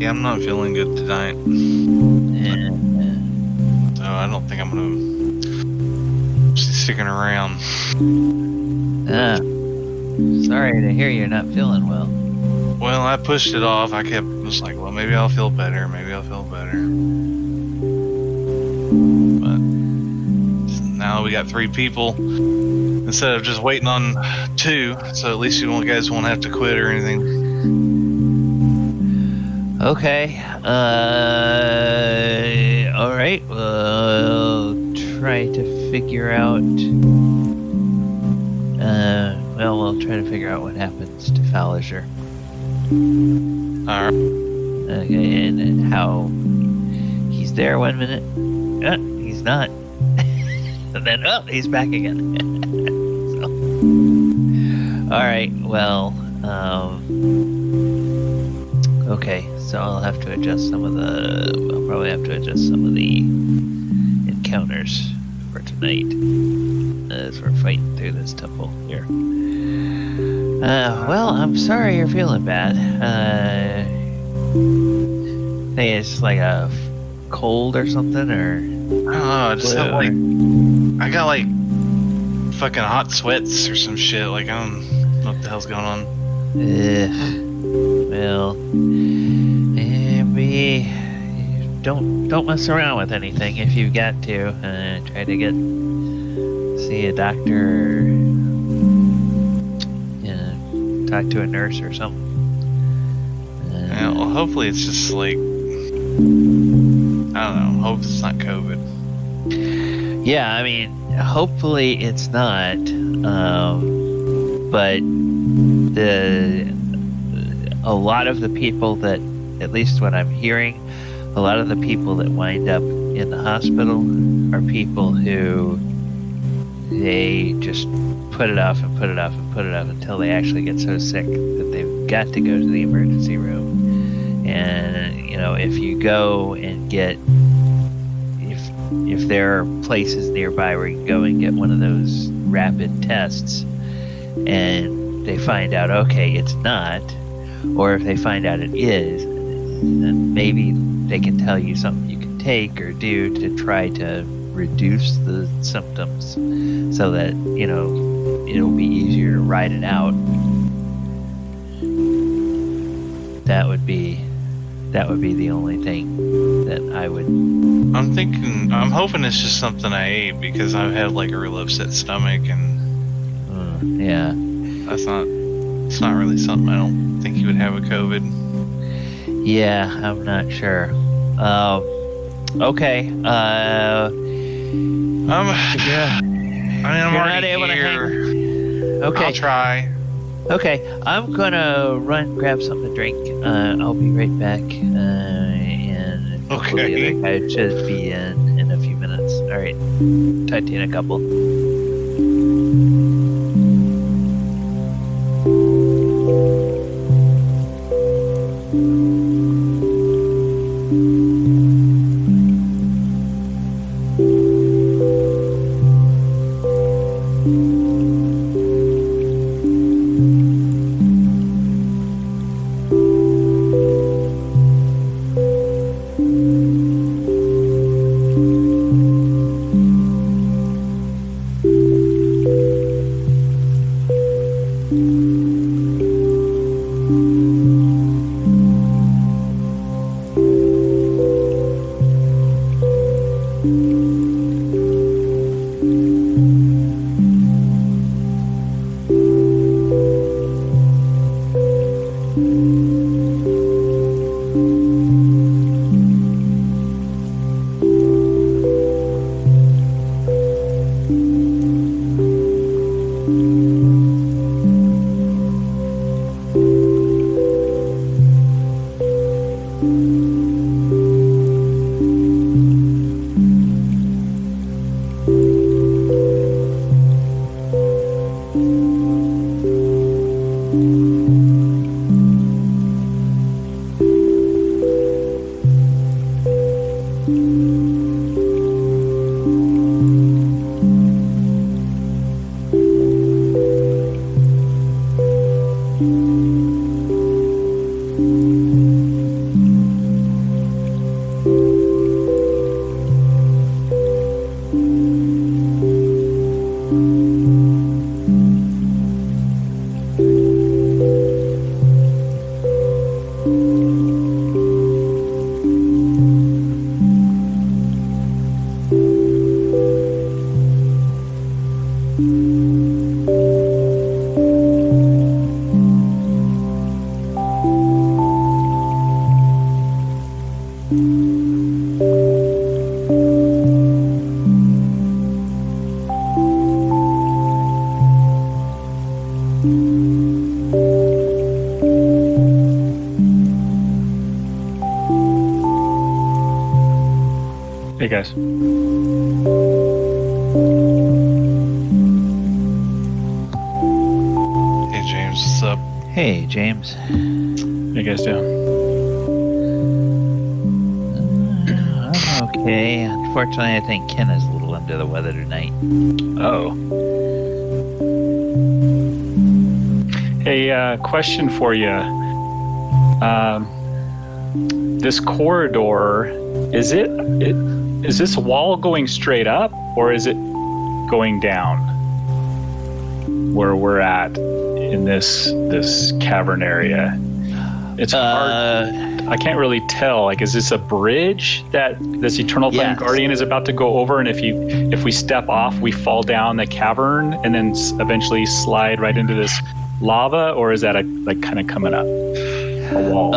Yeah, I'm not feeling good tonight. Yeah. So I don't think I'm gonna be sticking around. Sorry to hear you're not feeling well. Well, I pushed it off. I was like, well, maybe I'll feel better. Maybe I'll feel better. But now we got 3 people instead of just waiting on 2. So at least you guys won't have to quit or anything. Okay. All right. We'll try to figure out. We'll try to figure out what happens to Falliger. Alright. Okay, and how he's there 1 minute, he's not, and then he's back again. So, all right, well, okay, so I'll have to adjust some of the. I'll probably have to adjust some of the encounters for tonight as we're fighting through this temple here. Well, I'm sorry you're feeling bad. I think it's like a cold or something, or I don't know, I just have I got like fucking hot sweats or some shit. Like, I don't know what the hell's going on. Well, maybe don't mess around with anything if you've got to. Try to see a doctor, or talk to a nurse or something. Yeah, well, hopefully it's just like, I don't know, hope it's not COVID. Yeah, I mean, hopefully it's not, but a lot of the people that, at least what I'm hearing, a lot of the people that wind up in the hospital are people who they just put it off and put it off and put it off until they actually get so sick that they've got to go to the emergency room. And if you go and get, if there are places nearby where you can go and get one of those rapid tests, and they find out, okay, it's not, or if they find out it is, then maybe they can tell you something you can take or do to try to reduce the symptoms so that it'll be easier to ride it out. That would be the only thing that I would. I'm hoping it's just something I ate, because I've had like a real upset stomach, and yeah, it's not really something I don't think you would have a COVID. Yeah, I'm not sure. Okay. I'm already here. Okay. I'll try. Okay, I'm gonna grab something to drink. I'll be right back. And hopefully the other guy should be in a few minutes. All right. Talk to you in a couple. Hey guys. Hey James, what's up? Hey, James. How you guys doing? I'm okay. Unfortunately, I think Ken is a little under the weather tonight. Oh. Hey, question for you. This corridor, is this wall going straight up, or is it going down where we're at in this cavern area? It's hard. I can't really tell. Like, is this a bridge that this Eternal Flame Yes. Guardian is about to go over? And if we step off, we fall down the cavern and then eventually slide right into this lava, or is that kind of coming up a wall?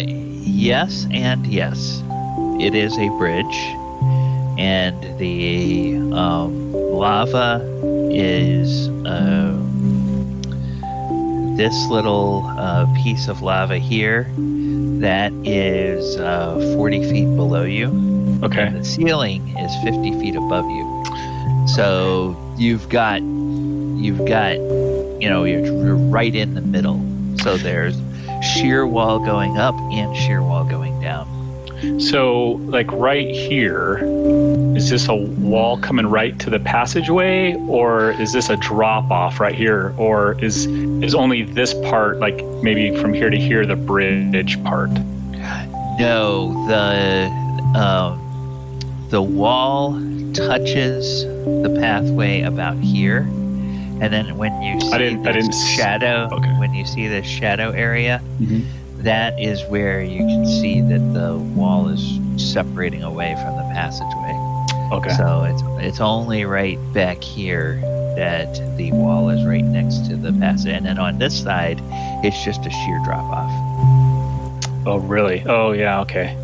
Yes and yes. It is a bridge, and the lava is this little piece of lava here that is 40 feet below you. Okay. And the ceiling is 50 feet above you. So you've got, you're right in the middle. So there's sheer wall going up and sheer wall going down. So, like right here, is this a wall coming right to the passageway, or is this a drop off right here, or is only this part, like maybe from here to here, the bridge part? No, the wall touches the pathway about here, and then when you see shadow, okay. when you see the shadow area, Mm-hmm. that is where you can see that the wall is separating away from the passageway. Okay. So it's only right back here that the wall is right next to the passage, and then on this side, it's just a sheer drop off. Oh, really? Oh, yeah. Okay.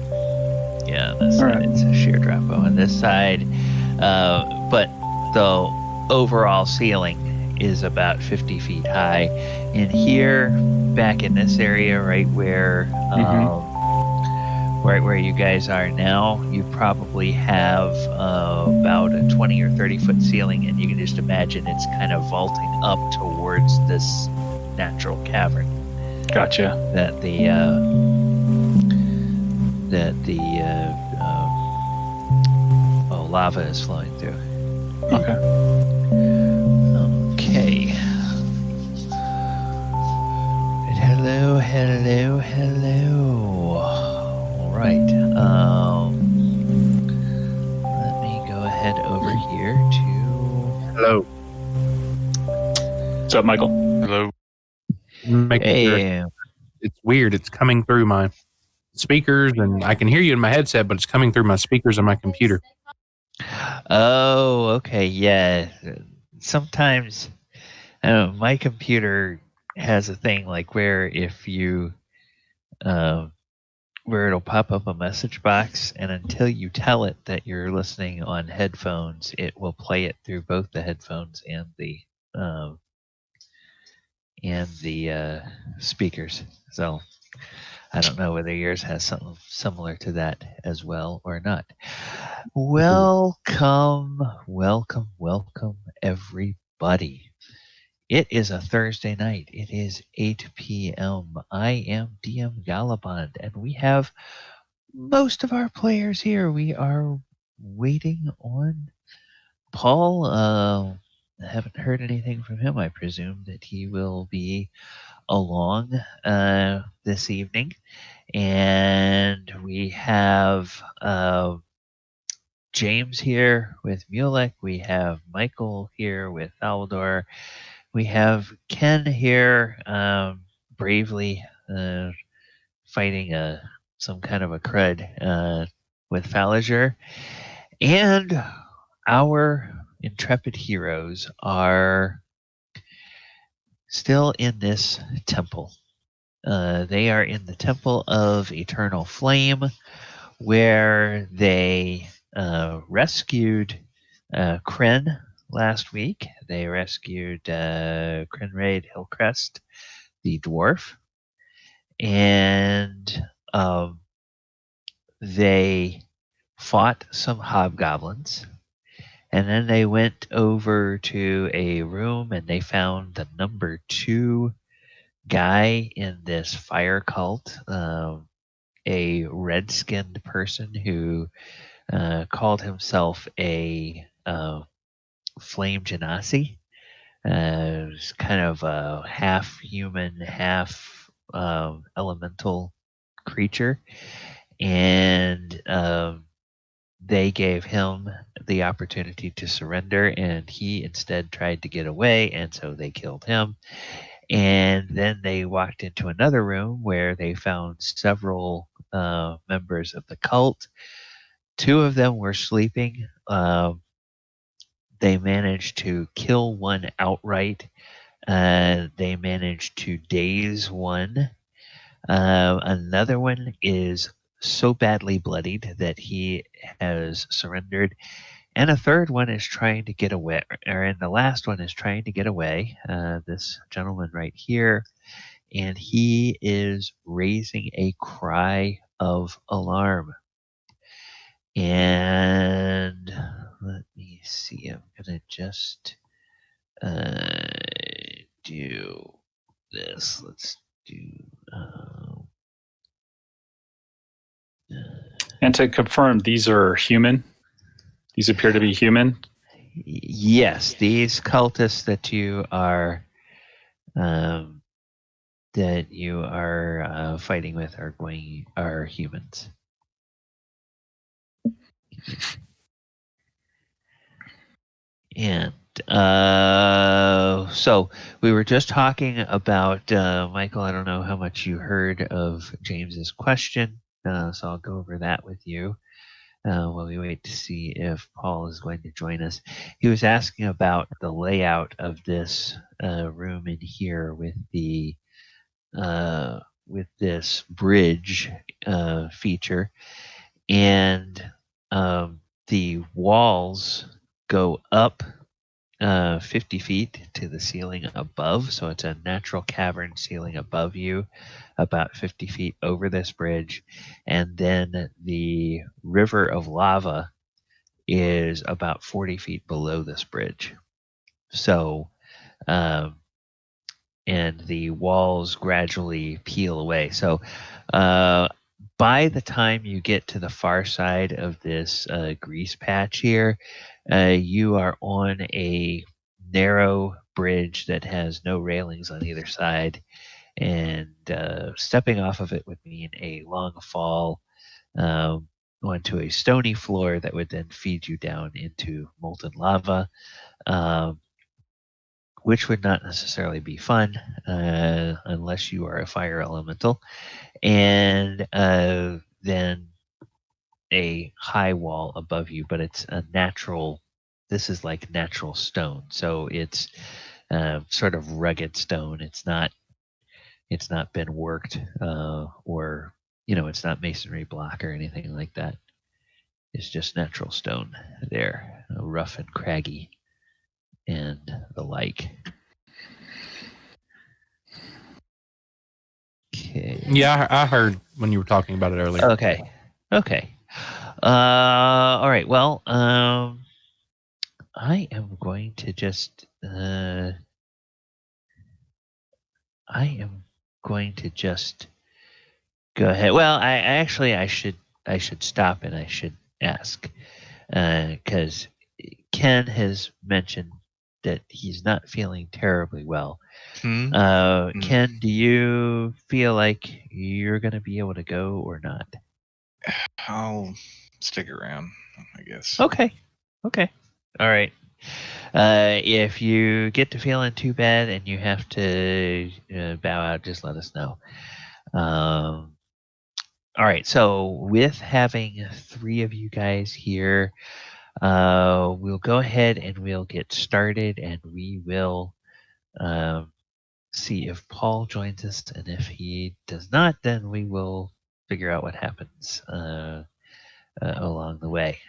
Yeah, on this side it's a sheer drop off. On this side, but the overall ceiling is about 50 feet high. And here, back in this area, right where you guys are now, you probably have about a 20 or 30 foot ceiling, and you can just imagine it's kind of vaulting up towards this natural cavern. Gotcha. That the lava is flowing through. Okay. Okay. Hello. All right. Let me go ahead over here to. Hello. What's up, Michael? Hello. Hey. It's weird. It's coming through my speakers, and I can hear you in my headset, but it's coming through my speakers on my computer. Oh, okay. Yeah. Sometimes my computer has a thing like where if you where it'll pop up a message box, and until you tell it that you're listening on headphones, it will play it through both the headphones and the speakers. So I don't know whether yours has something similar to that as well or not. Welcome, everybody. It is a Thursday night. It is 8 p.m. I am DM Galabond, and we have most of our players here. We are waiting on Paul. I haven't heard anything from him. I presume that he will be along this evening. And we have James here with Mulek. We have Michael here with Thaldor. We have Ken here, bravely fighting some kind of a crud with Faliger. And our intrepid heroes are still in this temple. They are in the Temple of Eternal Flame, where they rescued Kren last week. They rescued Krenraid Hillcrest, the dwarf, and they fought some hobgoblins. And then they went over to a room and they found the number 2 guy in this fire cult, a red-skinned person who called himself a flame genasi. It was kind of a half human, half elemental creature. And they gave him the opportunity to surrender, and he instead tried to get away, and so they killed him. And then they walked into another room where they found several members of the cult. 2 of them were sleeping. They managed to kill one outright. They managed to daze one. Another one is so badly bloodied that he has surrendered. And a third one is trying to get away, and the last one is trying to get away. This gentleman right here, and he is raising a cry of alarm. And let me see. I'm gonna just do this. Let's do. And to confirm, these are human. These appear to be human. Yes, these cultists that you are fighting with are humans. And so we were just talking about Michael. I don't know how much you heard of James's question, so I'll go over that with you while we wait to see if Paul is going to join us. He was asking about the layout of this room in here with this bridge feature, and the walls go up 50 feet to the ceiling above. So it's a natural cavern ceiling above you, about 50 feet over this bridge. And then the river of lava is about 40 feet below this bridge. So, and the walls gradually peel away. So, by the time you get to the far side of this grease patch here, you are on a narrow bridge that has no railings on either side, and stepping off of it would mean a long fall onto a stony floor that would then feed you down into molten lava, which would not necessarily be fun unless you are a fire elemental. And then a high wall above you, but it's a natural. This is like natural stone, so it's sort of rugged stone. It's not been worked, or it's not masonry block or anything like that. It's just natural stone there, rough and craggy, and the like. Okay. Yeah, I heard when you were talking about it earlier. Okay. All right. Well, I am going to just go ahead. Well, I should stop and I should ask, because Ken has mentioned that he's not feeling terribly well. Ken, do you feel like you're going to be able to go or not? I'll stick around. I guess. Okay. All right. If you get to feeling too bad and you have to bow out, just let us know. All right. So with having 3 of you guys here, we'll go ahead and we'll get started, and we will see if Paul joins us, and if he does not, then we will figure out what happens along the way.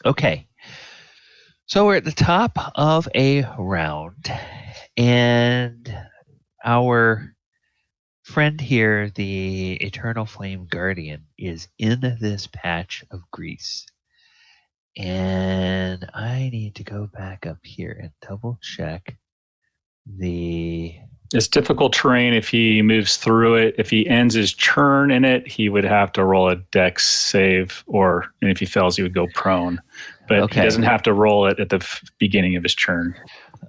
Okay. So we're at the top of a round, and our friend here, the Eternal Flame Guardian, is in this patch of grease. And I need to go back up here and double check the... It's difficult terrain if he moves through it. If he ends his turn in it, he would have to roll a dex save, and if he fails, he would go prone. But he doesn't have to roll it at the beginning of his turn.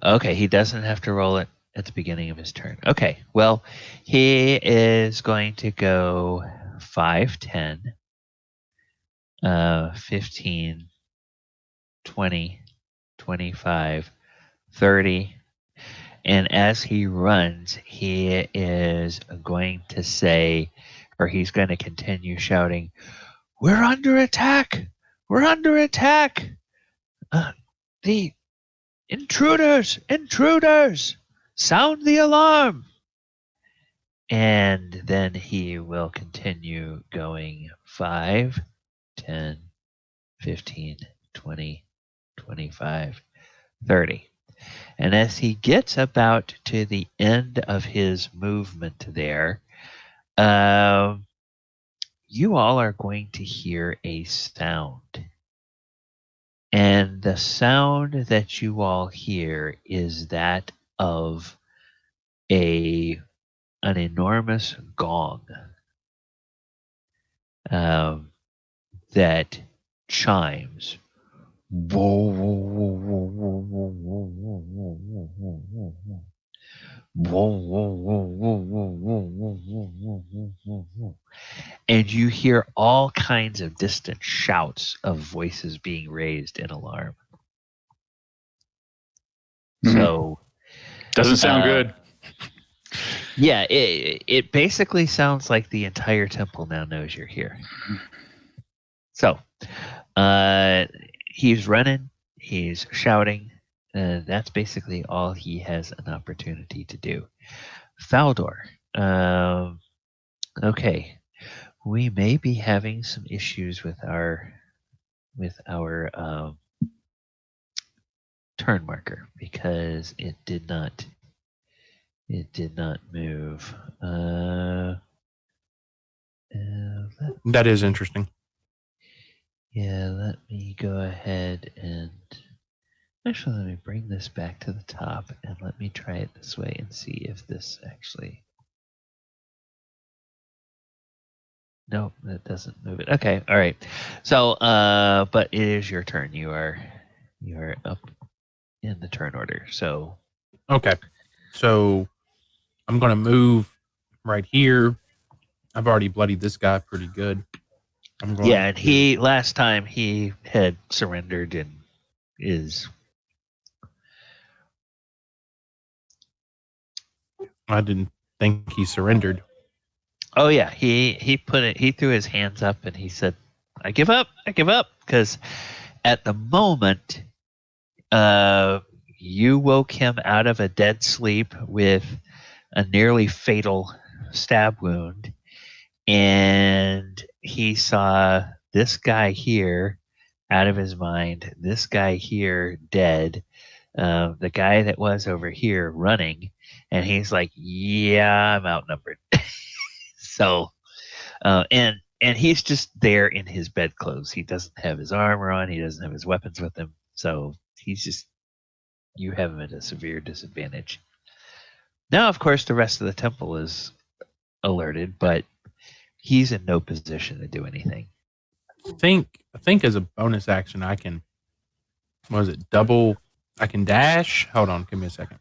Okay, he doesn't have to roll it at the beginning of his turn. Okay, well, he is going to go 5, 10, 15, 20, 25, 30. And as he runs, he is going to say, or he's going to continue shouting, "We're under attack! We're under attack! The intruders! Intruders! Sound the alarm!" And then he will continue going 5, 10, 15, 20, 25, 30. And as he gets about to the end of his movement there, you all are going to hear a sound. And the sound that you all hear is that of an enormous gong that chimes. And you hear all kinds of distant shouts of voices being raised in alarm. So doesn't sound good. Yeah, it basically sounds like the entire temple now knows you're here. So he's running, he's shouting. That's basically all he has an opportunity to do. Faldor. Okay. We may be having some issues with our turn marker because it did not move. That is interesting. Yeah, let me go ahead and actually let me bring this back to the top and let me try it this way and see if this actually... Nope, that doesn't move it. Okay, all right. So, but it is your turn. You are up in the turn order. So, okay. So I'm gonna move right here. I've already bloodied this guy pretty good. Yeah, and last time he had surrendered and is... I didn't think he surrendered. Oh yeah, he threw his hands up and he said, I give up, because at the moment, you woke him out of a dead sleep with a nearly fatal stab wound, and he saw this guy here out of his mind, this guy here dead, the guy that was over here running, and he's like, yeah, I'm outnumbered. So, and he's just there in his bedclothes. He doesn't have his armor on. He doesn't have his weapons with him. So he's just, you have him at a severe disadvantage. Now, of course, the rest of the temple is alerted, but he's in no position to do anything. I think as a bonus action, I can, what is it, double, I can dash? Hold on, give me a second.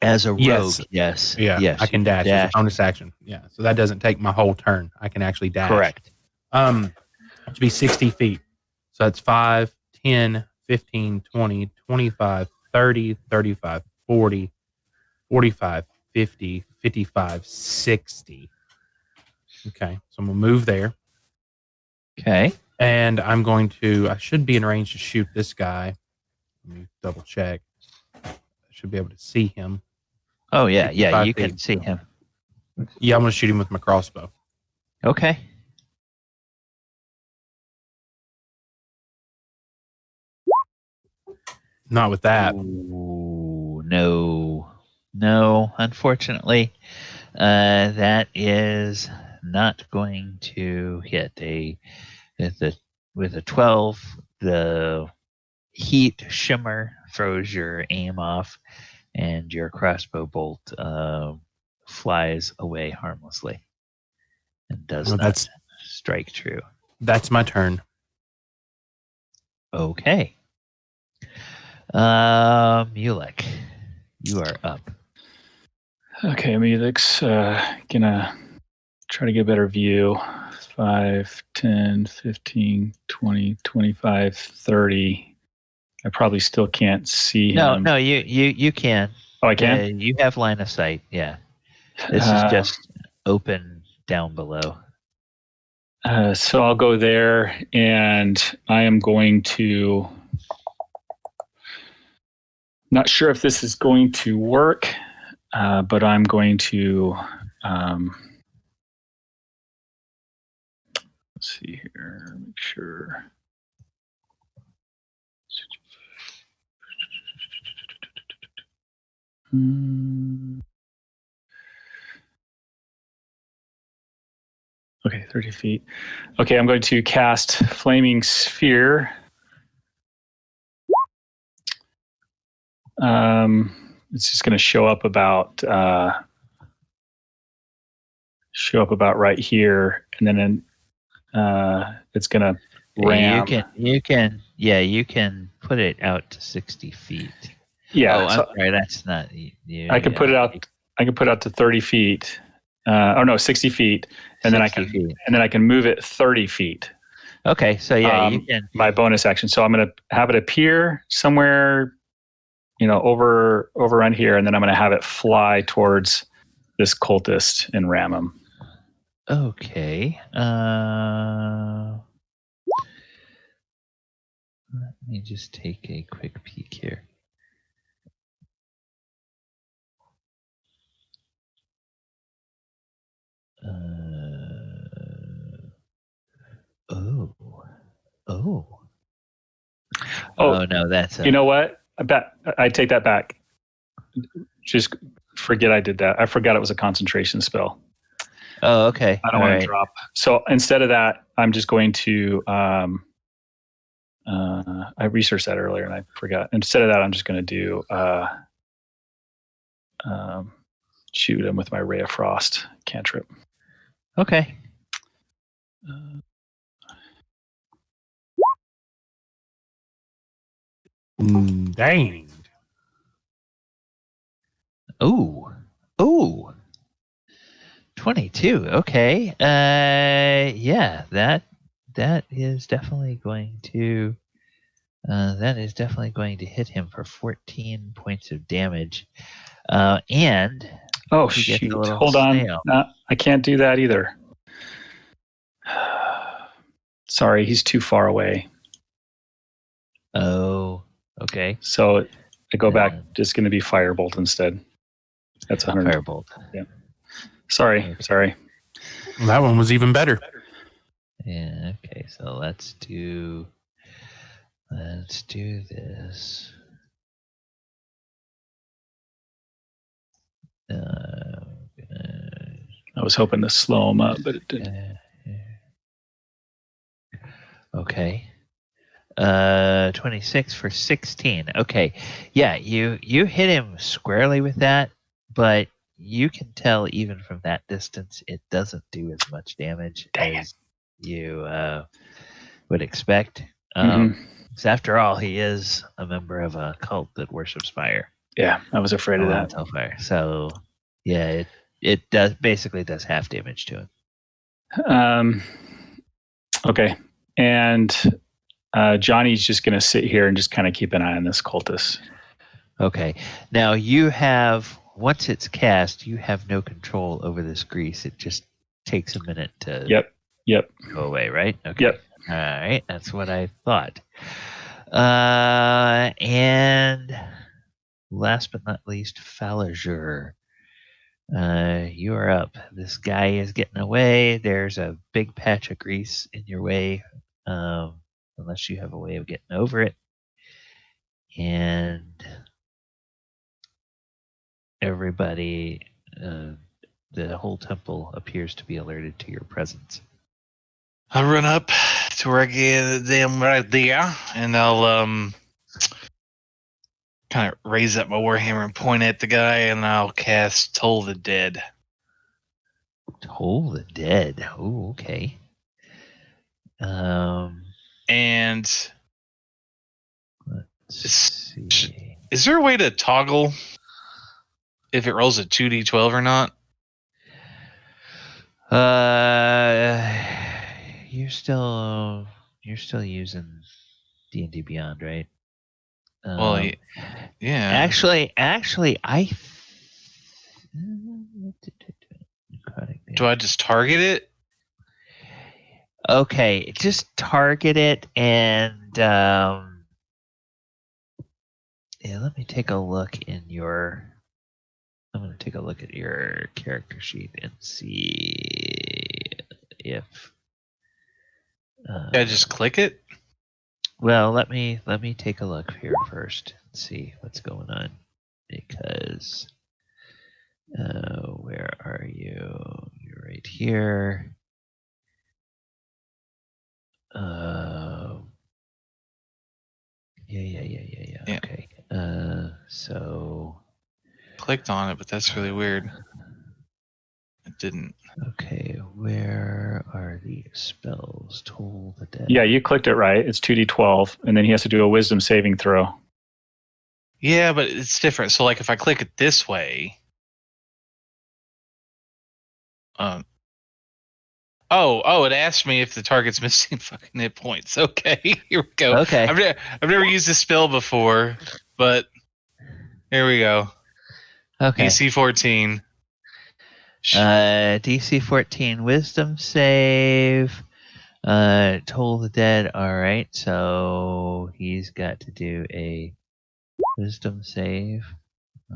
As a rogue, Yes. yes. Yeah, Yes, I you can dash. It's a bonus dash. action. Yeah, so that doesn't take my whole turn. I can actually dash. Correct. To be 60 feet. So that's 5, 10, 15, 20, 25, 30, 35, 40, 45, 50, 55, 60. Okay, so I'm going to move there. Okay. And I should be in range to shoot this guy. Let me double check. I should be able to see him. Oh, yeah. Yeah, 55 you feet. can see him. Yeah, I'm going to shoot him with my crossbow. Okay. Not with that. Ooh, no. No, unfortunately, that is not going to hit. With a 12, the heat shimmer throws your aim off, and your crossbow bolt flies away harmlessly and does Well, not strike true. That's my turn. Okay. Mulek, you are up. Okay, Mulek's gonna try to get a better view. 5, 10, 15, 20, 25, 30. I probably still can't see him. No, you can. Oh, I can? You have line of sight. Yeah. This is just open down below. So I'll go there, and I am going to. Not sure if this is going to work, but I'm going to. Let's see here. Make sure. Okay, 30 feet. Okay, I'm going to cast Flaming Sphere. It's just going to show up about right here, and then it's going to ram. You can put it out to 60 feet. Yeah. Oh, I'm sorry. That's not you. I can put it out. I can put it out to 30 feet. 60 feet, and then I can move it 30 feet. Okay, so yeah, you can. My bonus action. So I'm going to have it appear somewhere, over around here, and then I'm going to have it fly towards this cultist and ram him. Okay. Let me just take a quick peek here. Oh no, that's you know what? I take that back. Just forget I did that. I forgot it was a concentration spell. Oh, okay. I don't want to drop. So instead of that, I'm just going to. I researched that earlier and I forgot. Instead of that, I'm just going to do shoot him with my Ray of Frost cantrip. Okay. Dang. Oh. 22. Okay. Yeah, that is definitely going to hit him for 14 points of damage. And shoot. Hold on. No, I can't do that either. Sorry, he's too far away. Oh, okay. So I go back, just going to be Firebolt instead. That's 100. Firebolt. Yeah. Sorry. Well, that one was even better. Yeah, okay, so let's do this. I was hoping to slow him up, but it didn't. Okay. 26 for 16. Okay. Yeah, you hit him squarely with that, but you can tell even from that distance it doesn't do as much damage as you would expect. 'Cause after all, he is a member of a cult that worships fire. Yeah, I was afraid of that. Elemental fire. So, yeah, it does half damage to him. Okay, and Johnny's just going to sit here and just kind of keep an eye on this cultist. Okay. Now once it's cast, you have no control over this grease. It just takes a minute to Yep. go away, right? Okay. Yep. All right. That's what I thought. And last but not least, Falager. You are up. This guy is getting away. There's a big patch of grease in your way, unless you have a way of getting over it. And everybody, the whole temple appears to be alerted to your presence. I'll run up to where I get them right there, and I'll kind of raise up my warhammer and point at the guy, and I'll cast Toll the Dead. Toll the Dead. Oh, okay. And Let's see. is there a way to toggle if it rolls a 2d12 or not? You're still using D&D Beyond, right? Well, yeah. Actually, I. Do I just target it? Okay, just target it and yeah. Let me take a look in your. I'm going to take a look at your character sheet and see if. I just click it. Well, let me take a look here first and see what's going on, because where are you? You're right here. Yeah. Okay. So Clicked on it, but that's really weird. It didn't. Okay, where are the spells? Toll the Dead. Yeah, you clicked it right. It's 2d12, and then he has to do a wisdom saving throw. Yeah, but it's different. So, like, if I click it this way, it asked me if the target's missing fucking hit points. Okay, here we go. Okay. I've never used this spell before, but here we go. Okay. DC 14. DC 14 Wisdom save. Toll the Dead. All right, so he's got to do a Wisdom save.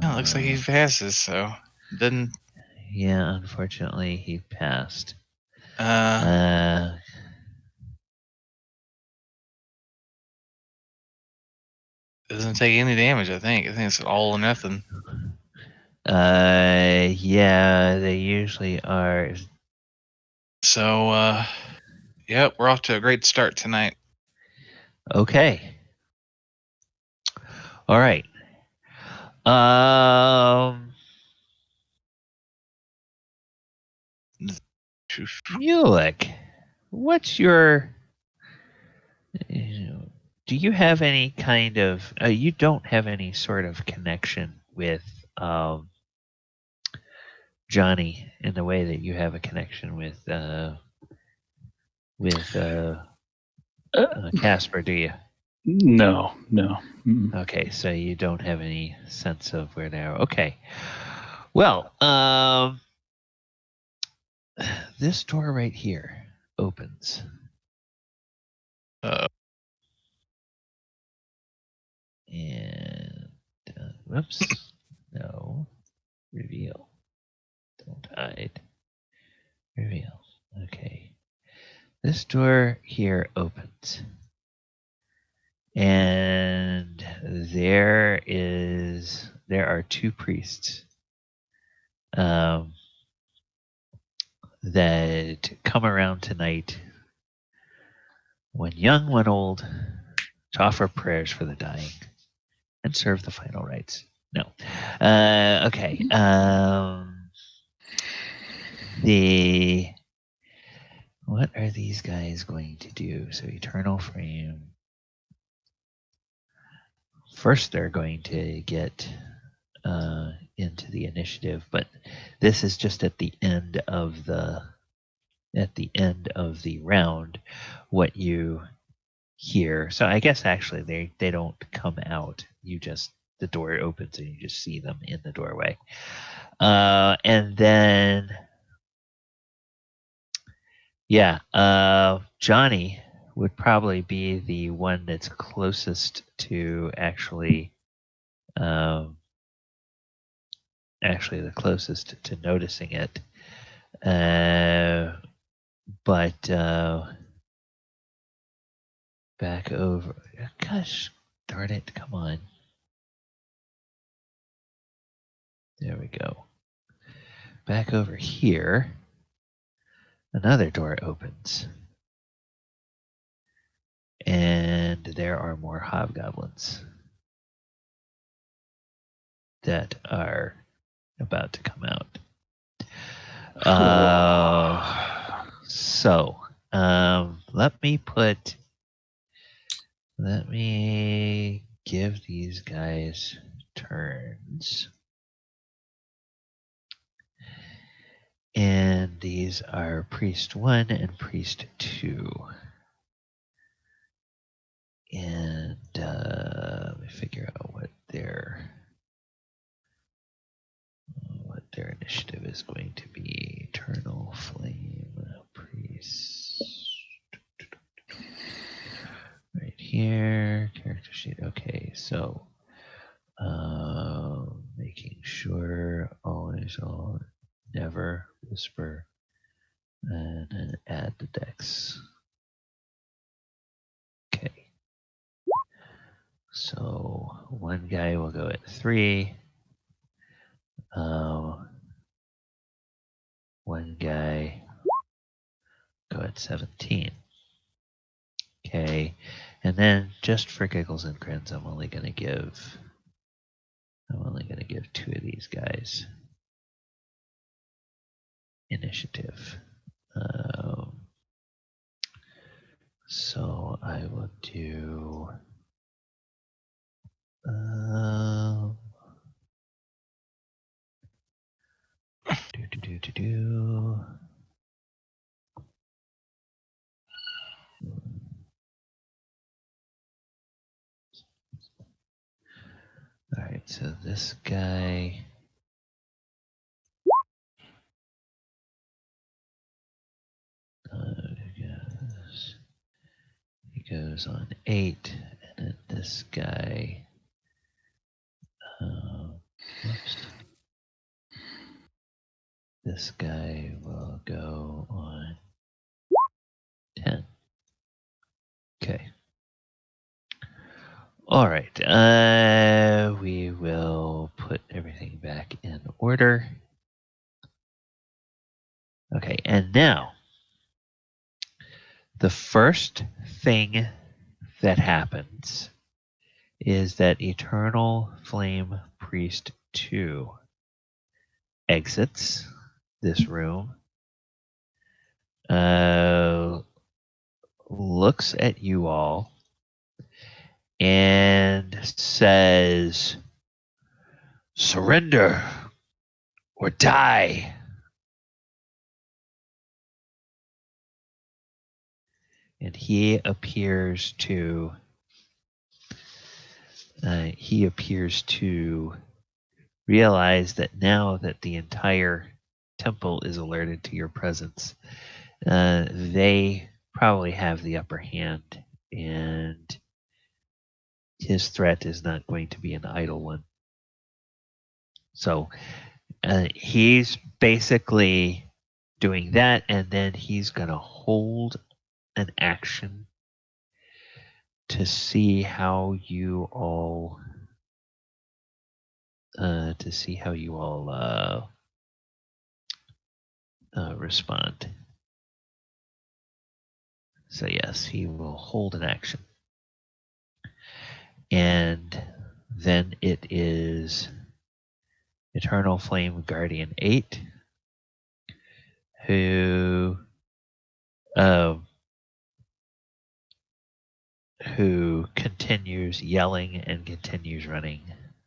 Yeah, it looks like he passes. So didn't. Yeah, unfortunately, he passed. Doesn't take any damage. I think it's all or nothing. Yeah, they usually are. So, yep, we're off to a great start tonight. Okay. All right. Mulek, what's your? Do you have any kind of? You don't have any sort of connection with Johnny in the way that you have a connection with Casper, do you? No. Mm-mm. Okay, so you don't have any sense of where they are. Okay. Well, this door right here opens. And whoops. No. Reveal. Don't hide. Reveal. Okay. This door here opens. And there are two priests that come around tonight, one young, one old, to offer prayers for the dying and serve the final rites. No. Okay. What are these guys going to do? So Eternal Frame. First, they're going to get into the initiative, but this is just at the end of the round what you hear. So I guess actually they don't come out. The door opens and you just see them in the doorway. And then Johnny would probably be the one that's closest to actually the closest to noticing it. But back over. Gosh darn it, come on. There we go. Back over here, another door opens. And there are more hobgoblins that are about to come out. So, let me give these guys turns. And these are Priest 1 and Priest 2. And let me figure out what their initiative is going to be. Eternal Flame Priest. Right here. Character sheet. Okay, so making sure always never whisper and then add the dex. Okay. So one guy will go at 3. One guy go at 17. Okay. And then just for giggles and grins, I'm only gonna give 2 of these guys initiative. So I will do All right, so this guy he goes on 8, and then this guy this guy will go on 10. Okay. All right. We will put everything back in order. Okay, and now the first thing that happens is that Eternal Flame Priest 2 exits this room, looks at you all, and says, "Surrender or die." And he appears to realize that now that the entire temple is alerted to your presence, they probably have the upper hand, and his threat is not going to be an idle one. So he's basically doing that, and then he's going to hold an action to see how you all respond. So yes, he will hold an action. And then it is Eternal Flame Guardian 8 who continues yelling and continues running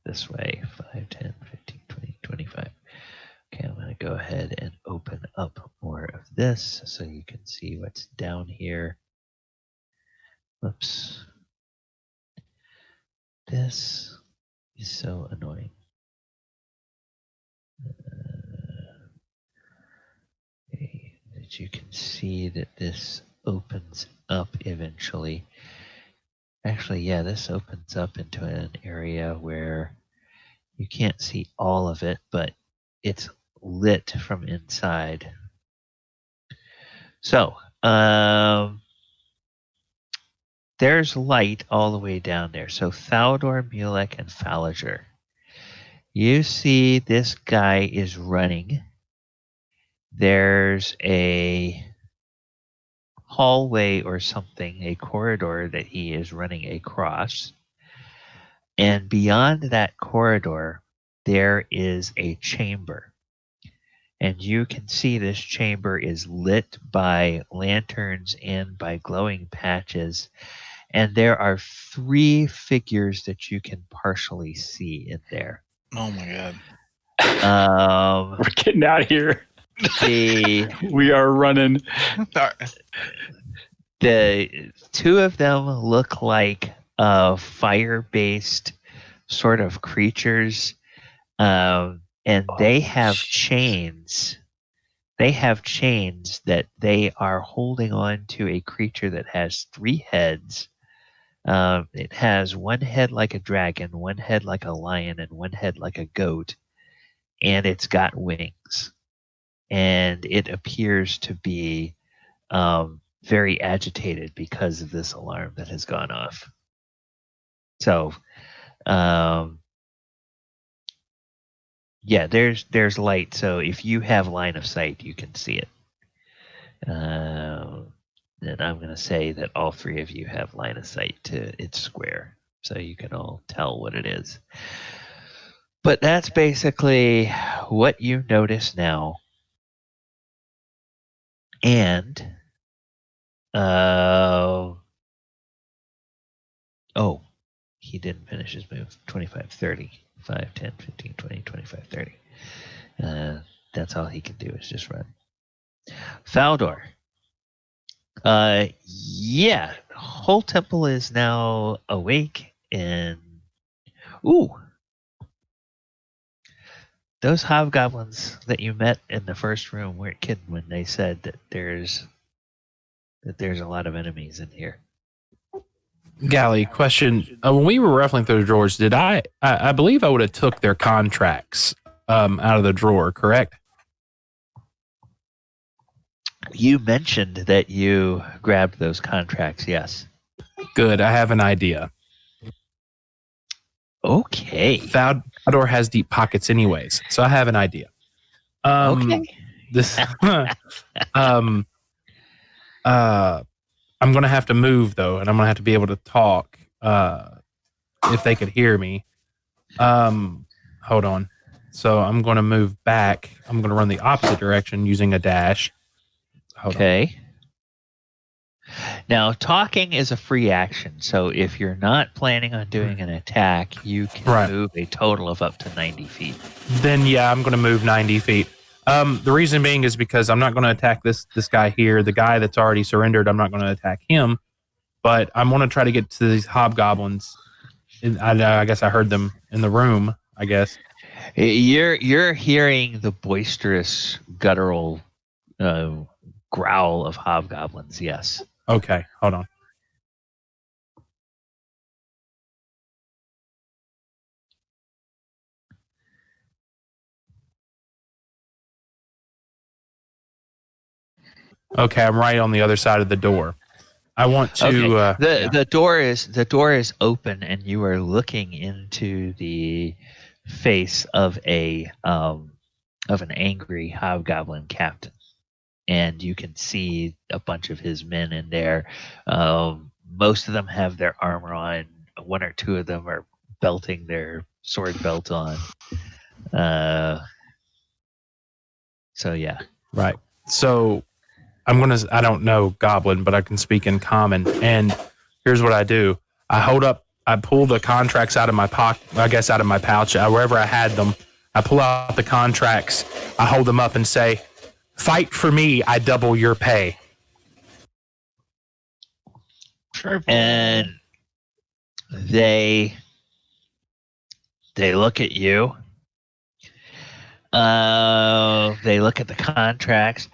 this way. 5, 10, 15. go ahead and open up more of this so you can see what's down here. Whoops. This is so annoying. Okay, that you can see that this opens up eventually. Actually, yeah, this opens up into an area where you can't see all of it, but it's lit from inside. So, there's light all the way down there. So Thaldur, Mulek, and Falager. You see this guy is running. There's a hallway or something, a corridor that he is running across. And beyond that corridor, there is a chamber. And you can see this chamber is lit by lanterns and by glowing patches. And there are 3 figures that you can partially see in there. Oh my god. We're getting out of here. We are running. The 2 of them look like fire-based sort of creatures, and they have chains. They have chains that they are holding on to a creature that has 3 heads. It has 1 head like a dragon, 1 head like a lion, and 1 head like a goat, and it's got wings. And it appears to be very agitated because of this alarm that has gone off. So, yeah, there's light. So if you have line of sight, you can see it. Then I'm going to say that all 3 of you have line of sight to its square, so you can all tell what it is. But that's basically what you notice now. And he didn't finish his move. 25, 30, 5, 10, 15, 20, 25, 30. That's all he can do is just run. Faldor. Yeah, whole temple is now awake, and those hobgoblins that you met in the first room weren't kidding when they said that there's a lot of enemies in here. Gally, question: when we were ruffling through the drawers, did I believe I would have took their contracts out of the drawer, correct? You mentioned that you grabbed those contracts, yes. Good, I have an idea. Okay. Thaldur has deep pockets anyways, so I have an idea. Okay. This I'm going to have to move, though, and I'm going to have to be able to talk if they could hear me. Hold on. So I'm going to move back. I'm going to run the opposite direction using a dash. Okay. Now, talking is a free action, so if you're not planning on doing an attack, you can move a total of up to 90 feet. Then, yeah, I'm going to move 90 feet. The reason being is because I'm not going to attack this guy here. The guy that's already surrendered, I'm not going to attack him. But I'm going to try to get to these hobgoblins. I guess I heard them in the room, I guess. You're hearing the boisterous, guttural growl of hobgoblins, yes. Okay, hold on. Okay, I'm right on the other side of the door. I want to. Okay. The door is open, and you are looking into the face of an angry hobgoblin captain, and you can see a bunch of his men in there. Most of them have their armor on. 1 or 2 of them are belting their sword belt on. So yeah. Right. So I don't know Goblin, but I can speak in common. And here's what I do. I pull the contracts out of my pocket, I guess out of my pouch, wherever I had them. I pull out the contracts. I hold them up and say, "Fight for me. I double your pay." And they look at you. They look at the contracts.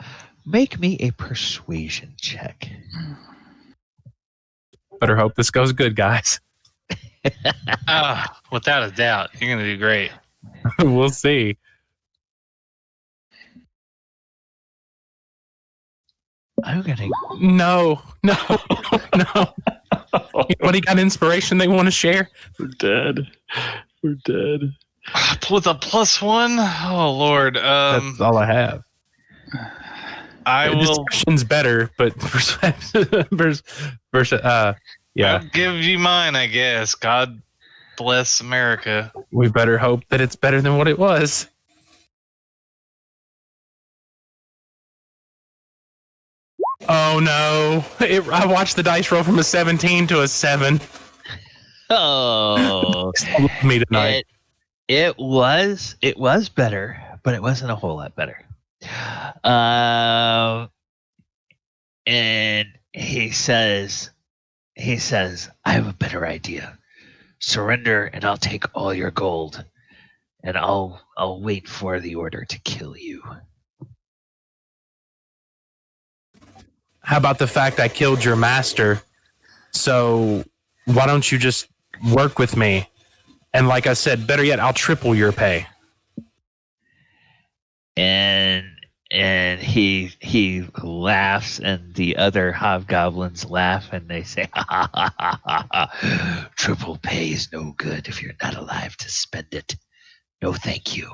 Make me a persuasion check. Better hope this goes good, guys. Without a doubt, you're gonna do great. We'll see. I'm gonna. No. Anybody got inspiration they want to share? We're dead. We're dead. With a +1? Oh Lord. That's all I have. I will. Discussion's better, but yeah. I'll give you mine, I guess. God bless America. We better hope that it's better than what it was. Oh no! I watched the dice roll from a 17 to a 7. Oh, With me tonight. it was better, but it wasn't a whole lot better. And he says, I have a better idea. Surrender, and I'll take all your gold, and I'll wait for the order to kill you. How about the fact I killed your master? So why don't you just work with me? And like I said, better yet, I'll triple your pay. And he laughs, and the other hobgoblins laugh, and they say, ha, ha, ha, ha, ha. Triple pay is no good if you're not alive to spend it. No, thank you.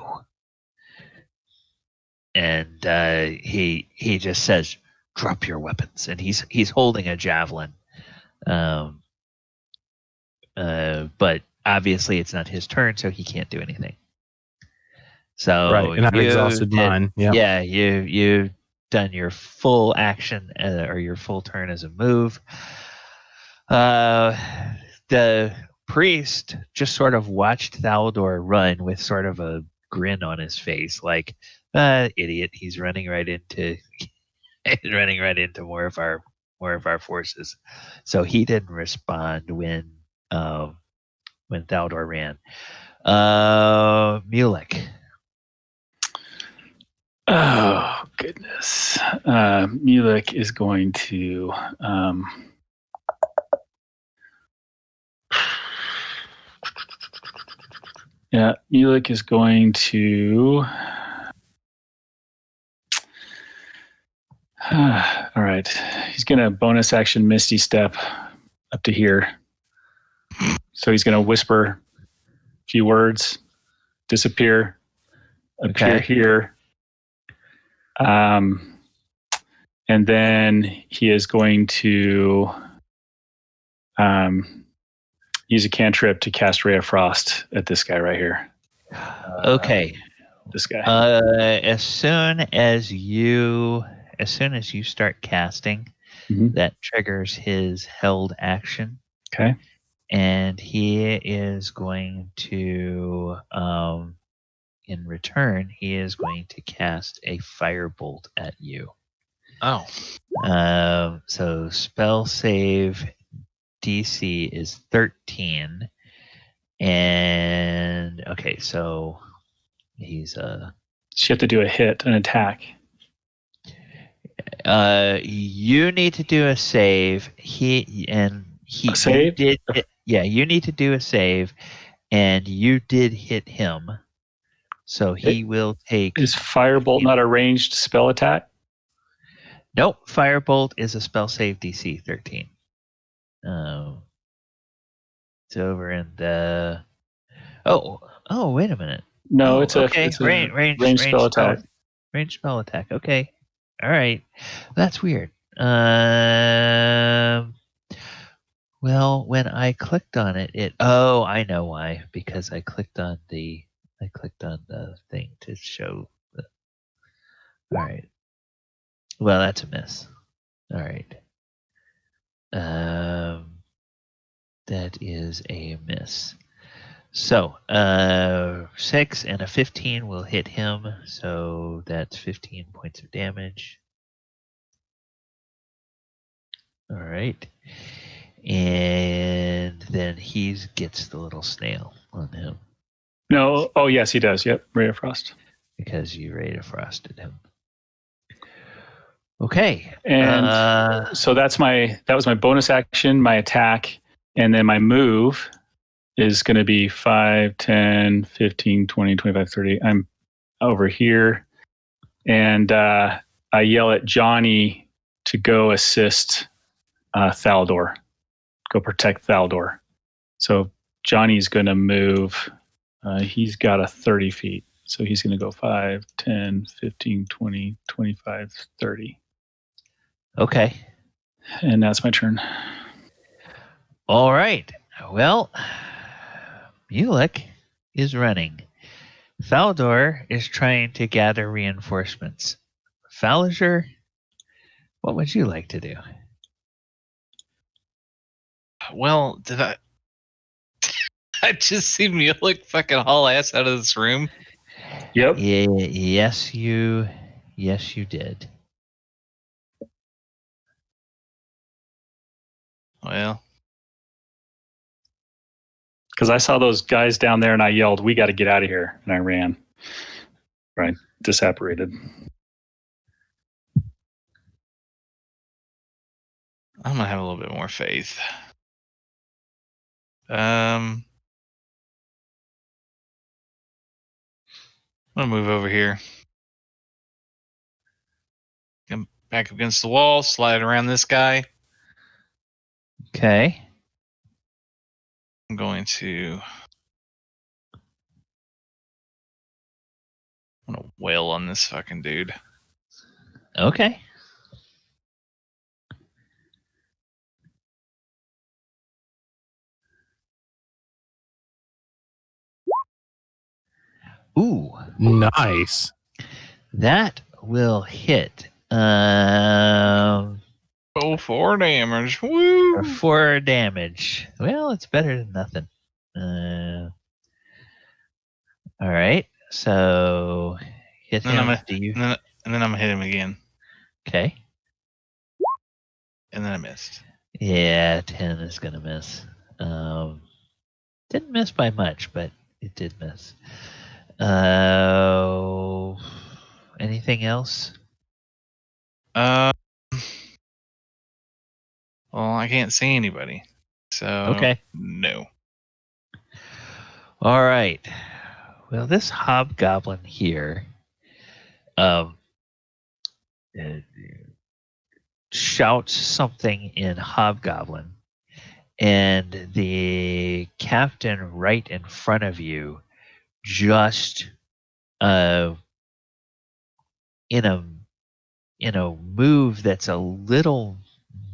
And he just says, drop your weapons. And he's holding a javelin. But obviously it's not his turn, so he can't do anything. So right, and I've exhausted mine. Yeah, you've done your full action or your full turn as a move. The priest just sort of watched Thaldor run with sort of a grin on his face, like, idiot, he's running right into more of our forces. So he didn't respond when Thaldor ran. Mulek. Oh, goodness. Mulek is going to... Mulek is going to... all right. He's going to bonus action Misty Step up to here. So he's going to whisper a few words, disappear, appear here. And then he is going to use a cantrip to cast Ray of Frost at this guy right here. Okay. This guy. As soon as you start casting, that triggers his held action. Okay. And he is going to, in return, he is going to cast a firebolt at you. Oh. So spell save DC is 13. And okay, so he's So you have to do a hit, an attack. You need to do a save. A save? You need to do a save, and you did hit him. So he will take... Is Firebolt not a ranged spell attack? Nope. Firebolt is a spell save DC 13. It's over in the... Oh, wait a minute. No, it's a range spell attack. Range spell attack. Okay. All right. That's weird. Well, when I clicked on it, I know why. Because I clicked on the thing to show the... All right. Well, that's a miss. All right. That is a miss. So, 6 and a 15 will hit him. So that's 15 points of damage. All right. And then he gets the little snail on him No. Oh, yes, he does. Yep. Ray of Frost. because you Ray of Frosted him. Okay. And so that was my bonus action, my attack, and then my move is going to be 5, 10, 15, 20, 25, 30. I'm over here, and I yell at Johnny to go assist Thaldor, go protect Thaldor. So Johnny's going to move. He's got a 30 feet. So he's going to go 5, 10, 15, 20, 25, 30. Okay. And that's my turn. All right. Well, Mulek is running. Thaldor is trying to gather reinforcements. Falliger, what would you like to do? Well, did I? I just see Mulek fucking haul ass out of this room. Yep. Yes, you did. Well, Because I saw those guys down there and I yelled, "We got to get out of here." And I ran. Right. Disapparated. I'm gonna have a little bit more faith. I'm gonna move over here. Come back against the wall, slide around this guy. Okay. I'm going to wail on this fucking dude. Okay. Ooh, Nice. that will hit. Oh, 4 damage. Woo! 4 damage. Well, it's better than nothing. All right. So hit And then him. Do you? And then I'm gonna hit him again. Okay. And then I missed. Yeah, 10 is gonna miss. Didn't miss by much, but it did miss. Anything else? Well, I can't see anybody. So Okay. no. All right. Well, this hobgoblin here shouts something in hobgoblin, and the captain right in front of you just in a move that's a little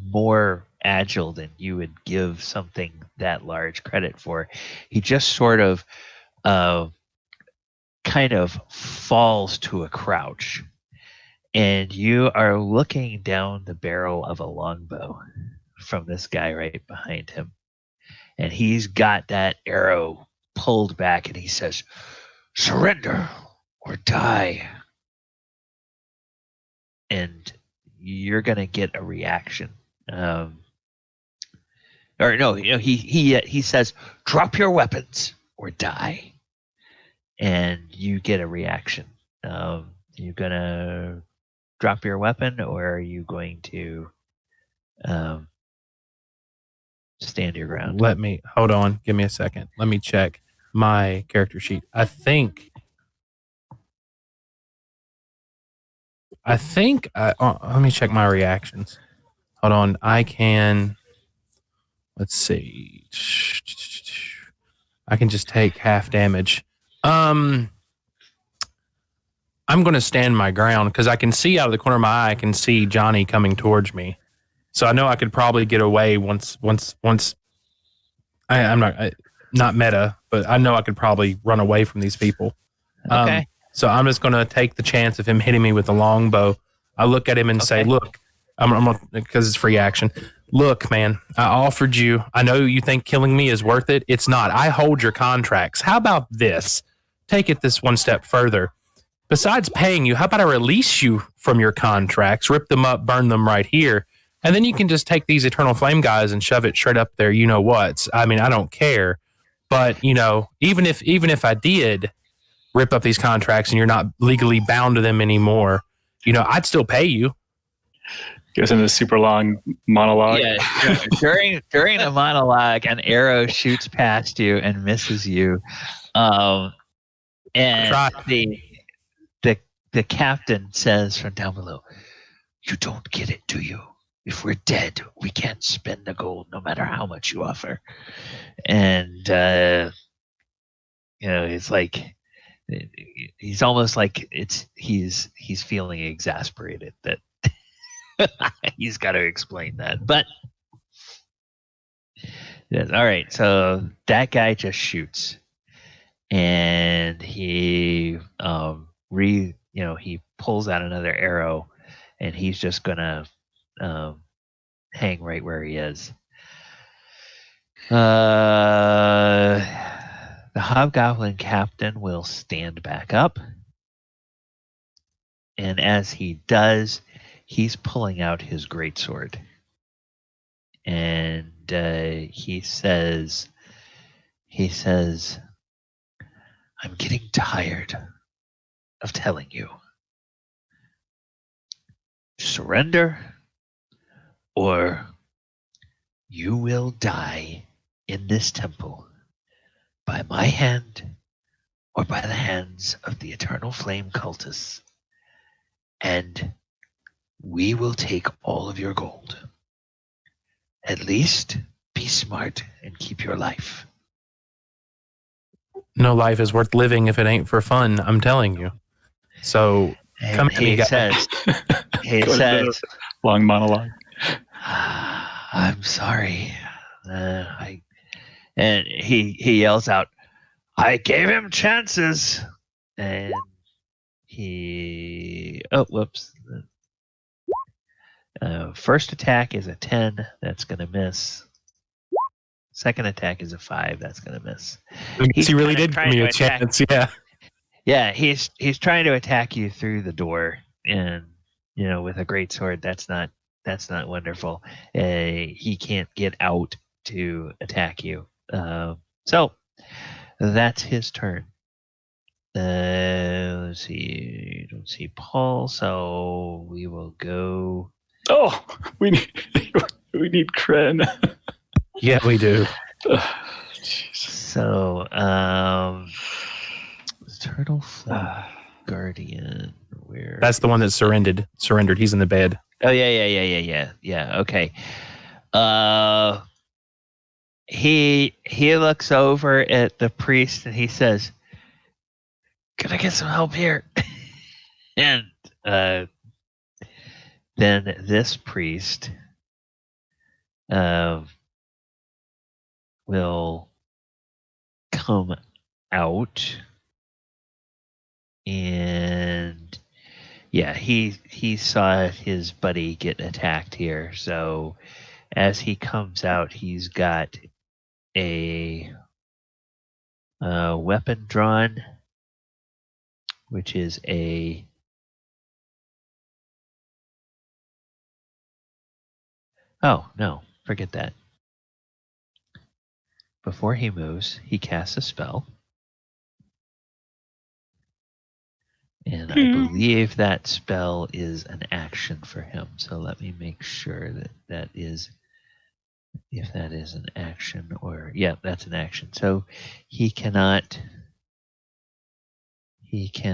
more agile than you would give something that large credit for, he just sort of kind of falls to a crouch, and you are looking down the barrel of a longbow from this guy right behind him, and he's got that arrow pulled back, and he says, "Surrender or die." And you're gonna get a reaction. Or no, he says, "Drop your weapons or die," and you get a reaction. You gonna drop your weapon, or are you going to stand your ground? Let me hold on. Give me a second. Let me check my character sheet. I think. Let me check my reactions. Hold on. I can. Let's see. I can just take half damage. I'm going to stand my ground because I can see out of the corner of my eye. I can see Johnny coming towards me, so I know I could probably get away once. I'm not meta, but I know I could probably run away from these people. Okay. So I'm just going to take the chance of him hitting me with a longbow. I look at him and say, "Look, I'm because it's free action. Look, man, I offered you. I know you think killing me is worth it. It's not. I hold your contracts. How about this? Take it this one step further. Besides paying you, how about I release you from your contracts, rip them up, burn them right here, and then you can just take these Eternal Flame guys and shove it straight up there. You know what? I mean, I don't care, but even if I did rip up these contracts and you're not legally bound to them anymore, I'd still pay you. Goes into a super long monologue. Yeah, during a monologue, an arrow shoots past you and misses you, and the captain says from down below, "You don't get it, do you? If we're dead, we can't spend the gold, no matter how much you offer." And it's like he's almost like he's feeling exasperated that he's got to explain that. But yes, all right, so that guy just shoots, and he he pulls out another arrow, and he's just gonna hang right where he is. The hobgoblin captain will stand back up, and as he does, he's pulling out his greatsword, and he says, "I'm getting tired of telling you. Surrender, or you will die in this temple by my hand or by the hands of the Eternal Flame cultists, and we will take all of your gold. At least be smart and keep your life." No life is worth living if it ain't for fun. I'm telling you. So come And at me, he guys. says, Long monologue. "I'm sorry." And he yells out, "I gave him chances." And whoops. First attack is a 10. That's going to miss. Second attack is a 5. That's going to miss. He really did give me a chance. Yeah. Yeah, he's trying to attack you through the door, and with a great sword, that's not wonderful. He can't get out to attack you. So that's his turn. Let's see. Don't see Paul, so we will go. Oh, we need Kren. Yeah, we do. So, Eternal Flame Guardian. Where? That's the one that surrendered. He's in the bed. Oh yeah. Okay. He looks over at the priest and he says, "Can I get some help here?" And then this priest will come out, and yeah, he saw his buddy get attacked here. So as he comes out, he's got a weapon drawn, which is a no, forget that. Before he moves, he casts a spell. And I believe that spell is an action for him. So let me make sure that is, if that is an action, or yeah, that's an action. So he cannot make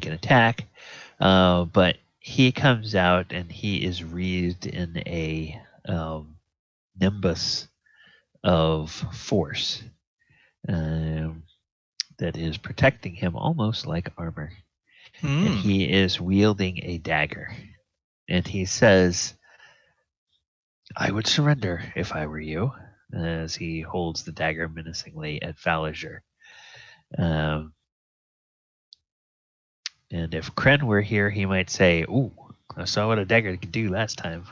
an attack, but he comes out and he is wreathed in a nimbus of force that is protecting him almost like armor. And he is wielding a dagger. And he says, "I would surrender if I were you," as he holds the dagger menacingly at Faliger. And if Kren were here, he might say, "Ooh, I saw what a dagger could do last time.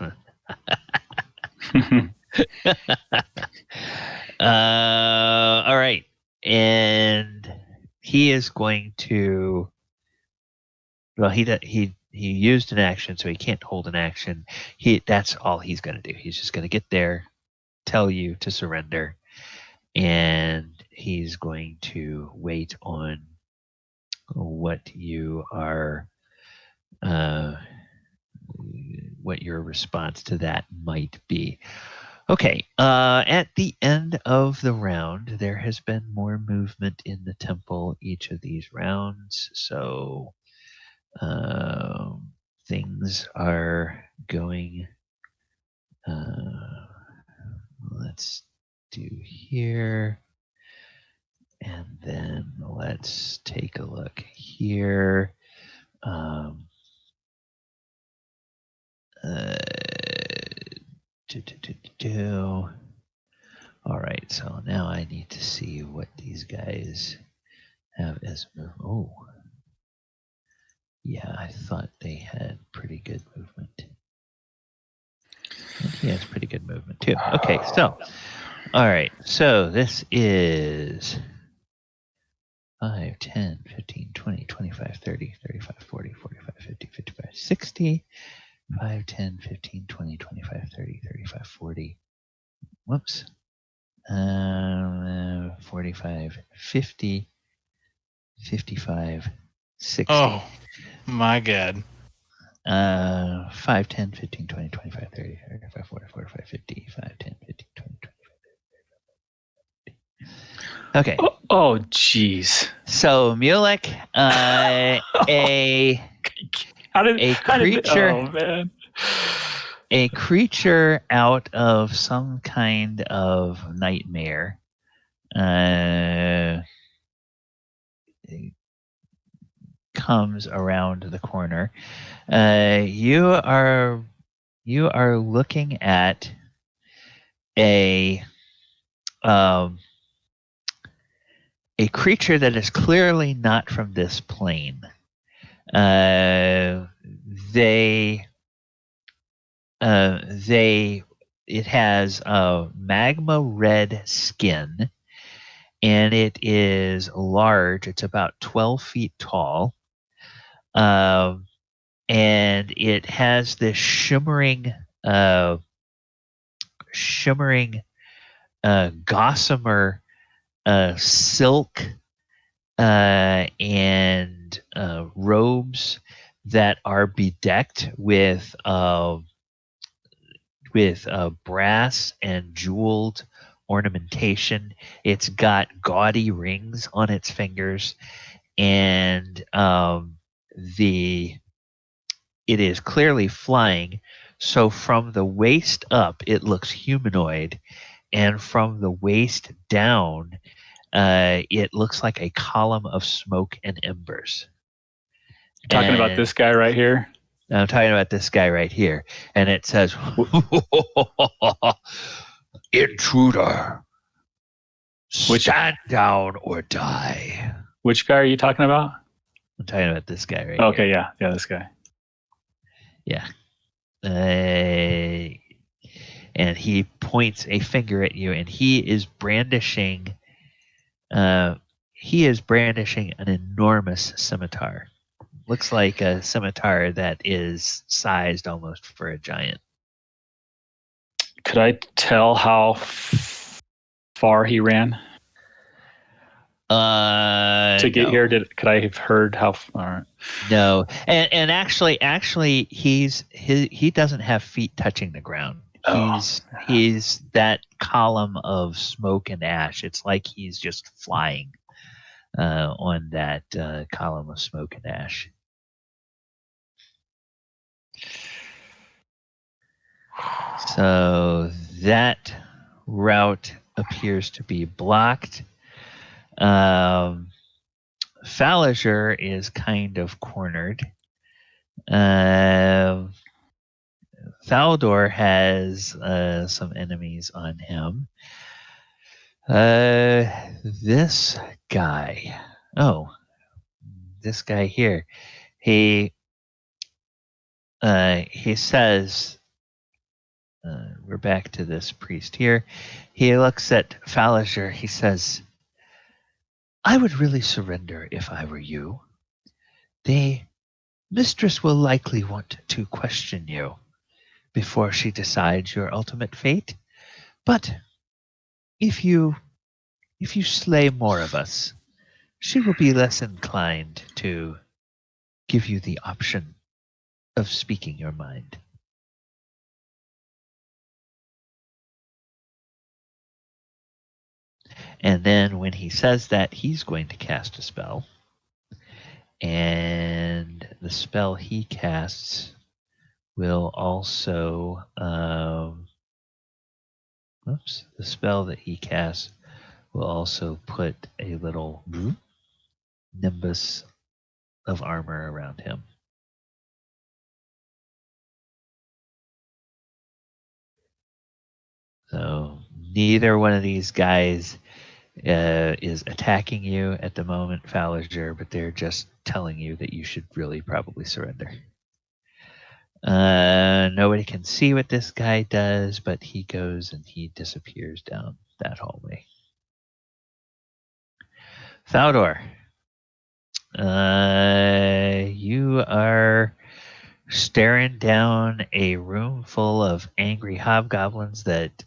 All right, and he is going to. Well, he used an action, so he can't hold an action. That's all he's going to do. He's just going to get there, tell you to surrender, and he's going to wait on what you are, what your response to that might be. Okay. At the end of the round, there has been more movement in the temple each of these rounds, so things are going. Let's do here. And then let's take a look here. All right, so now I need to see what these guys have as move. Oh, yeah, I thought they had pretty good movement. And he has pretty good movement too. Okay, so, all right, so this is 5, 10, 15, 20, 25, 30, 35, 40, 45, 50, 55, 60. 5, 10, 15, 20, 25, 30, 35, 40. Whoops. 45, 50, 55, 60. Oh, my God. 5, 10, 15, 20, 25, 30, 35, 40, 45, 50, 5, 10, 15, 20, 25. Okay. Oh, jeez. So, Mulek, a creature out of some kind of nightmare comes around the corner. You are looking at a creature that is clearly not from this plane. It has a magma red skin, and it is large. It's about 12 feet tall. And it has this shimmering gossamer silk and robes that are bedecked with brass and jeweled ornamentation. It's got gaudy rings on its fingers, and it is clearly flying. So from the waist up, it looks humanoid, and from the waist down, it looks like a column of smoke and embers. Talking about this guy right here? I'm talking about this guy right here. And it says, "Intruder, stand down or die." Which guy are you talking about? I'm talking about this guy right here. Okay, yeah, this guy. Yeah. And he points a finger at you, and he is brandishing an enormous scimitar. Looks like a scimitar that is sized almost for a giant. Could I tell how far he ran? To get here, could I have heard how far? No, and actually, he doesn't have feet touching the ground. He's that column of smoke and ash. It's like he's just flying on that column of smoke and ash. So that route appears to be blocked. Falliger is kind of cornered. Thaldor has some enemies on him. This guy. Oh, this guy here. He he says, we're back to this priest here. He looks at Falliger. He says, I would really surrender if I were you. The mistress will likely want to question you before she decides your ultimate fate. But if you slay more of us, she will be less inclined to give you the option of speaking your mind. And then when he says that, he's going to cast a spell. And the spell he casts will also the spell that he casts will also put a little nimbus of armor around him. So neither one of these guys is attacking you at the moment, Falliger, but they're just telling you that you should really probably surrender. Nobody can see what this guy does, but he goes and he disappears down that hallway. Thal'dor, you are staring down a room full of angry hobgoblins that,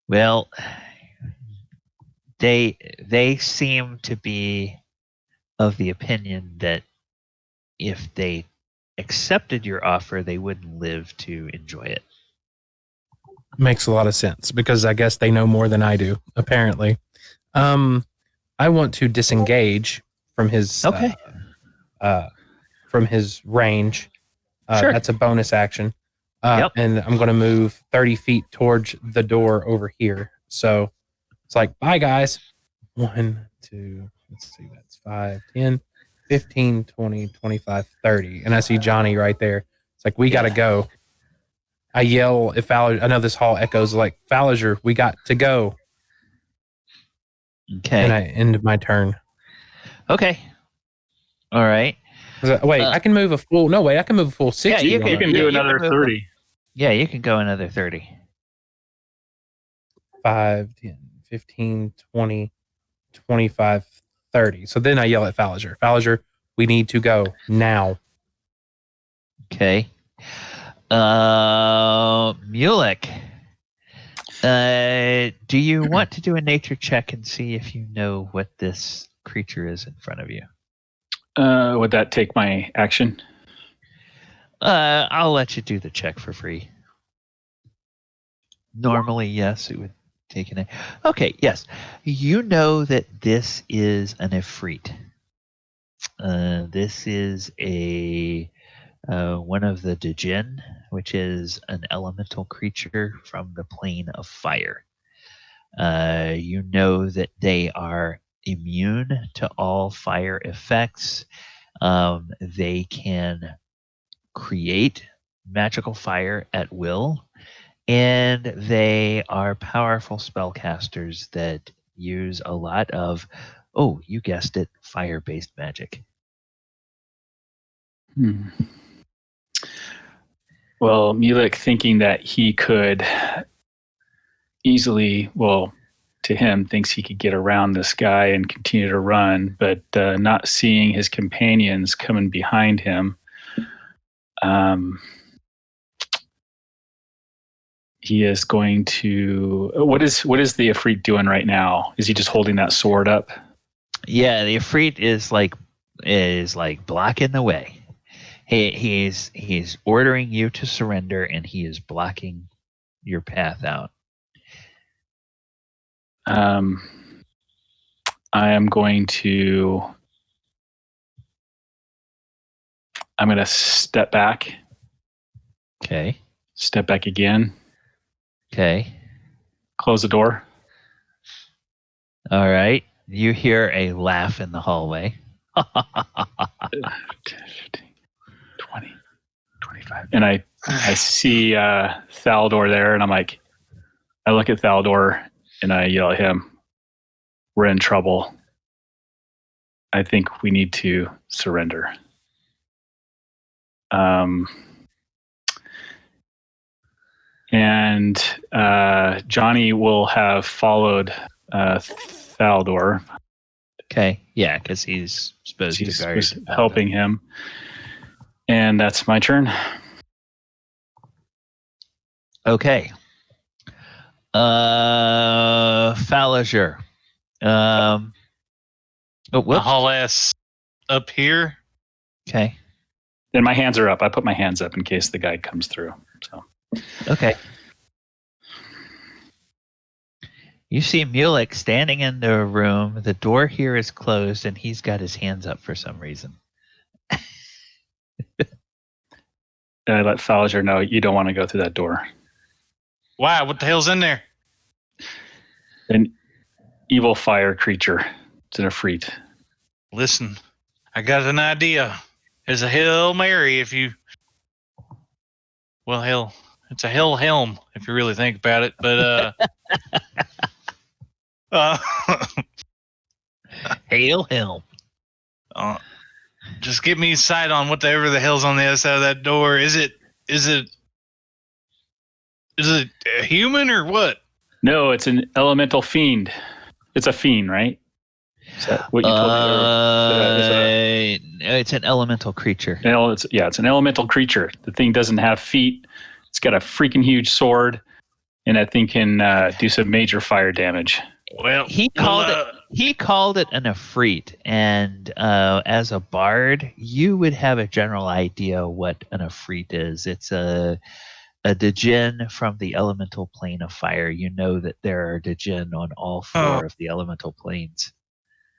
well, they seem to be of the opinion that if they accepted your offer, they wouldn't live to enjoy it. Makes a lot of sense because I guess they know more than I do, apparently. I want to disengage from his from his range. Sure. That's a bonus action. Yep. And I'm going to move 30 feet towards the door over here. So it's like, bye, guys. 1, 2, let's see, that's 5, 10, 15, 20, 25, 30. And I see Johnny right there. It's like, we got to go. I yell if Falliger, I know this hall echoes like, Falliger, we got to go. Okay. And I end my turn. Okay. All right. Wait, I can move a full, no, wait, I can move a full 60. Yeah, you You can do another 30. Yeah, you can go another 30. 5, 10, 15, 20, 25, 30. So then I yell at Falliger. Falliger, we need to go now. Okay. Mulek, do you want to do a nature check and see if you know what this creature is in front of you? Would that take my action? I'll let you do the check for free. Normally, yes, it would take an. Okay, yes. You know that this is an Ifrit. This is a one of the Djinn, which is an elemental creature from the plane of fire. You know that they are immune to all fire effects. They can create magical fire at will, and they are powerful spellcasters that use a lot of, oh, you guessed it, fire-based magic. Well, Mulek, thinking that he could easily, well, to him, thinks he could get around this guy and continue to run, but not seeing his companions coming behind him, he is going to. What is the Ifrit doing right now? Is he just holding that sword up? Yeah, the Ifrit is like blocking the way. He's ordering you to surrender, and he is blocking your path out. I am going to. I'm going to step back. Okay. Step back again. Okay. Close the door. All right. You hear a laugh in the hallway. 10, 15, 20, 25. And I see Thal'dor there, and I'm like, I look at Thal'dor and I yell at him, we're in trouble. I think we need to surrender. And Johnny will have followed Thaldor. Okay, yeah, because he's supposed to guard. He's helping him. And that's my turn. Okay. Falliger. Oh, My whoops. haul ass up here. Okay. And my hands are up. I put my hands up in case the guy comes through. So Okay. You see Mulek standing in the room. The door here is closed, and he's got his hands up for some reason. I let Falliger know you don't want to go through that door. Why? What the hell's in there? An evil fire creature. It's an Efreet. Listen, I got an idea. There's a Hail Mary if you... Well, hell, it's a Hell Helm if you really think about it. But, Hail him. Just get me sight on whatever the hell's on the other side of that door. Is it a human or what? No, it's an elemental fiend. It's a fiend, right? Is that what you told me? It's an elemental creature. It's an elemental creature. The thing doesn't have feet. It's got a freaking huge sword, and that thing can do some major fire damage. Well, He called it an Efreet, and as a bard, you would have a general idea what an Efreet is. It's a Djinn from the elemental plane of fire. You know that there are Djinn on all four of the elemental planes.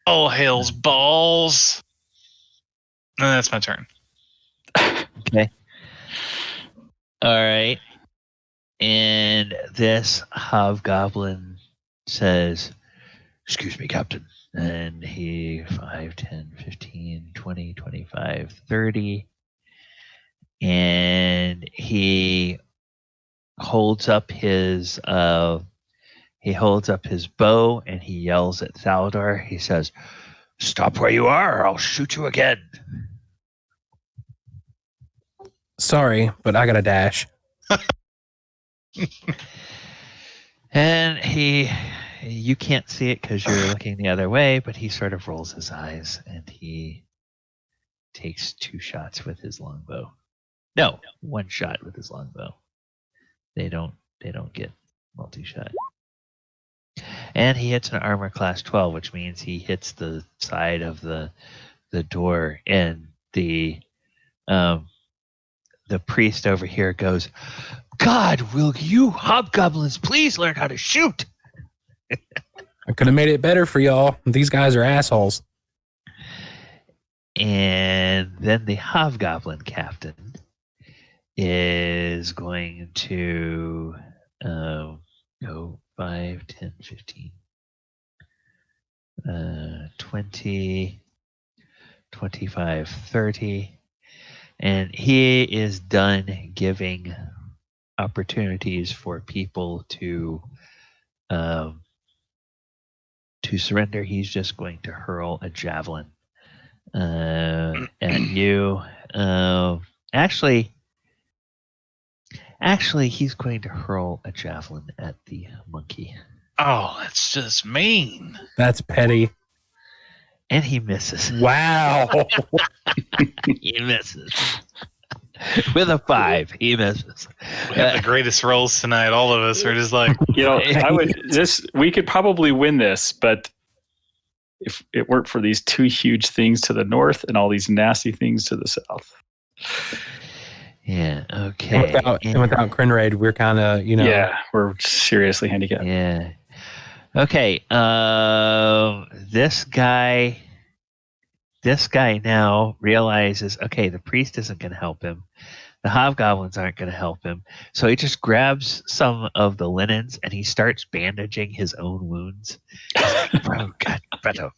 Oh, hell's balls. No, that's my turn. Okay. All right. And this hobgoblin says, "Excuse me, Captain." And he 5, 10, 15, 20, 25, 30. And he holds up his bow and he yells at Thaldor. He says, "Stop where you are, or I'll shoot you again." Sorry, but I got a dash. And you can't see it because you're looking the other way, but he sort of rolls his eyes and he takes 2 shots with his longbow. No, 1 shot with his longbow. They don't get multi-shot. And he hits an armor class 12, which means he hits the side of the door, and the priest over here goes, "God, will you hobgoblins please learn how to shoot?" I could have made it better for y'all. These guys are assholes. And then the hobgoblin captain is going to go 5, 10, 15, 20, 25, 30. And he is done giving opportunities for people to surrender. He's just going to hurl a javelin at you. Actually, he's going to hurl a javelin at the monkey. Oh, that's just mean. That's petty. And he misses. Wow. He misses. With a 5, he misses. We have the greatest rolls tonight. All of us are just like, we could probably win this, but if it weren't for these 2 huge things to the north and all these nasty things to the south. Yeah, okay. And without Crinraid, we're kind of, Yeah, we're seriously handicapped. Yeah. Okay, this guy now realizes, okay, the priest isn't going to help him. The hobgoblins aren't going to help him. So he just grabs some of the linens and he starts bandaging his own wounds. He's like, "Oh, God, fiddle.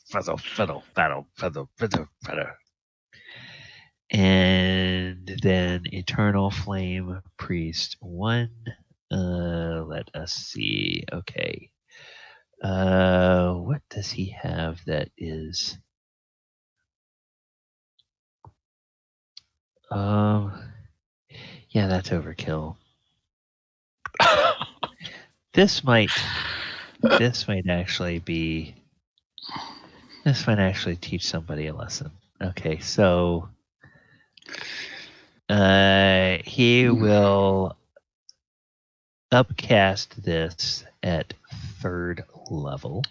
And then Eternal Flame Priest 1. Let us see. Okay. What does he have that is Yeah, that's overkill. This might actually be. This might actually teach somebody a lesson. Okay, so he will upcast this at 3rd level.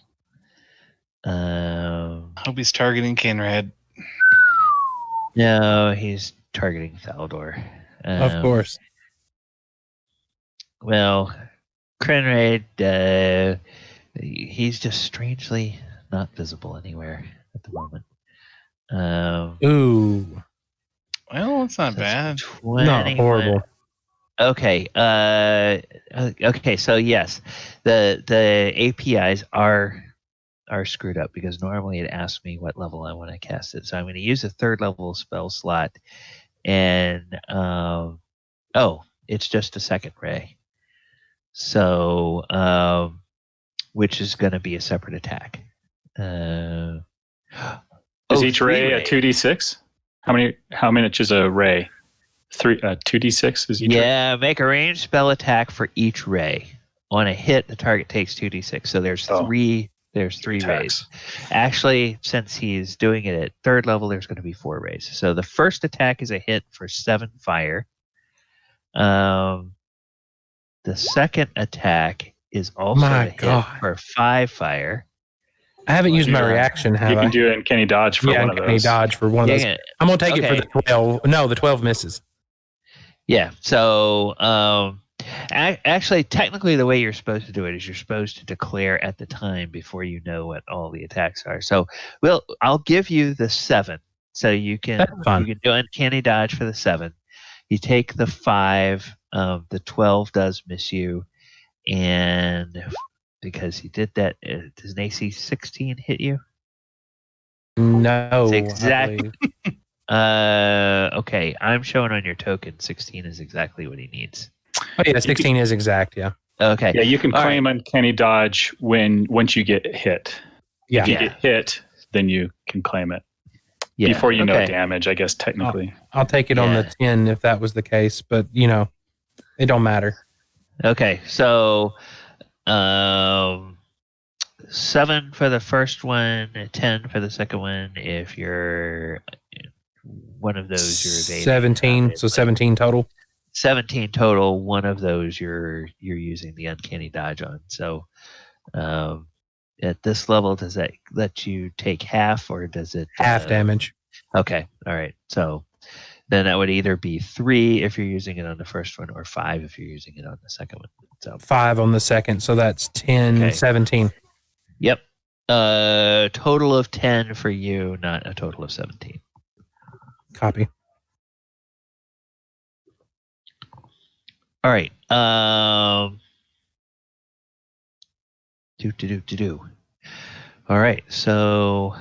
Hope he's targeting Kinrad. No, he's targeting Thaldor. Of course. Well, Crenraid, he's just strangely not visible anywhere at the moment. Ooh. Well, it's not bad. 21. No, horrible. Okay. Okay. So yes, the APIs are screwed up because normally it asks me what level I want to cast it. So I'm going to use a 3rd level spell slot, and it's just a 2nd ray. So which is going to be a separate attack. Is each ray a rays. 2d6? How much is a ray? 2d6 is each ray? Yeah, make a ranged spell attack for each ray. On a hit, the target takes 2d6. So there's three. There's 3 rays. Actually, since he's doing it at 3rd level, there's going to be 4 rays. So the first attack is a hit for 7 fire. The second attack is also a hit for 5 fire. I haven't used my reaction, have I? You can do it in Kenny Dodge for one of those. Kenny Dodge for one of those. I'm going to take it for the 12. No, the 12 misses. Yeah. So actually, technically, the way you're supposed to do it is you're supposed to declare at the time before you know what all the attacks are. So I'll give you the 7. So you can do uncanny dodge for the 7. You take the 5. The 12 does miss you, and because he did that, does an AC 16 hit you? No. Exactly. Okay, I'm showing on your token 16 is exactly what he needs. Oh yeah, 16 is exact. Yeah. Okay. Yeah, you can claim uncanny dodge once you get hit. Yeah. If you get hit, then you can claim it. Yeah. Before you know damage, I guess technically. I'll take it on the 10 if that was the case, but it don't matter. Okay, so 7 for the first one, 10 for the second one. If you're one of those, you're evading. 17. So 17 total. 17 total. One of those you're using the uncanny dodge on. So at this level, does that let you take half, or does it half damage? Okay, all right. So then that would either be 3 if you're using it on the first one, or 5 if you're using it on the second one. So 5 on the second, so that's 10, 17. Yep. Total of 10 for you, not a total of 17. Copy. All right. All right. So,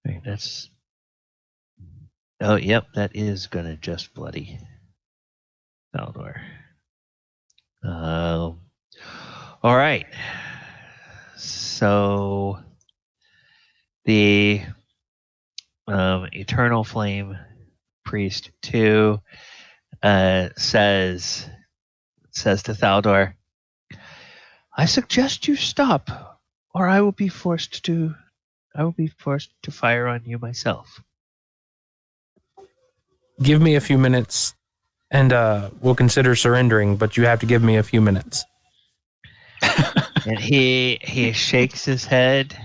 right, that's. Oh, yep. That is gonna just bloody Thaldor. All right. So the Eternal Flame Priest 2 says to Thaldor, "I suggest you stop, or I will be forced to fire on you myself." Give me a few minutes, and we'll consider surrendering. But you have to give me a few minutes. And he shakes his head,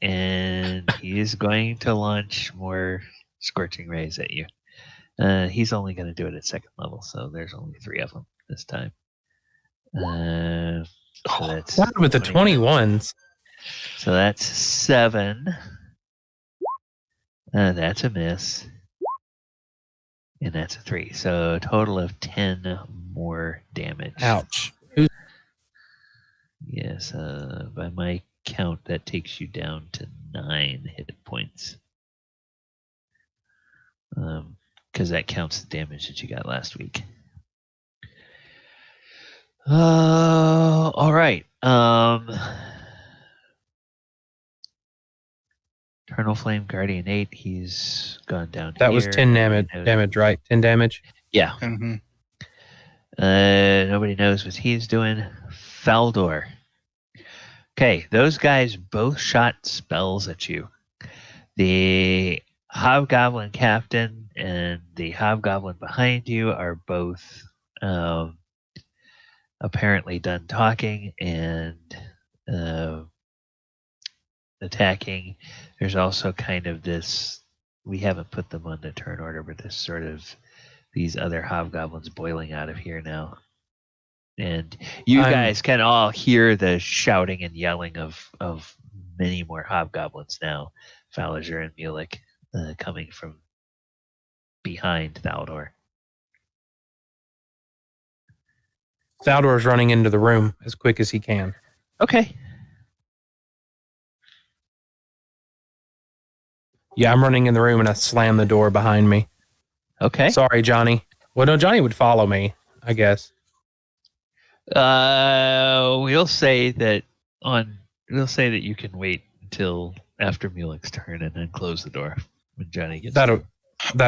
and he is going to launch more scorching rays at you. He's only going to do it at 2nd level, so there's only 3 of them this time. So that's what with the 21s? So that's 7. That's a miss. And that's a 3. So a total of 10 more damage. Ouch. Yes, by my count, that takes you down to 9 hit points. Because that counts the damage that you got last week. All right. Eternal Flame Guardian 8. He's gone down That here. was 10 damage, right? 10 damage. Yeah. Mm-hmm. Nobody knows what he's doing. Faldor. Okay, those guys both shot spells at you. The Hobgoblin captain and the Hobgoblin behind you are both apparently done talking and attacking. There's also kind of this, we haven't put them on the turn order, but this sort of these other hobgoblins boiling out of here now. And you guys can all hear the shouting and yelling of many more hobgoblins now. Falager and Mulek coming from behind Thaldor. Thaldor's running into the room as quick as he can. Okay. Yeah, I'm running in the room and I slam the door behind me. Okay. Sorry, Johnny. Well, no, Johnny would follow me, I guess. We'll say that you can wait until after Mulek's turn and then close the door when Johnny gets That'll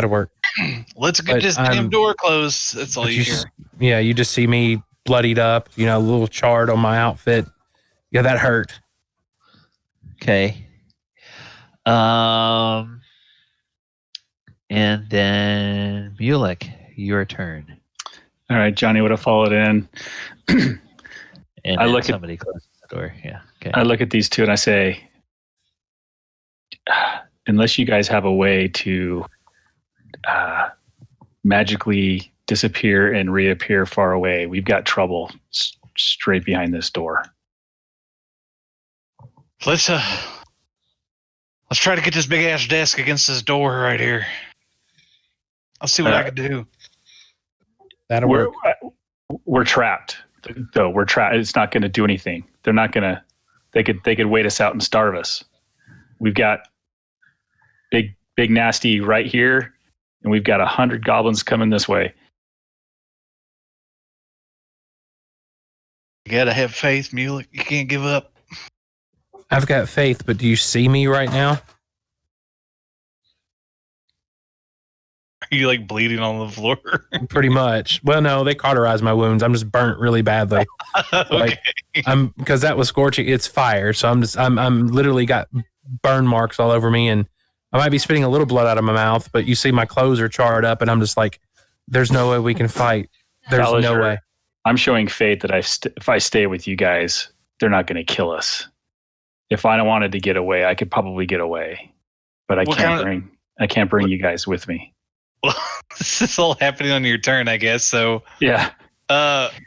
work. Let's get But this damn door closed. That's all you hear. Yeah, you just see me bloodied up, a little charred on my outfit. Yeah, that hurt. Okay. And then Mulek, your turn. All right, Johnny would have followed in. And I look at somebody closes the door. Yeah. Okay. I look at these two and I say, unless you guys have a way to magically disappear and reappear far away, we've got trouble straight behind this door. Let's try to get this big ass desk against this door right here. I'll see what I can do. That'll work. We're trapped. Though we're trapped. It's not going to do anything. They're not going to. They could wait us out and starve us. We've got big nasty right here, and we've got 100 goblins coming this way. You gotta have faith, Mulek. You can't give up. I've got faith, but do you see me right now? Are you like bleeding on the floor? Pretty much. Well, no, they cauterized my wounds. I'm just burnt really badly. Okay. Because that was scorching. It's fire, so I'm literally got burn marks all over me, and I might be spitting a little blood out of my mouth. But you see, my clothes are charred up, and I'm just like, there's no way we can fight. There's no way. I'm showing faith that if I stay with you guys, they're not going to kill us. If I wanted to get away, I could probably get away, but I can't bring you guys with me. Well, this is all happening on your turn, I guess. So yeah.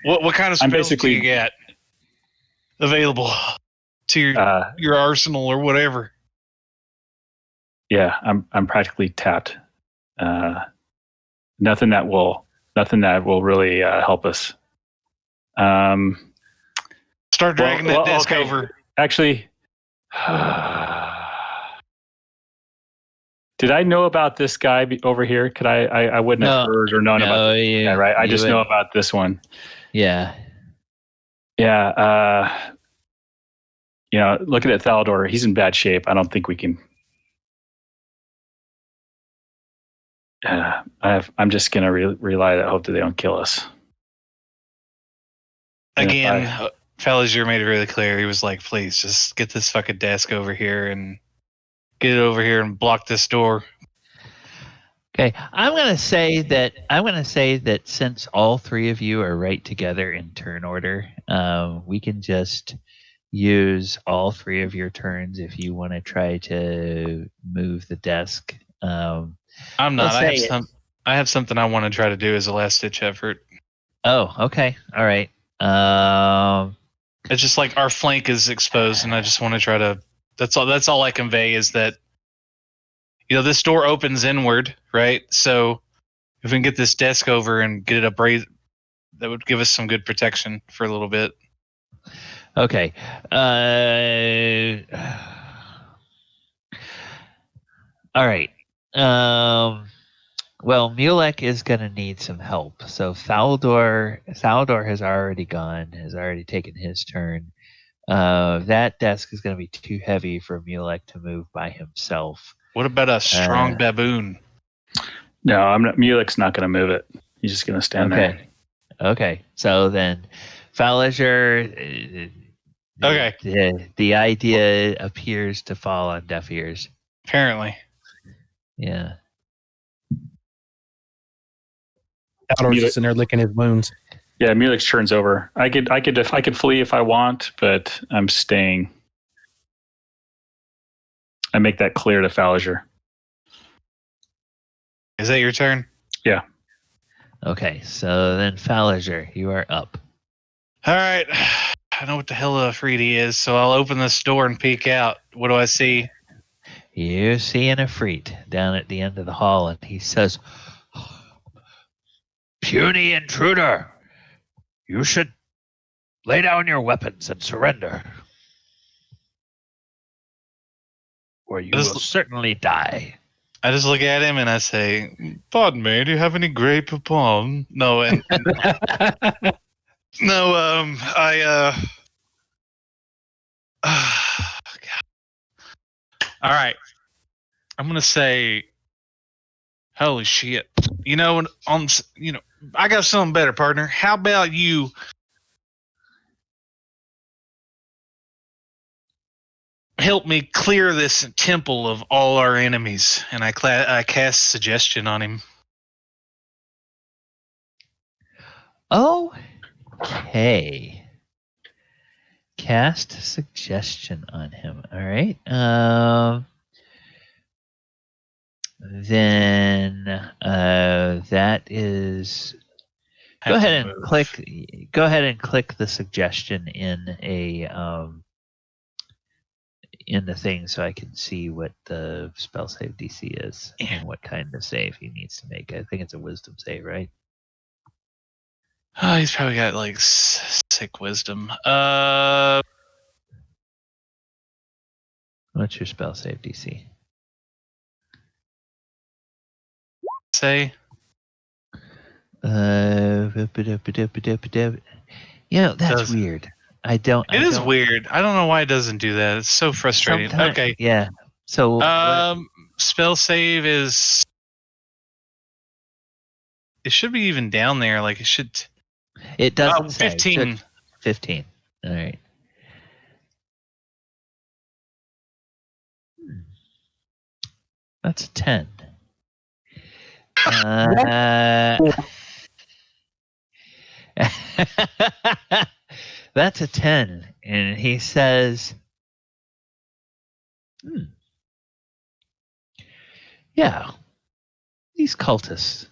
What kind of spells do you get available to your arsenal or whatever? Yeah, I'm practically tapped. Nothing that will really help us. Start dragging that desk over. Actually, did I know about this guy over here? Could I wouldn't have heard or known about this guy, right? I just know about this one. Yeah. Yeah. Looking at Thaldor, he's in bad shape. I don't think we can. I'm just going to rely that hope that they don't kill us. Again, Falager made it really clear. He was like, please just get this fucking desk over here and get it over here and block this door. Okay, I'm going to say that since all three of you are right together in turn order, we can just use all three of your turns if you want to try to move the desk. I'm not. I have something I want to try to do as a last ditch effort. Oh, okay. All right. It's just like our flank is exposed, and I just want to try to. That's all I convey is that. This door opens inward, right? So if we can get this desk over and get it upraised, that would give us some good protection for a little bit. Okay. All right. Well, Mulek is going to need some help. So Thaldor has already taken his turn. That desk is going to be too heavy for Mulek to move by himself. What about a strong baboon? No, I'm not. Mulek's not going to move it. He's just going to stand there. Okay. So then, Falliger. Okay. The idea appears to fall on deaf ears. Apparently. Yeah. Aldor's just in there licking his wounds. Yeah, Mulek turns over. I could flee if I want, but I'm staying. I make that clear to Falliger. Is that your turn? Yeah. Okay, so then Falliger, you are up. All right. I know what the hell a Afridi is, so I'll open this door and peek out. What do I see? You see an Ifrit down at the end of the hall, and he says, "Puny intruder, you should lay down your weapons and surrender, or you will certainly die." I just look at him and I say, "Pardon me, do you have any grape palm?" No, no, all right. I'm gonna say, holy shit! You know, I got something better, partner. How about you? Help me clear this temple of all our enemies, and I cast suggestion on him. Okay. Cast suggestion on him. All right. Then that is. Go ahead and click the suggestion in the thing so I can see what the spell save DC is and what kind of save he needs to make. I think it's a wisdom save, right? Oh, he's probably got like sick wisdom. What's your spell save DC? Say. That's weird. It is weird. I don't know why it doesn't do that. It's so frustrating. Okay. Yeah. So spell save is. It should be even down there. Like it should. It doesn't 15. Say. 15. All right. That's a 10. That's a 10. And he says, yeah, these cultists,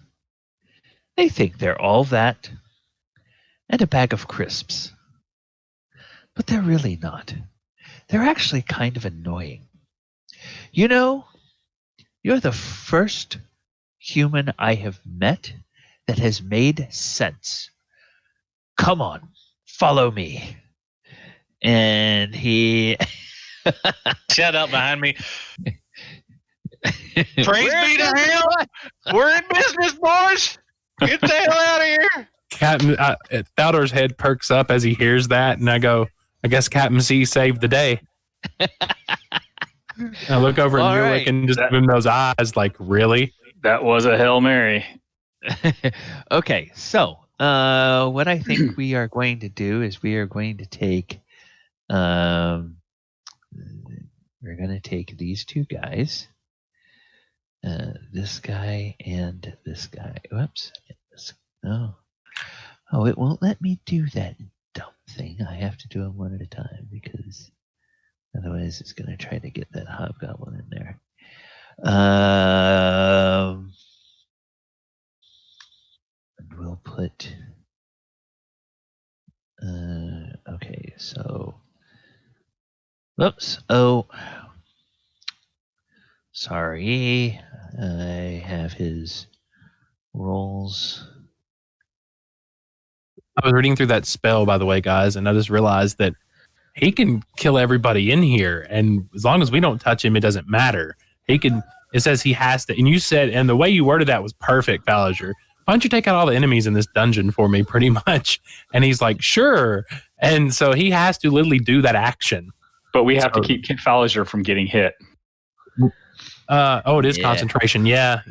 they think they're all that and a bag of crisps. But they're really not. They're actually kind of annoying. You know, you're the first human I have met that has made sense. Come on, follow me. And he... Shut up behind me. Praise be to him. We're in business, boys. Get the hell out of here. Aldor's head perks up as he hears that, and I go, I guess Captain C saved the day. I look over at Mulek and just give him those eyes like, really? That was a Hail Mary. Okay, so what I think we are going to do is we are going to take we're going to take these two guys, this guy and this guy. Whoops. Oh, it won't let me do that dumb thing. I have to do them one at a time because otherwise it's going to try to get that hobgoblin in there. And we'll put... okay, so... Whoops. Oh. Sorry. I have his rolls. I was reading through that spell, by the way, guys, and I just realized that he can kill everybody in here, and as long as we don't touch him, it doesn't matter. He can. It says he has to, and you said, and the way you worded that was perfect, Falliger. why don't you take out all the enemies in this dungeon for me, pretty much? And he's like, sure. And so he has to literally do that action. But we have to keep Falliger from getting hit. It is concentration. Yeah.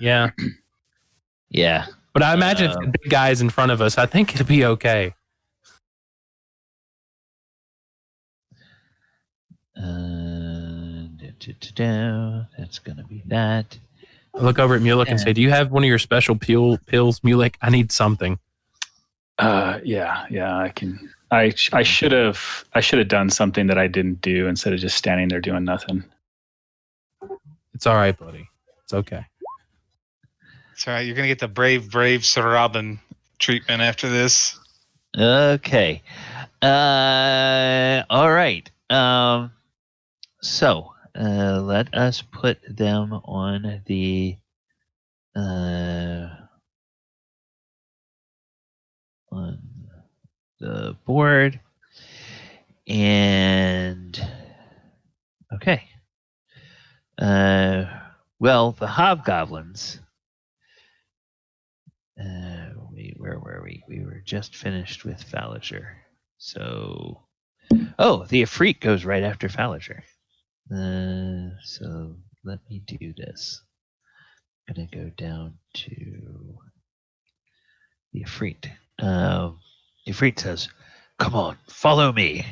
Yeah. But I imagine if the big guy is in front of us, I think it'll be okay. That's going to be that. I look over at Mulek and say, do you have one of your special pills, Mulek? I need something. Yeah, I can. I should have done something that I didn't do instead of just standing there doing nothing. It's all right, buddy. It's okay. It's all right. You're gonna get the brave Sir Robin treatment after this. Okay. All right. So let us put them on the board. And okay. Well, the hobgoblins. Where were we? We were just finished with Falliger. So, the Ifrit goes right after Falliger. So let me do this. I'm gonna go down to the Ifrit. Ifrit says, "Come on, follow me."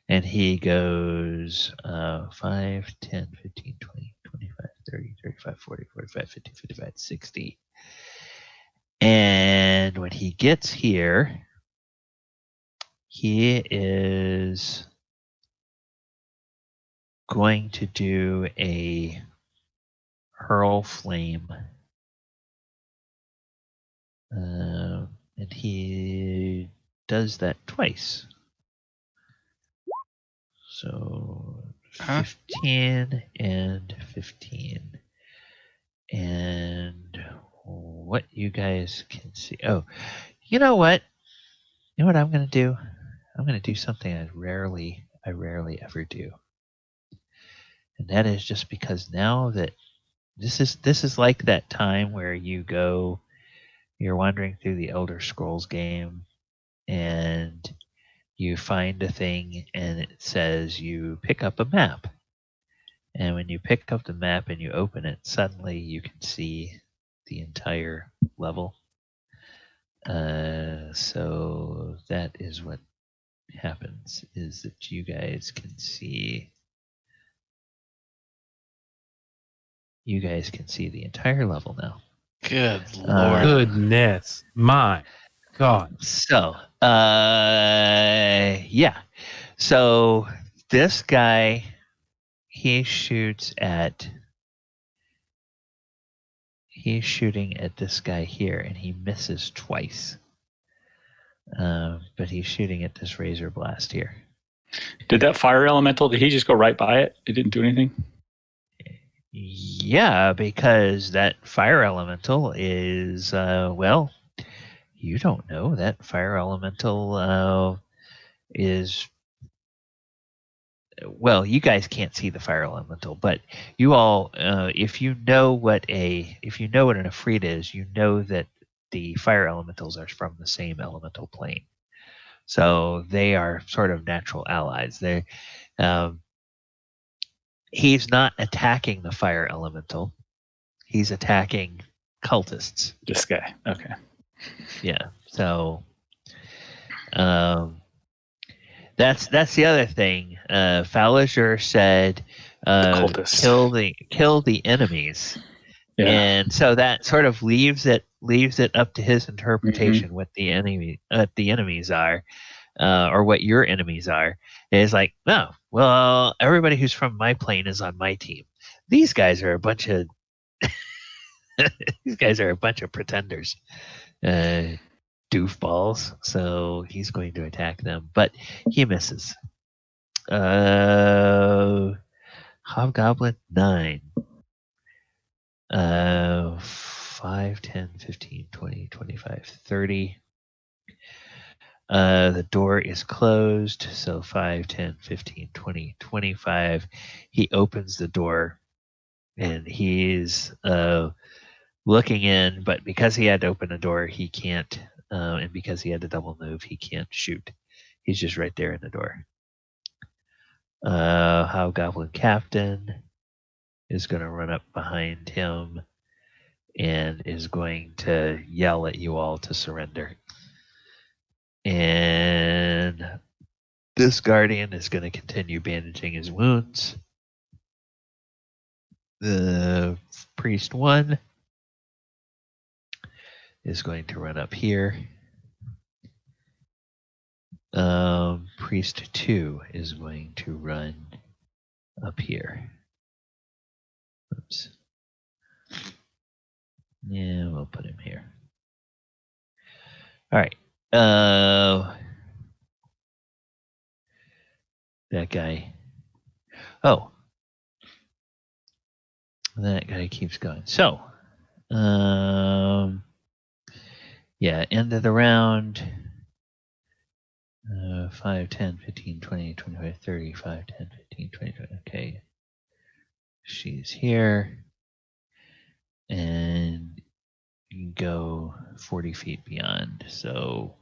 And he goes 5, 10, 15, 20, 25, 30, 35, 40, 45, 50, 55, 60. And when he gets here, he is going to do a hurl flame. And he does that twice. So 15 and 15. And what you guys can see. Oh, you know what? You know what I'm going to do? I'm going to do something I rarely ever do. And that is just because now that this is like that time where you're wandering through the Elder Scrolls game and you find a thing and it says you pick up a map. And when you pick up the map and you open it, suddenly you can see the entire level. So that is what happens, is that you guys can see the entire level now. Good Lord. Goodness. My God. So, yeah. So this guy, he's shooting at this guy here, and he misses twice. But he's shooting at this razor blast here. Did that fire elemental, did he just go right by it? It didn't do anything? Yeah, because that fire elemental is, you don't know. That fire elemental is... Well, you guys can't see the fire elemental, but you all, if you know what an Ifrit is, you know that the fire elementals are from the same elemental plane, so they are sort of natural allies. He's not attacking the fire elemental; he's attacking cultists. This guy, okay. Yeah. So, that's the other thing. Falliger said, "Kill the enemies," and so that sort of leaves it up to his interpretation what the enemies are, or what your enemies are. It's like, no, well, everybody who's from my plane is on my team. These guys are a bunch of pretenders. Doofballs. So he's going to attack them, but he misses. Hobgoblin 9. 5, 10, 15, 20, 25, 30. The door is closed, so 5, 10, 15, 20, 25. He opens the door, and he's looking in, but because he had to open a door, he can't, and because he had to double move, he can't shoot. He's just right there in the door. Hobgoblin Captain is going to run up behind him and is going to yell at you all to surrender. And this Guardian is going to continue bandaging his wounds. The Priest 1 is going to run up here. Priest 2 is going to run up here. Oops. Yeah, we'll put him here. All right. That guy. Oh. That guy keeps going. So, yeah, end of the round. 5, 10, 15, 20, 25, 30, 5, 10, 15, 20, 20. Okay. She's here. And you can go 40 feet beyond. So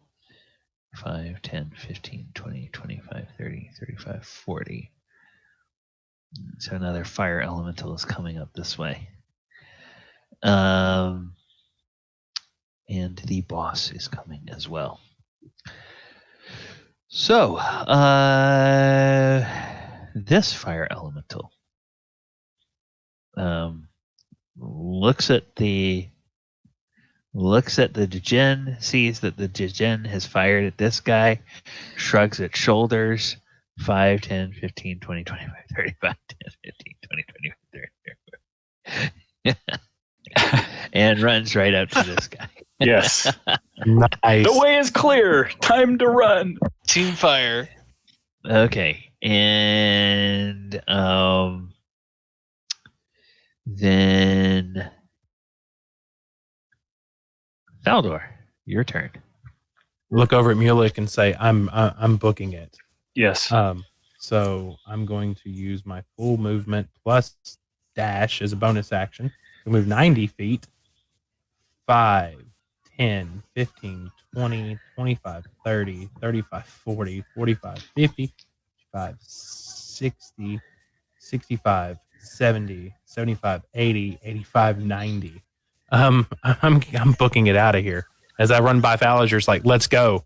5, 10, 15, 20, 25, 30, 35, 40. So another fire elemental is coming up this way. And the boss is coming as well. So, this fire elemental looks at the djinn, sees that the djinn has fired at this guy, shrugs its shoulders. 5, 10, 15, 20, 25, 35, 10, 15, 20, 25, 30. And runs right up to this guy. Yes. Nice. The way is clear. Time to run. Team fire. Okay. And then Valdor, your turn. Look over at Mulek and say, I'm booking it. Yes. So I'm going to use my full movement plus dash as a bonus action to move 90 feet. 5, 10, 15, 20, 25, 30, 35, 40, 45, 50, 55, 60, 65, 70, 75, 80, 85, 90. I'm booking it out of here. As I run by Falliger's like, let's go.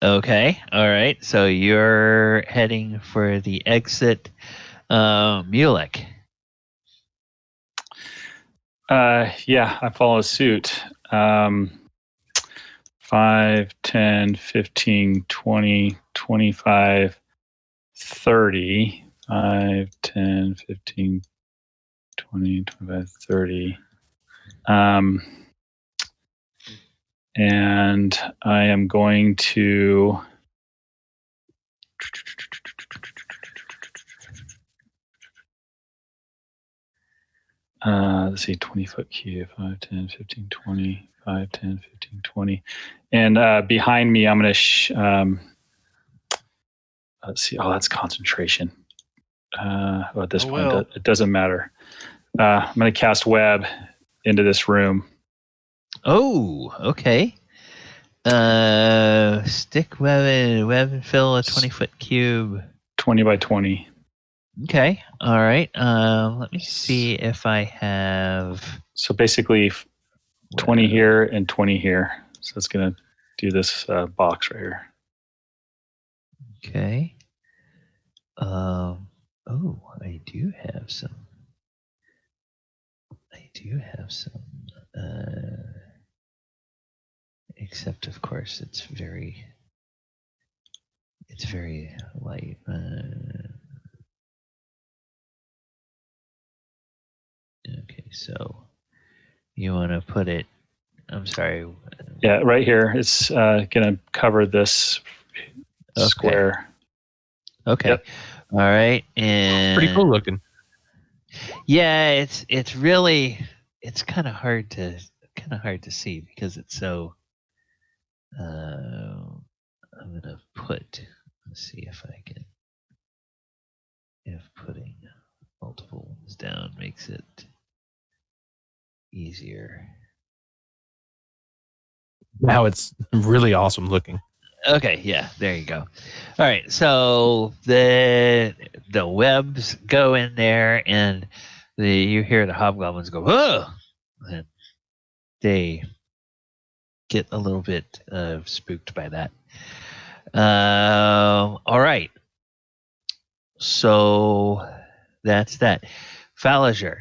Okay. All right. So you're heading for the exit. Mulek. Yeah, I follow suit. 5, 10, 15, 20, 25, 30. 5, 10, 15, 20, 25, 30. And I am going to... let's see, 20-foot cube, 5, 10, 15, 20, 5, 10, 15, 20. And behind me, I'm going to... let's see. Oh, that's concentration. At this point, it doesn't matter. I'm going to cast web into this room. Oh, okay. Stick web and fill a 20-foot cube. 20 by 20. Okay. All right. Let me see if I have. So basically, 20 here and 20 here. So it's going to do this box right here. Okay. Oh, I do have some. Except, of course, it's very light. Okay, so you want to put it. I'm sorry. Yeah, right here. It's going to cover this square. Okay. Yep. All right. And Pretty cool looking. Yeah, it's really kind of hard to see because it's so. I'm gonna put. Let's see if I can. If putting multiple ones down makes it easier. Now it's really awesome looking. Okay, yeah, there you go. All right, so the webs go in there, and you hear the hobgoblins go, "Oh!" And they get a little bit spooked by that. All right, so that's that. Falager,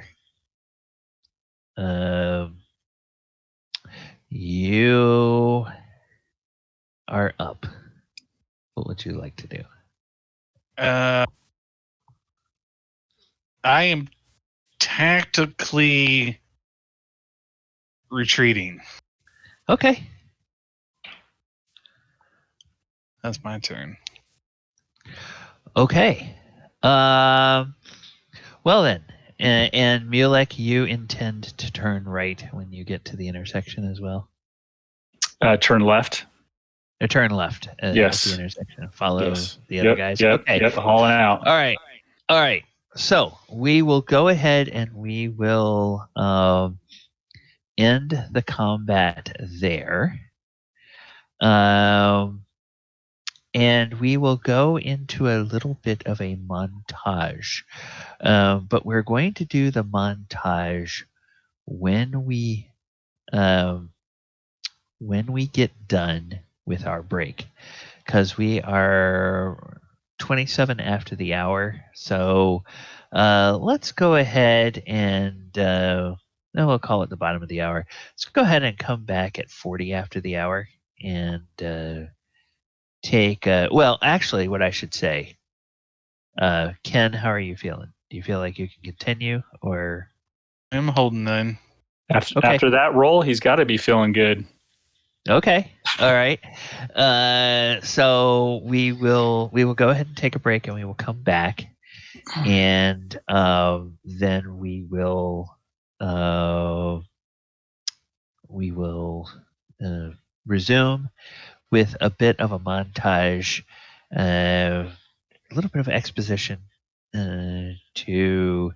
you are up. What would you like to do? I am tactically retreating. Okay. That's my turn. Okay. Well then, and Mulek, you intend to turn right when you get to the intersection as well? Turn left. Or turn left at the intersection and follow the other guys? Okay. Yep, hauling out. All right. So we will go ahead and we will end the combat there. And we will go into a little bit of a montage. But we're going to do the montage when we get done with our break, because we are 27 after the hour. So let's go ahead and we'll call it the bottom of the hour. Let's go ahead and come back at 40 after the hour and take actually what I should say, Ken, how are you feeling? Do you feel like you can continue, or I'm holding in. After that roll, he's got to be feeling good. Okay. All right. So we will go ahead and take a break, and we will come back, and then we will resume with a bit of a montage, a little bit of exposition to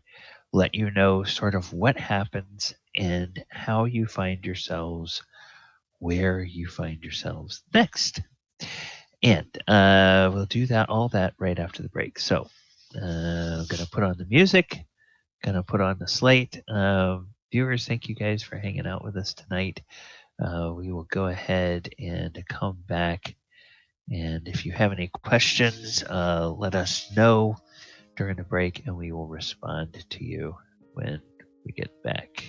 let you know sort of what happens and how you find yourselves where you find yourselves next. And we'll do all that right after the break. So I'm going to put on the music, going to put on the slate. Viewers, thank you guys for hanging out with us tonight. We will go ahead and come back. And if you have any questions, let us know during the break, and we will respond to you when we get back.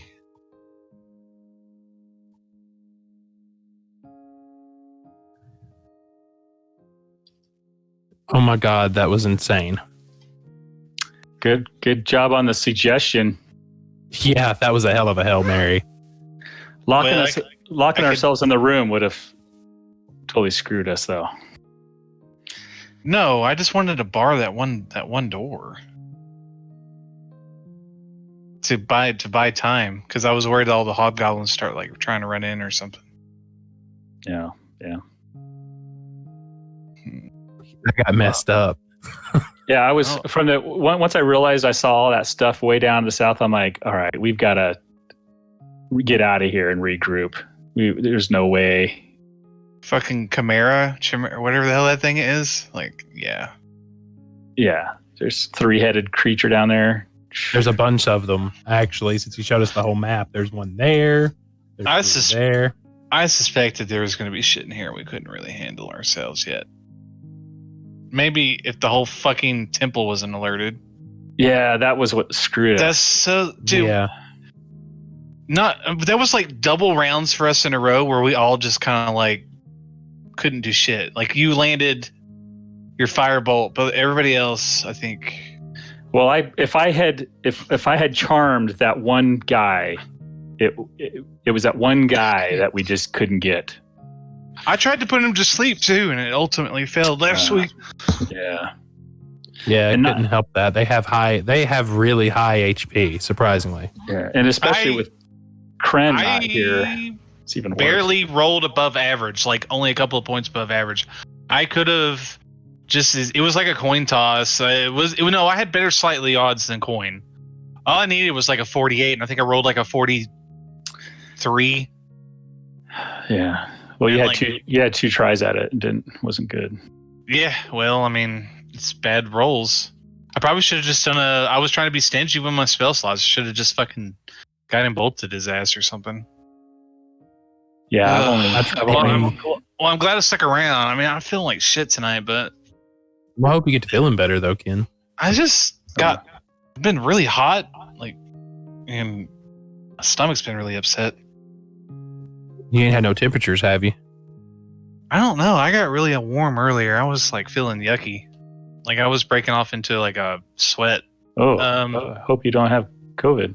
Oh my God, that was insane. Good job on the suggestion. Yeah, that was a hell of a Hail Mary. Locking ourselves in the room would have totally screwed us, though. No, I just wanted to bar that one door to buy time, because I was worried all the hobgoblins start like trying to run in or something. Yeah. I got messed up. Yeah, I was once I realized I saw all that stuff way down to the south. I'm like, all right, we've got to get out of here and regroup. There's no way. Fucking Chimera, whatever the hell that thing is. Like, yeah. There's 3-headed creature down there. There's a bunch of them, actually, since you showed us the whole map. There's one there. There's there. I suspected there was going to be shit in here we couldn't really handle ourselves yet. Maybe if the whole fucking temple wasn't alerted. Yeah, that was what screwed us. That's so... Dude, yeah. That was like double rounds for us in a row where we all just kind of like couldn't do shit. Like, you landed your firebolt, but everybody else, I think... Well, if I had charmed that one guy, it was that one guy that we just couldn't get. I tried to put him to sleep too, and it ultimately failed last week. Yeah, it couldn't help that. They have really high HP, surprisingly. Yeah, and especially with Kren not here, it's even worse. Barely rolled above average, like only a couple of points above average. I could have it was like a coin toss. I had better slightly odds than coin. All I needed was like a 48, and I think I rolled like a 42 3. Yeah. Well, you And, had like- two. You had 2 tries at it. And wasn't good. Yeah, well, I mean, it's bad rolls. I probably should have just done I was trying to be stingy with my spell slots. Should have just fucking guiding bolted his ass or something. Yeah, I'm glad I stuck around. I mean, I'm feeling like shit tonight, but Well, I hope you get to feeling better though, Ken. I just got been really hot, like, and my stomach's been really upset. You ain't had no temperatures, have you? I don't know. I got really warm earlier. I was like feeling yucky, like I was breaking off into like a sweat. I hope you don't have COVID.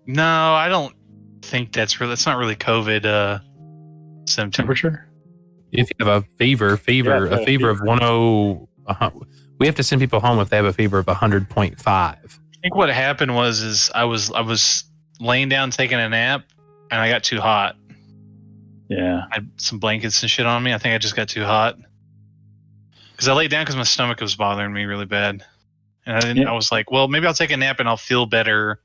No, I don't think that's not really COVID symptom. Temperature? If you have a fever of 10, we have to send people home if they have a fever of 100.5. I think what happened was I was laying down taking a nap and I got too hot. Yeah. I had some blankets and shit on me. I think I just got too hot because I laid down because my stomach was bothering me really bad, and I was like, well, maybe I'll take a nap and I'll feel better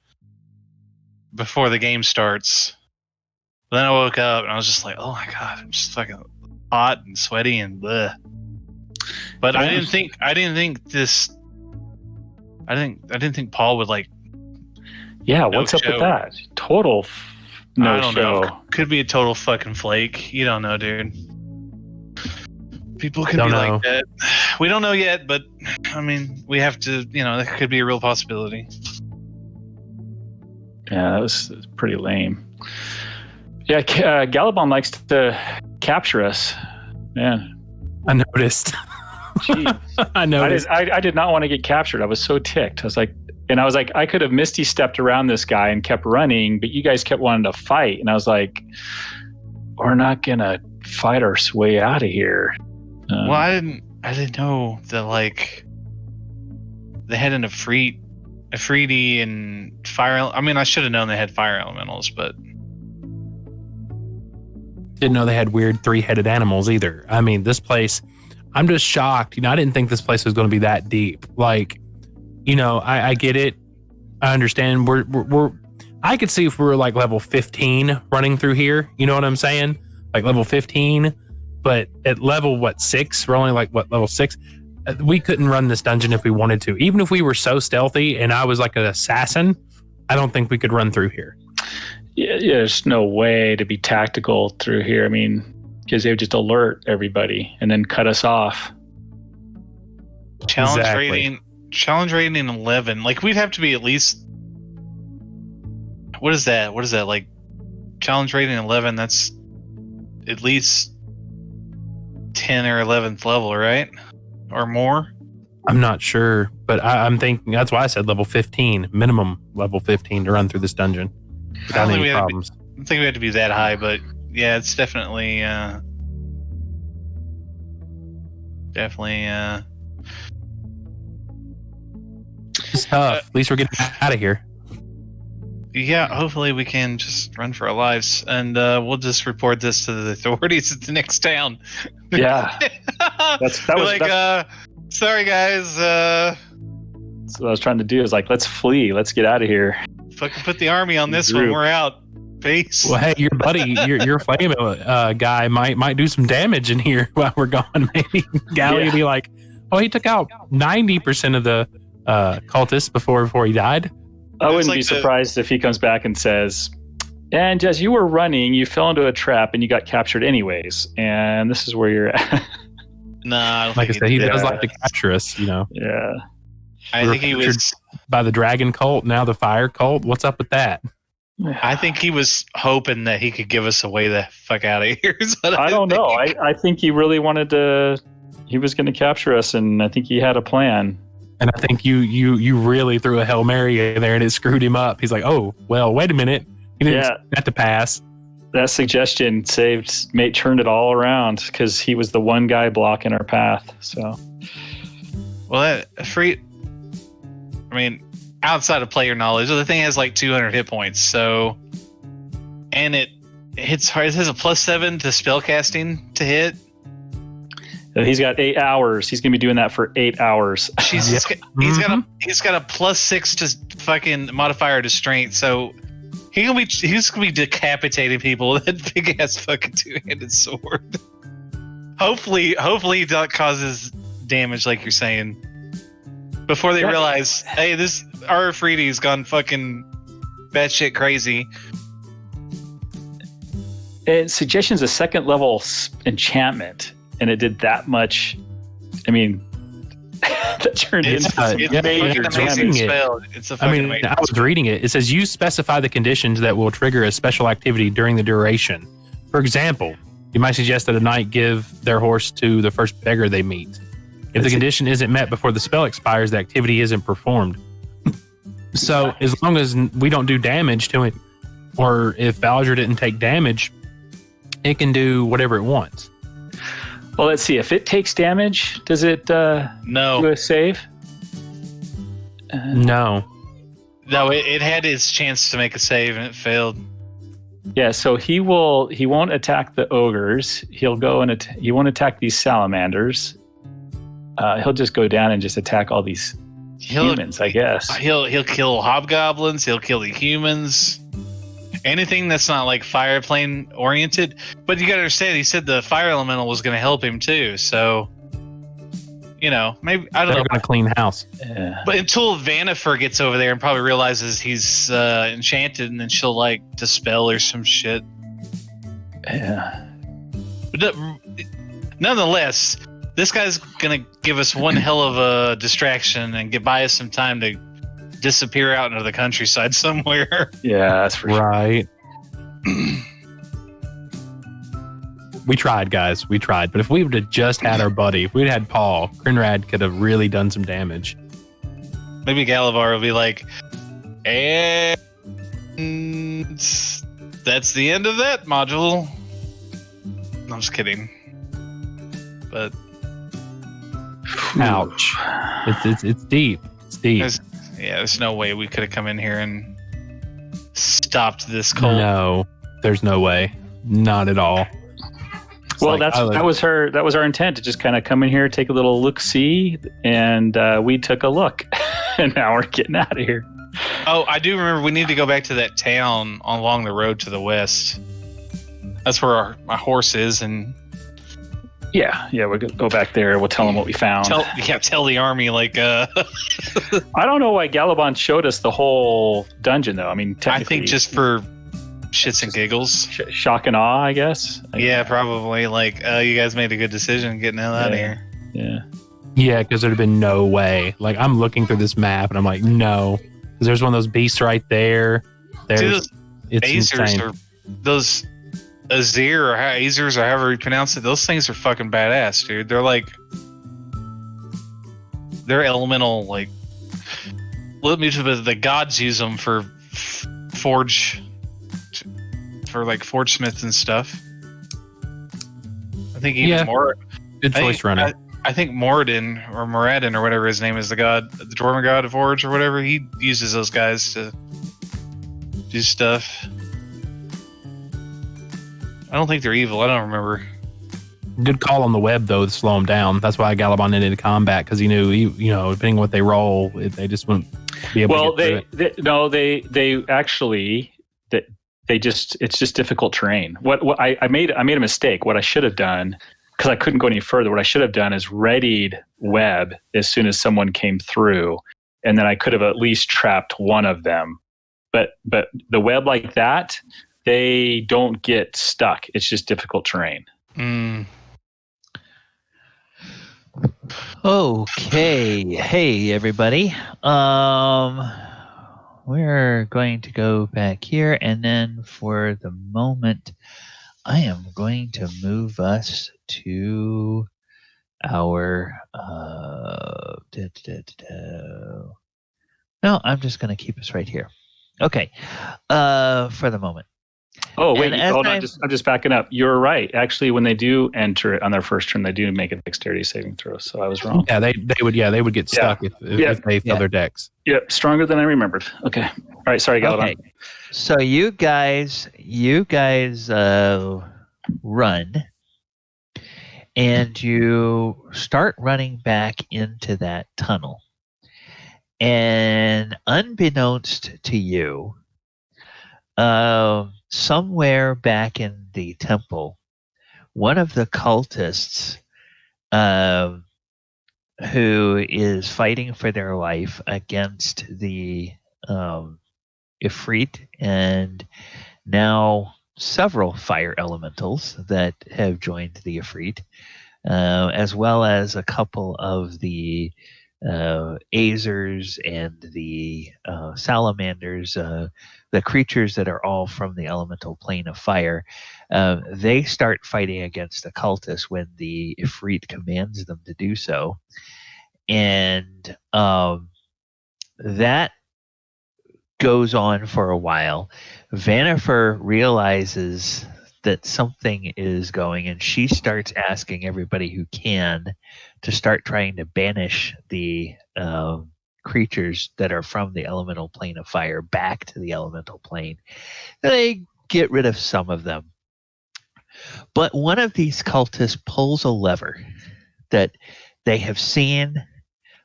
before the game starts. But then I woke up and I was just like, oh my god, I'm just fucking hot and sweaty and bleh. But I didn't think Paul would like. Yeah, what's up with that? Total no I don't show. know. Could be a total fucking flake. You don't know, dude. People could Don't be know. like that. We don't know yet, but I mean, we have to. That could be a real possibility. Yeah, that was pretty lame. Yeah, Galabon likes to capture us. Man, I noticed. Jeez. I noticed. I did not want to get captured. I was so ticked. I was like, I could have Misty stepped around this guy and kept running, but you guys kept wanting to fight. And I was like, we're not going to fight our way out of here. Well, I didn't know that, like, they had an Afridi and fire. I mean, I should have known they had fire elementals, but Didn't know they had weird 3-headed animals either. I mean, this place, I'm just shocked. I didn't think this place was going to be that deep. Like, I get it. I understand. I could see if we were like level 15 running through here. You know what I'm saying? Like level 15, but at level 6? We're only like level 6. We couldn't run this dungeon if we wanted to. Even if we were so stealthy and I was like an assassin, I don't think we could run through here. Yeah, there's no way to be tactical through here. I mean, because they would just alert everybody and then cut us off. Challenge rating 11. Like, we'd have to be at least. What is that? Like, challenge rating 11? That's at least 10 or 11th level, right? Or more? I'm not sure, but I'm thinking that's why I said level 15, minimum level 15 to run through this dungeon without any problems. I don't think we had to be that high, but yeah, it's definitely It's tough. At least we're getting out of here. yeah. Hopefully, we can just run for our lives, and we'll just report this to the authorities at the next town. Yeah, sorry guys. So what I was trying to do is like, let's flee. Let's get out of here. Fucking put the army on this one. We're out. Peace. Well, hey, your buddy, your flame guy might do some damage in here while we're gone. Maybe Gally will be like, oh, he took out 90% of the cultists before he died. I wouldn't be surprised if he comes back and says, and as you were running, you fell into a trap and you got captured anyways. And this is where you're at. No, like I said, he does like to capture us, Yeah. I think he was by the dragon cult, now the fire cult. What's up with that? I think he was hoping that he could give us a way the fuck out of here. I don't know. I think he really wanted to. He was going to capture us, and I think he had a plan. And I think you really threw a Hail Mary in there, and it screwed him up. He's like, oh, well, wait a minute. He didn't expect that to pass. That suggestion turned it all around because he was the one guy blocking our path. So, well, outside of player knowledge, the thing has like 200 hit points. So, and it hits hard. It has a +7 to spellcasting to hit. He's got 8 hours. He's gonna be doing that for 8 hours. He's got a +6 to fucking modifier to strength. So He's gonna be decapitating people with that big ass fucking 2-handed sword. Hopefully that causes damage, like you're saying, before they realize, hey, this Arafridi's gone fucking batshit crazy. Suggestion's a second level enchantment, and it did that much. I mean, that turned into major damage. Spell. It's a fucking amazing I was reading it. It says you specify the conditions that will trigger a special activity during the duration. For example, you might suggest that a knight give their horse to the first beggar they meet. If the condition isn't met before the spell expires, the activity isn't performed. So as long as we don't do damage to it, or if Valger didn't take damage, it can do whatever it wants. Well, let's see. If it takes damage, does it no do a save? No. No, it had its chance to make a save and it failed. Yeah, so he won't attack the ogres. He'll go and he won't attack these salamanders. He'll just go down and just attack all these humans, I guess. He'll kill hobgoblins. He'll kill the humans. Anything that's not like fire plane oriented. But you gotta understand, he said the fire elemental was gonna help him too. So, maybe I don't know. They're gonna clean house. Yeah. But until Vanifer gets over there and probably realizes he's enchanted, and then she'll like dispel or some shit. Yeah. But nonetheless, this guy's gonna give us one hell of a distraction and buy us some time to disappear out into the countryside somewhere. Yeah, that's for sure. Right. We tried, guys. We tried. But if we would have just had our buddy, if we'd had Paul, Krinrad could have really done some damage. Maybe Galavar will be like, and that's the end of that module. I'm just kidding. But ouch. It's deep. It's deep. There's no way we could have come in here and stopped this cold. No, there's no way. Not at all. Well, that was our intent, to just kind of come in here, take a little look-see, and we took a look, and now we're getting out of here. Oh, I do remember we need to go back to that town along the road to the west. That's where my horse is, and yeah, we'll go back there. We'll tell them what we found. Tell the army like. I don't know why Galabon showed us the whole dungeon, though. I mean, I think just for shits and giggles, shock and awe, I guess. Yeah, probably. Like, you guys made a good decision getting the hell out of here. Yeah, because there'd have been no way. Like, I'm looking through this map, and I'm like, no, because there's one of those beasts right there. It's insane. Or those Azir or Azers or however you pronounce it, those things are fucking badass, dude. They're elemental, like, the gods use them for forge smiths and stuff. I think even more. Good choice, runner. I think Moradin or Moradin or whatever his name is, the Dwarven god of Forge or whatever, he uses those guys to do stuff. I don't think they're evil. I don't remember. Good call on the web, though, to slow them down. That's why Galabon ended combat, because he knew, depending on what they roll, they just wouldn't be able to get through it. It's just difficult terrain. What I made a mistake. What I should have done, because I couldn't go any further, what I should have done is readied web as soon as someone came through, and then I could have at least trapped one of them. But the web like that, they don't get stuck. It's just difficult terrain. Okay. Hey, everybody. We're going to go back here, and then for the moment, I am going to move us to our... No, I'm just going to keep us right here. Okay. For the moment. Oh, wait. Hold on. I'm just backing up. You're right. Actually, when they do enter it on their first turn, they do make a dexterity saving throw. So I was wrong. Yeah, they would get stuck if they fail their decks. Yep, stronger than I remembered. Okay. All right, sorry, Galabon. Okay. So you guys run, and you start running back into that tunnel. And unbeknownst to you, Somewhere back in the temple, one of the cultists um, who is fighting for their life against the Ifrit and now several fire elementals that have joined the Ifrit, as well as a couple of the Azers and the salamanders, the creatures that are all from the elemental plane of fire. They start fighting against the cultists when the Ifrit commands them to do so. And that goes on for a while. Vannifer realizes that something is going, and she starts asking everybody who can to start trying to banish the creatures that are from the elemental plane of fire back to the elemental plane. They get rid of some of them. But one of these cultists pulls a lever that they have seen,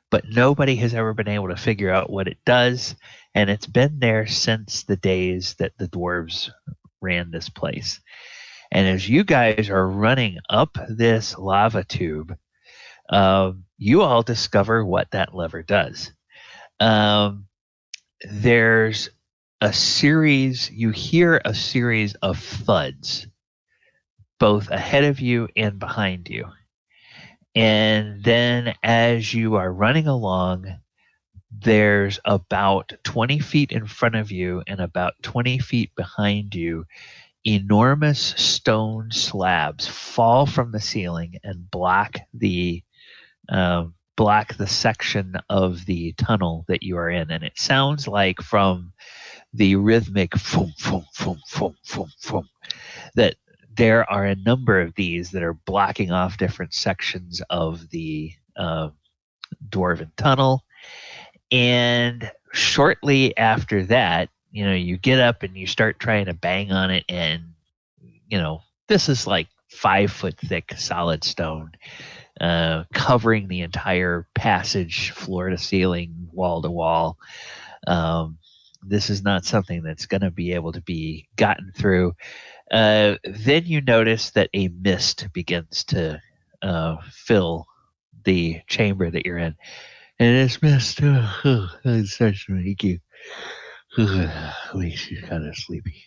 but nobody has ever been able to figure out what it does. And it's been there since the days that the dwarves ran this place. And as you guys are running up this lava tube, you all discover what that lever does. There's a series, you hear a series of thuds, both ahead of you and behind you. And then as you are running along, there's about 20 feet in front of you and about 20 feet behind you, enormous stone slabs fall from the ceiling and block the section of the tunnel that you are in. And it sounds like from the rhythmic foom, foom, foom, foom, foom, foom, that there are a number of these that are blocking off different sections of the dwarven tunnel. And shortly after that, you get up and you start trying to bang on it, and this is like 5 foot thick solid stone, covering the entire passage, floor to ceiling, wall to wall. This is not something that's going to be able to be gotten through. Then you notice that a mist begins to fill the chamber that you're in. And this mist, it starts to make you, makes you kind of sleepy.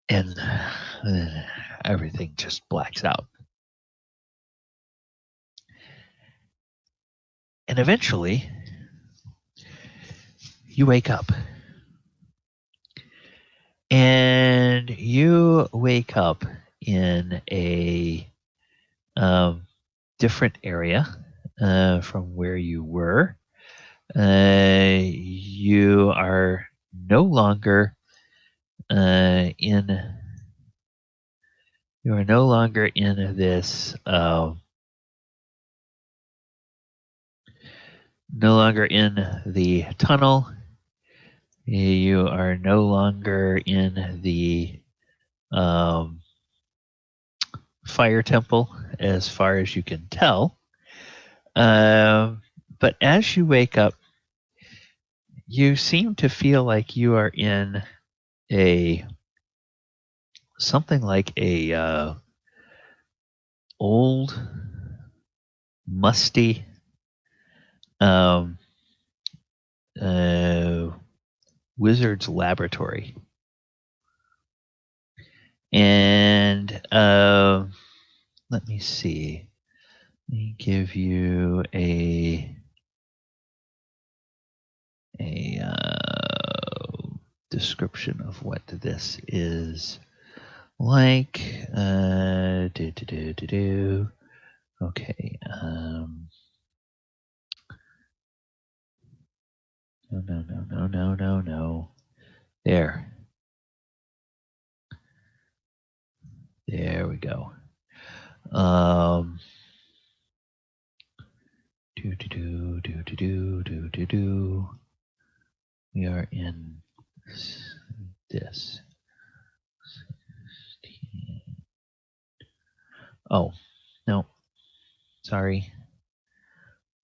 And then everything just blacks out. And eventually, you wake up. And you wake up in a different area from where you were. You are no longer in this no longer in the tunnel. You are no longer in the fire temple, as far as you can tell. But as you wake up, you seem to feel like you are in something like a old, musty wizard's laboratory. And let me see. Let me give you a description of what this is like. Okay. No. There we go. We are in this. Oh, no. Sorry.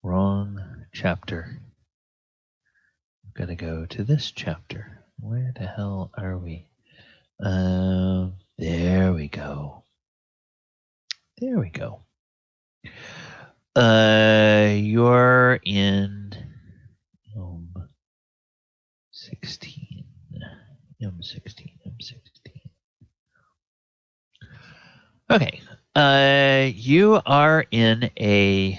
Wrong chapter. I'm going to go to this chapter. Where the hell are we? There we go. There we go. You're in M16. M16. Okay. You are in a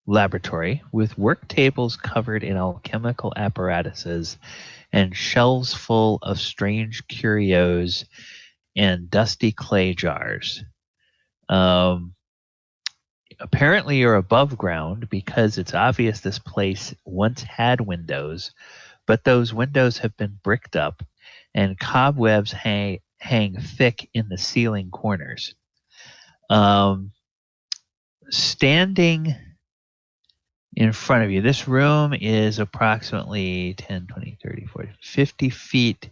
laboratory with work tables covered in alchemical apparatuses and shelves full of strange curios and dusty clay jars. Apparently you're above ground because it's obvious this place once had windows, but those windows have been bricked up and cobwebs hang thick in the ceiling corners. Standing in front of you, this room is approximately 10, 20, 30, 40, 50 feet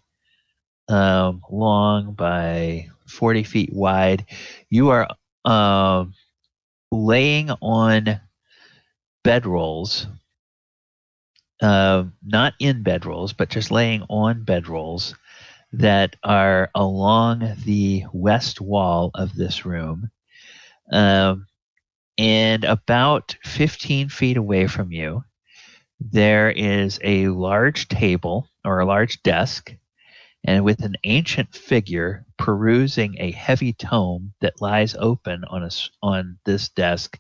long by 40 feet wide. You are laying on bedrolls, not in bedrolls, but just laying on bedrolls that are along the west wall of this room. And about 15 feet away from you, there is a large table or a large desk, and with an ancient figure perusing a heavy tome that lies open on this desk,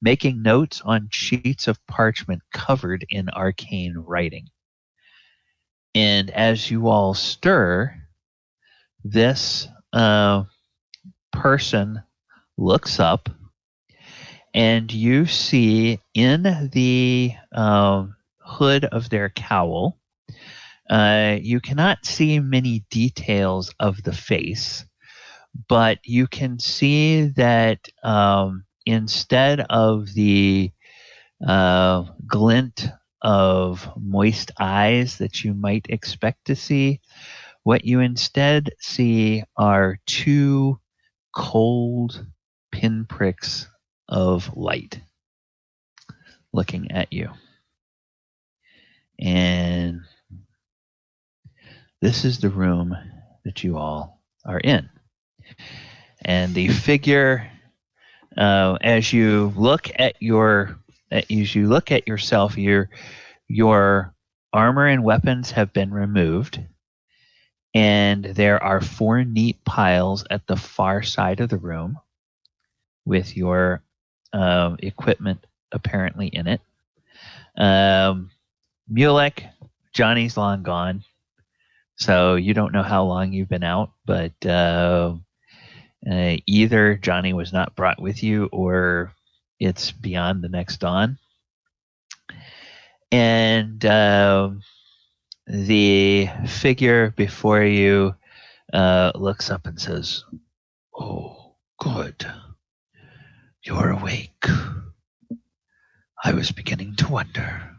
making notes on sheets of parchment covered in arcane writing. And as you all stir, this person looks up, and you see in the hood of their cowl, you cannot see many details of the face, but you can see that instead of the glint of moist eyes that you might expect to see, what you instead see are two cold pinpricks of light looking at you. And this is the room that you all are in. And the figure, as you look at yourself, your armor and weapons have been removed, and there are 4 neat piles at the far side of the room with your equipment apparently in it. Mulek, Johnny's long gone, so you don't know how long you've been out, but either Johnny was not brought with you or it's beyond the next dawn. And the figure before you looks up and says, "Oh, good. You're awake. I was beginning to wonder.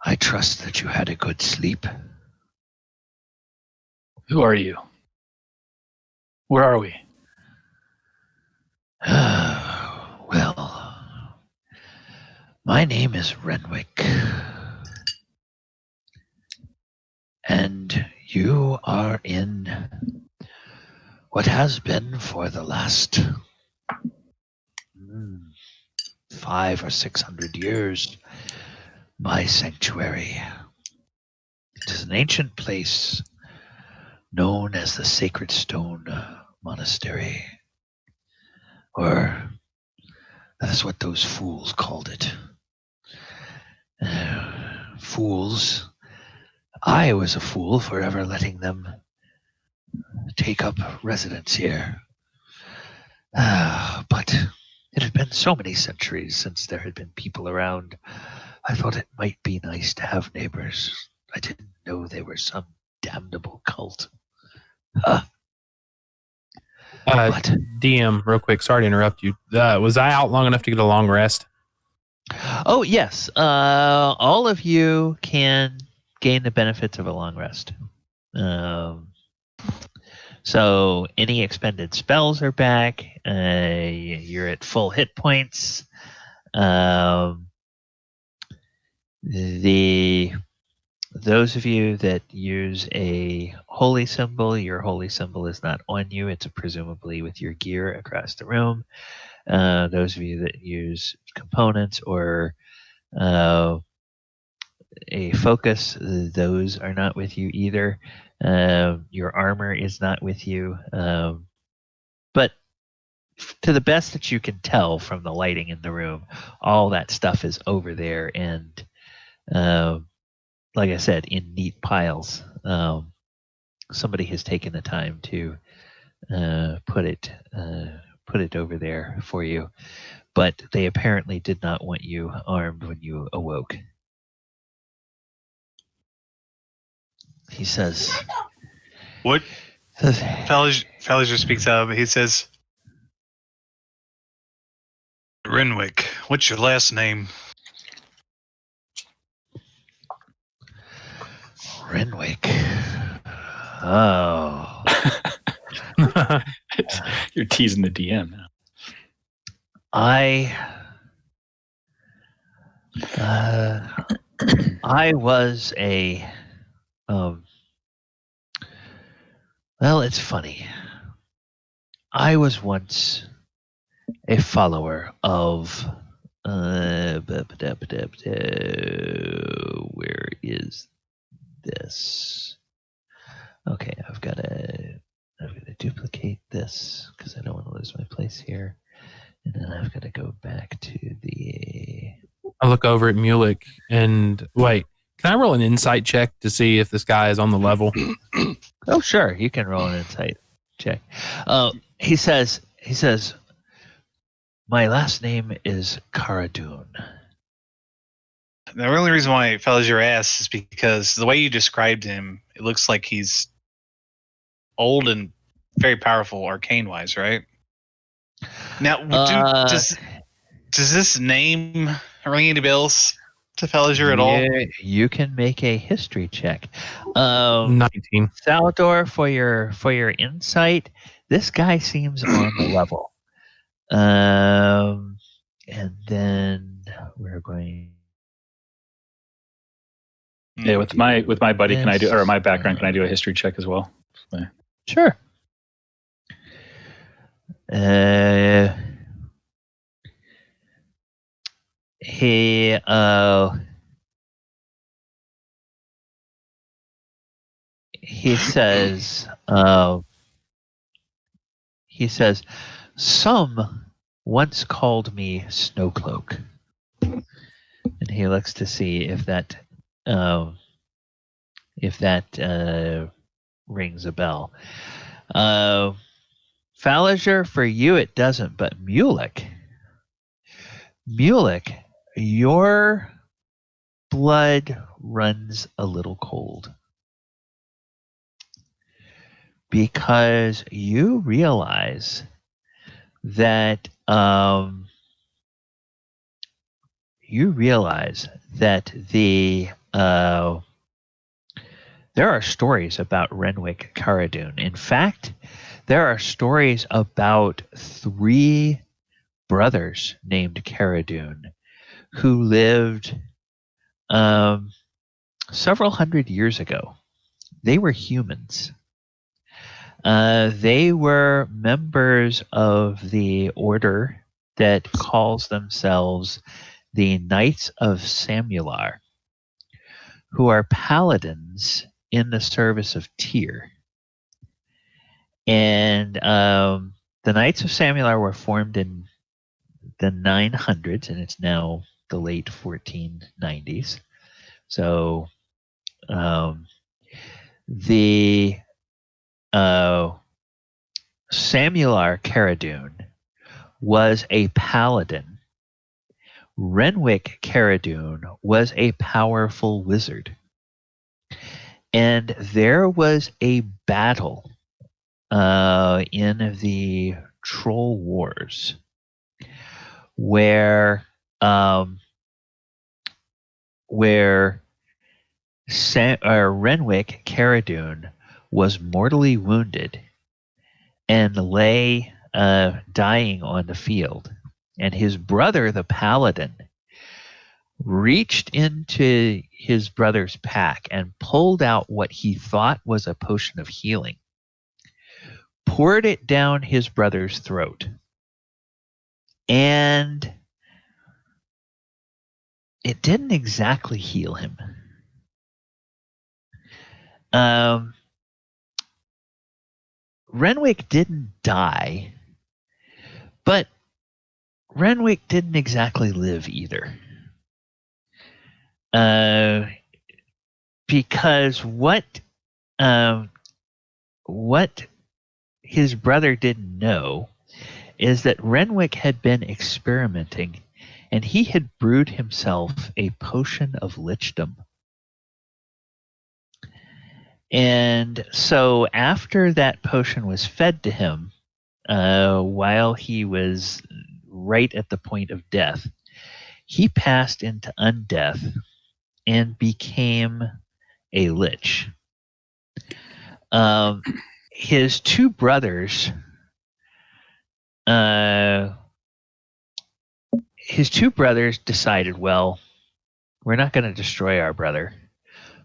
I trust that you had a good sleep." Who are you? Where are we? Well, my name is Renwick. And you are in what has been for the last 500 or 600 years my sanctuary. It is an ancient place known as the Sacred Stone Monastery, or that is what those fools called it. Fools. I was a fool for ever letting them take up residence here. But it had been so many centuries since there had been people around. I thought it might be nice to have neighbors. I didn't know they were some damnable cult. What? DM, real quick, sorry to interrupt you. Was I out long enough to get a long rest? Oh, yes. All of you can gain the benefits of a long rest. So any expended spells are back. You're at full hit points. Those of you that use a holy symbol, your holy symbol is not on you. It's presumably with your gear across the room. Those of you that use components or a focus, those are not with you either. Your armor is not with you. But to the best that you can tell from the lighting in the room, all that stuff is over there. And like I said, in neat piles. Somebody has taken the time to put it over there for you, but they apparently did not want you armed when you awoke. He says, What? Falliger speaks up. He says, Renwick, what's your last name? Renwick. Oh. You're teasing the DM now. I was a well, it's funny. I was once a follower of where is this? Okay, I've got to duplicate this because I don't want to lose my place here. And then I've got to go back to the... I look over at Mulek and wait, can I roll an insight check to see if this guy is on the level? Oh, sure. You can roll an insight check. He says, my last name is Caradoon. The only reason why Falliger asks is because the way you described him, it looks like he's old and very powerful arcane-wise, right? Now, does this name ring any bells to Falliger at all? You can make a history check. 19. Salvador, for your insight, this guy seems on the level. And then we're going... Yeah, with my buddy, can I do, or my background, can I do a history check as well? Sure. He says, some once called me Snowcloak. And he looks to see if that rings a bell. Falliger, for you it doesn't, but Mulek, your blood runs a little cold because you realize that there are stories about Renwick Caradoon. In fact, there are stories about 3 brothers named Caradoon who lived several hundred years ago. They were humans. They were members of the order that calls themselves the Knights of Samular, who are paladins in the service of Tyr. And the Knights of Samular were formed in the 900s, and it's now the late 1490s. So the Samular Caradoon was a paladin. Renwick Caradoon was a powerful wizard. And there was a battle in the Troll Wars where Renwick Caradoon was mortally wounded and lay dying on the field. And his brother, the paladin, reached into his brother's pack and pulled out what he thought was a potion of healing, poured it down his brother's throat, and it didn't exactly heal him. Renwick didn't die, but Renwick didn't exactly live either. Because what his brother didn't know is that Renwick had been experimenting, and he had brewed himself a potion of lichdom. And so after that potion was fed to him, while he was right at the point of death, he passed into undeath and became a lich. His two brothers decided, well, we're not going to destroy our brother,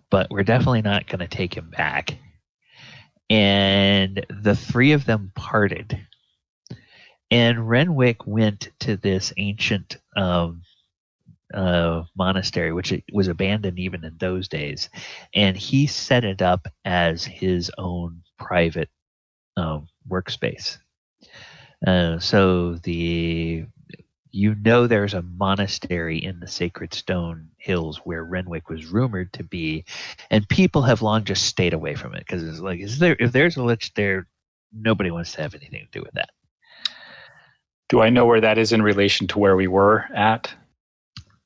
but we're definitely not going to take him back. And the three of them parted. And Renwick went to this ancient monastery, which it was abandoned even in those days, and he set it up as his own private workspace. So there's a monastery in the Sacred Stone Hills where Renwick was rumored to be, and people have long just stayed away from it because it's like, if there's a lich there, nobody wants to have anything to do with that. Do I know where that is in relation to where we were at?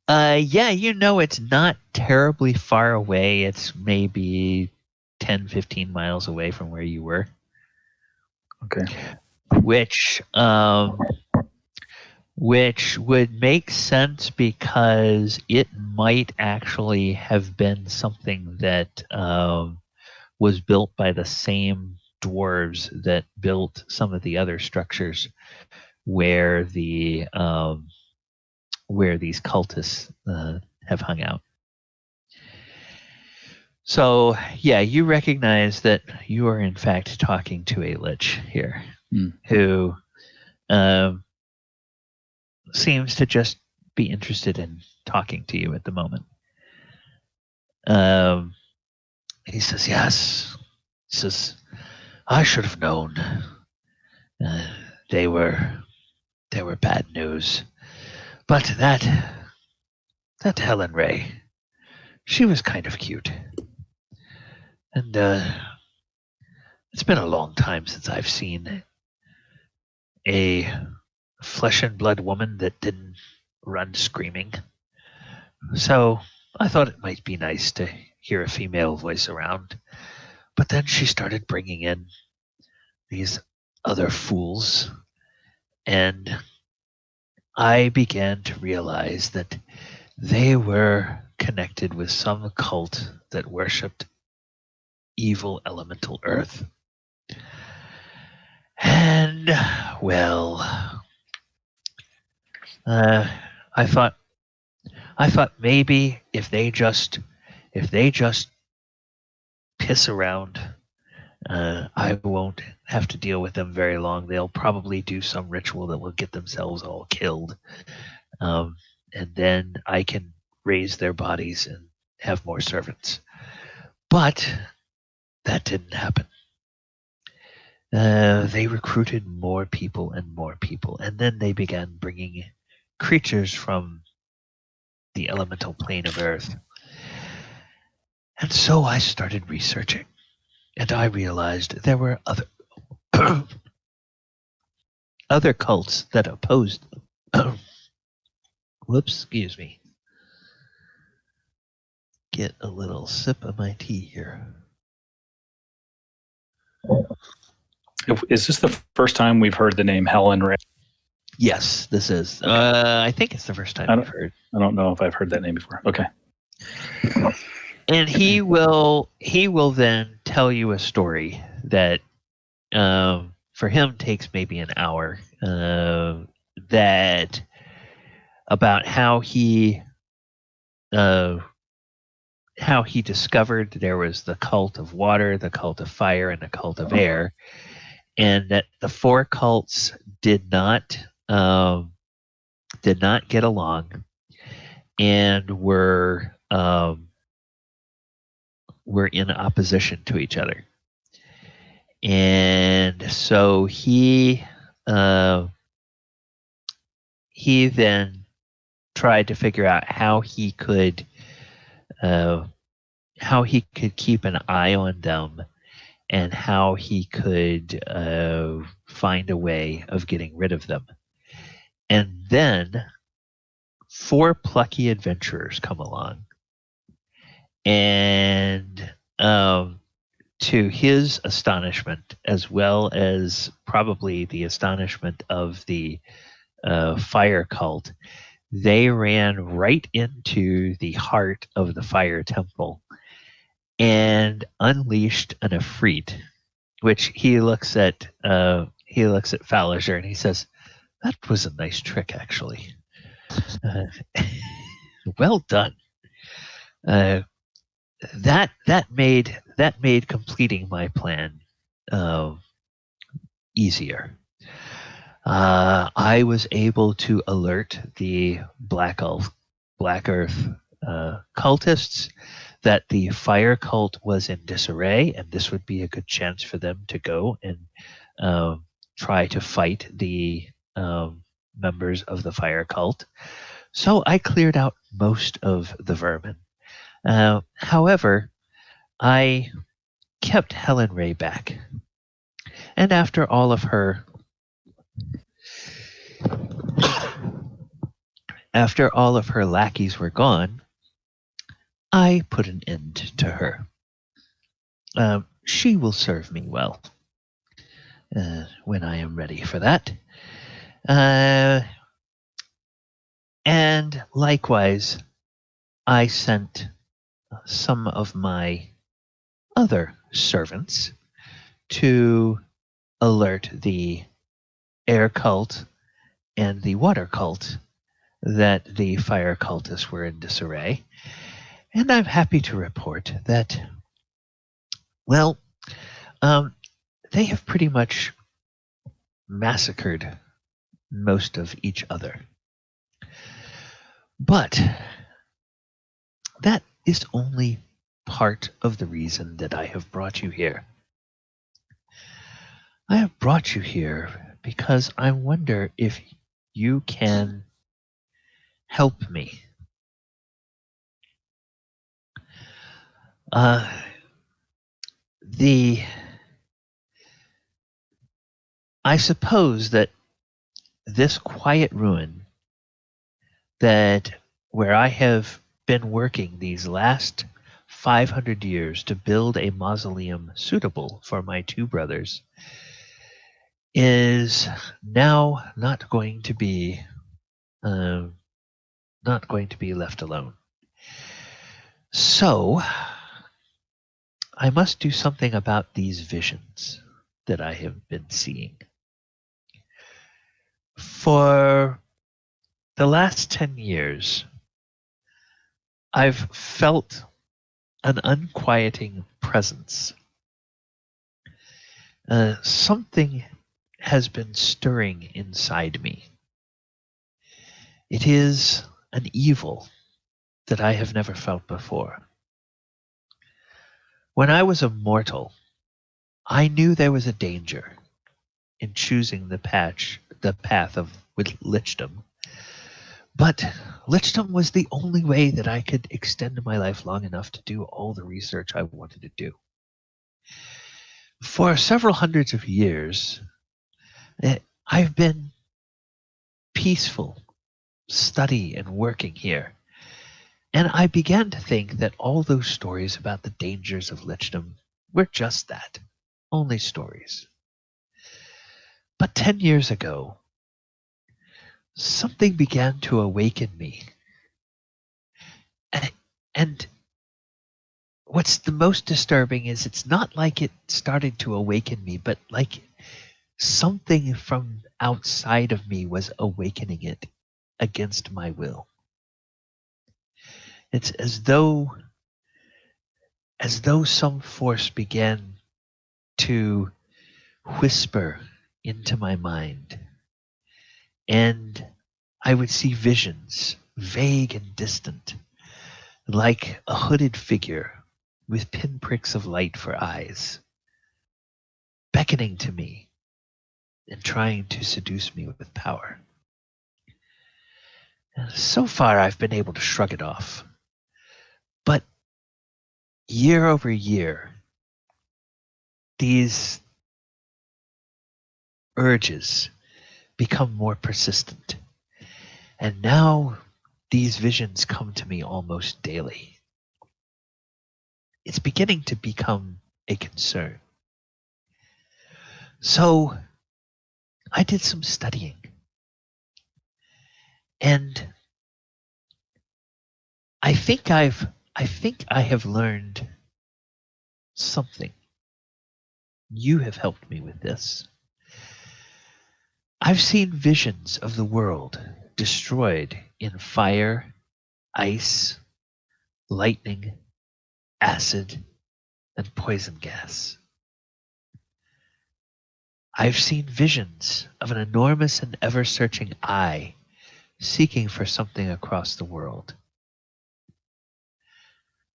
Yeah, it's not terribly far away. It's maybe 10, 15 miles away from where you were. Okay. Which would make sense because it might actually have been something that was built by the same dwarves that built some of the other structures where these cultists have hung out. So, yeah, you recognize that you are in fact talking to a lich here who seems to just be interested in talking to you at the moment. He says, yes. He says, I should have known. They were bad news. But that Helen Ray, she was kind of cute. And it's been a long time since I've seen a flesh and blood woman that didn't run screaming. So I thought it might be nice to hear a female voice around. But then she started bringing in these other fools, and I began to realize that they were connected with some cult that worshipped evil elemental earth. And, well, I thought maybe if they just piss around, I won't have to deal with them very long. They'll probably do some ritual that will get themselves all killed. And then I can raise their bodies and have more servants. But that didn't happen. They recruited more people, and then they began bringing creatures from the elemental plane of Earth. And so I started researching, and I realized there were other cults that opposed them. Whoops, excuse me. Get a little sip of my tea here. Is this the first time we've heard the name Helen Ray? Yes, this is. Okay. I think it's the first time we've heard. I don't know if I've heard that name before. Okay. And he will then tell you a story that for him takes maybe an hour. That about how he how he discovered there was the cult of water, the cult of fire, and the cult of air, and that the four cults did not get along and were in opposition to each other. And so he then tried to figure out how he could keep an eye on them and how he could find a way of getting rid of them. And then 4 plucky adventurers come along, and to his astonishment, as well as probably the astonishment of the fire cult, they ran right into the heart of the fire temple and unleashed an Ifrit, which he looks at Falliger and he says, "That was a nice trick, actually. Well done. That made completing my plan easier. I was able to alert the Black Earth cultists that the fire cult was in disarray, and this would be a good chance for them to go and try to fight the members of the fire cult. So I cleared out most of the vermin. However, I kept Helen Ray back, and after all of her lackeys were gone, I put an end to her. She will serve me well when I am ready for that. And likewise, I sent some of my other servants to alert the air cult and the water cult that the fire cultists were in disarray. And I'm happy to report that, well, they have pretty much massacred most of each other. But that is only part of the reason that I have brought you here. I have brought you here because I wonder if you can help me. I suppose that this quiet ruin where I have been working these last 500 years to build a mausoleum suitable for my 2 brothers is now not going to be left alone. So I must do something about these visions that I have been seeing. For the last 10 years, I've felt an unquieting presence. Something has been stirring inside me. It is an evil that I have never felt before. When I was a mortal, I knew there was a danger in choosing the path of lichdom. But lichdom was the only way that I could extend my life long enough to do all the research I wanted to do. For several hundreds of years, I've been peaceful, study and working here. And I began to think that all those stories about the dangers of lichdom were just that, only stories. But 10 years ago, something began to awaken me. And what's the most disturbing is it's not like it started to awaken me, but like something from outside of me was awakening it against my will. It's as though some force began to whisper into my mind, and I would see visions, vague and distant, like a hooded figure with pinpricks of light for eyes, beckoning to me and trying to seduce me with power. And so far, I've been able to shrug it off. But year over year, these urges become more persistent. And now these visions come to me almost daily. It's beginning to become a concern. So I did some studying. And I think I have learned something. You have helped me with this. I've seen visions of the world destroyed in fire, ice, lightning, acid, and poison gas. I've seen visions of an enormous and ever-searching eye seeking for something across the world.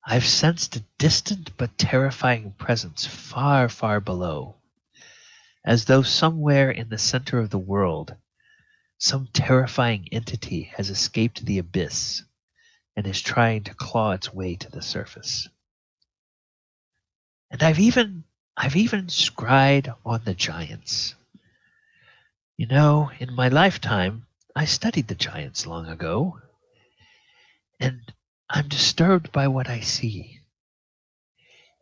I've sensed a distant but terrifying presence far, far below, as though somewhere in the center of the world, some terrifying entity has escaped the abyss and is trying to claw its way to the surface. And I've even scryed on the giants. You know, in my lifetime, I studied the giants long ago, and I'm disturbed by what I see.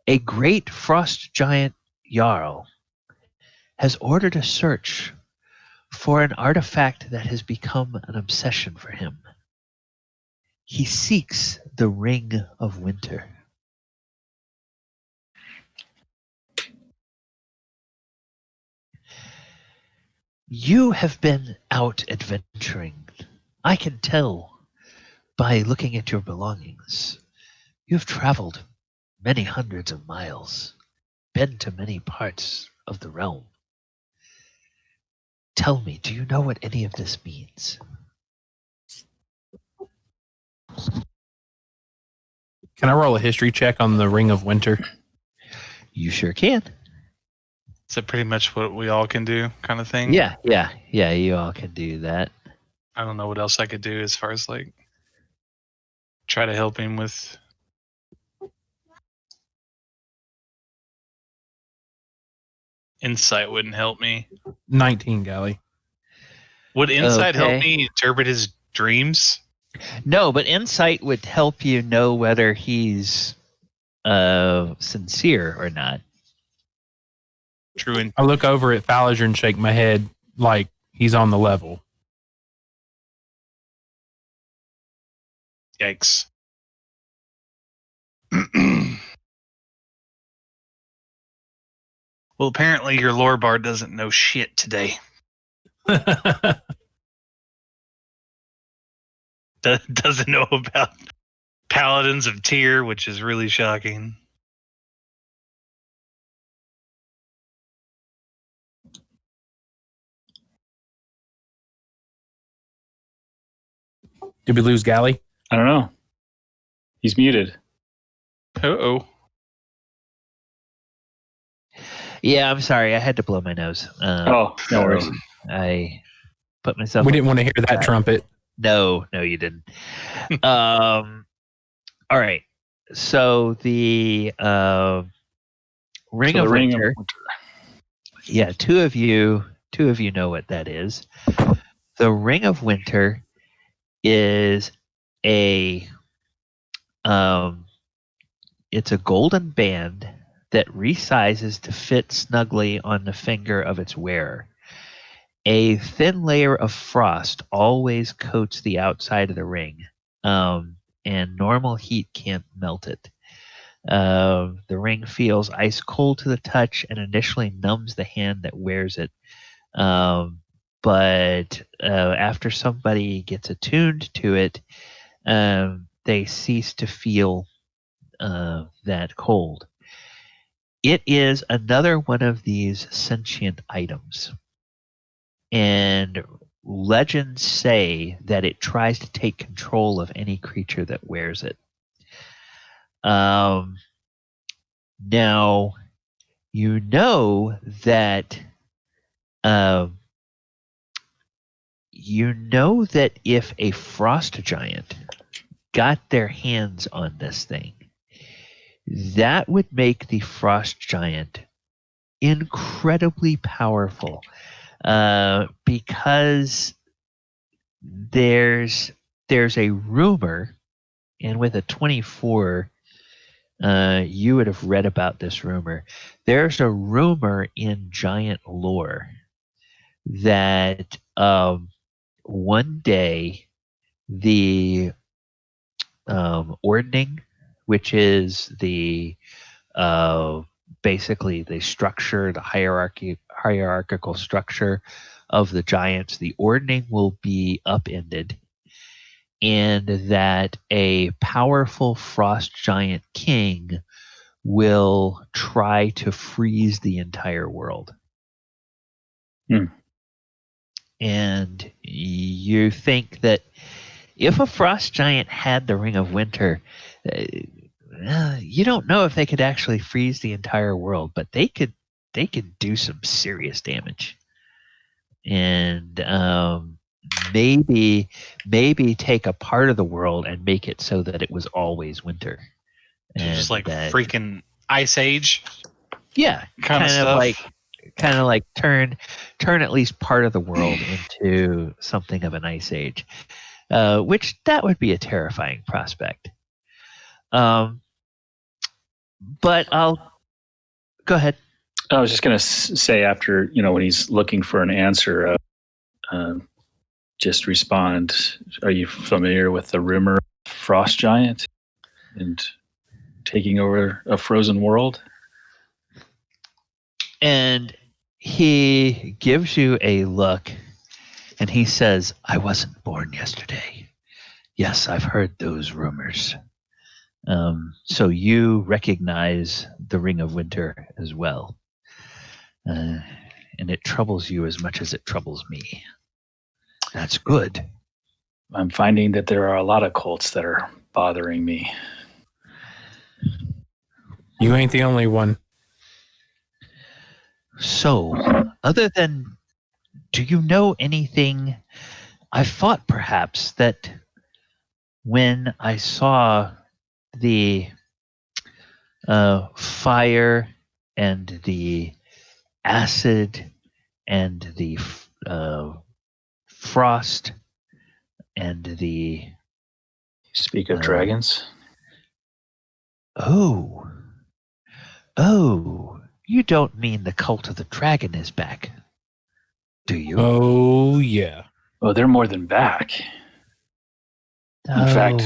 A great frost giant Jarl has ordered a search for an artifact that has become an obsession for him. He seeks the Ring of Winter. You have been out adventuring. I can tell by looking at your belongings. You've traveled many hundreds of miles, been to many parts of the realm. Tell me, do you know what any of this means? Can I roll a history check on the Ring of Winter? You sure can. Is that pretty much what we all can do, kind of thing? Yeah, you all can do that. I don't know what else I could do as far as like try to help him with. Insight wouldn't help me. 19, Gally. Would insight help Okay. me interpret his dreams? No, but insight would help you know whether he's sincere or not. True. I look over at Falliger and shake my head like he's on the level. Yikes. Well, apparently your lore bard doesn't know shit today. Doesn't know about Paladins of Tyr, which is really shocking. Did we lose Gally? I don't know. He's muted. Uh-oh. Yeah, I'm sorry. I had to blow my nose. No worries. I put myself. We didn't want to hear that trumpet. No, you didn't. All right. So the Ring of Winter. Yeah, two of you know what that is. The Ring of Winter is it's a golden band that resizes to fit snugly on the finger of its wearer. A thin layer of frost always coats the outside of the ring, and normal heat can't melt it. The ring feels ice cold to the touch and initially numbs the hand that wears it. But after somebody gets attuned to it, they cease to feel that cold. It is another one of these sentient items. And legends say that it tries to take control of any creature that wears it. Now, you know that if a frost giant got their hands on this thing, that would make the frost giant incredibly powerful, because there's a rumor, and with a 24, you would have read about this rumor. There's a rumor in giant lore that one day the ordning, which is the basically the structure, the hierarchical structure of the giants, the ordning will be upended, and that a powerful frost giant king will try to freeze the entire world. And you think that if a frost giant had the Ring of Winter, you don't know if they could actually freeze the entire world, but they could do some serious damage. And maybe take a part of the world and make it so that it was always winter. So just like that, freaking Ice Age. Yeah, kind of stuff. Kind of like turn at least part of the world into something of an ice age, which that would be a terrifying prospect. But I'll go ahead. I was just going to say, after, when he's looking for an answer, just respond. Are you familiar with the rumor of Frost Giant and taking over a frozen world? And he gives you a look, and he says, I wasn't born yesterday. Yes, I've heard those rumors. So you recognize the Ring of Winter as well. And it troubles you as much as it troubles me. That's good. I'm finding that there are a lot of cults that are bothering me. You ain't the only one. So, other than, do you know anything? I thought perhaps that when I saw the fire and the acid and the frost and the... Speak of dragons? Oh, you don't mean the cult of the dragon is back, do you? Oh, yeah. Oh, they're more than back. In fact,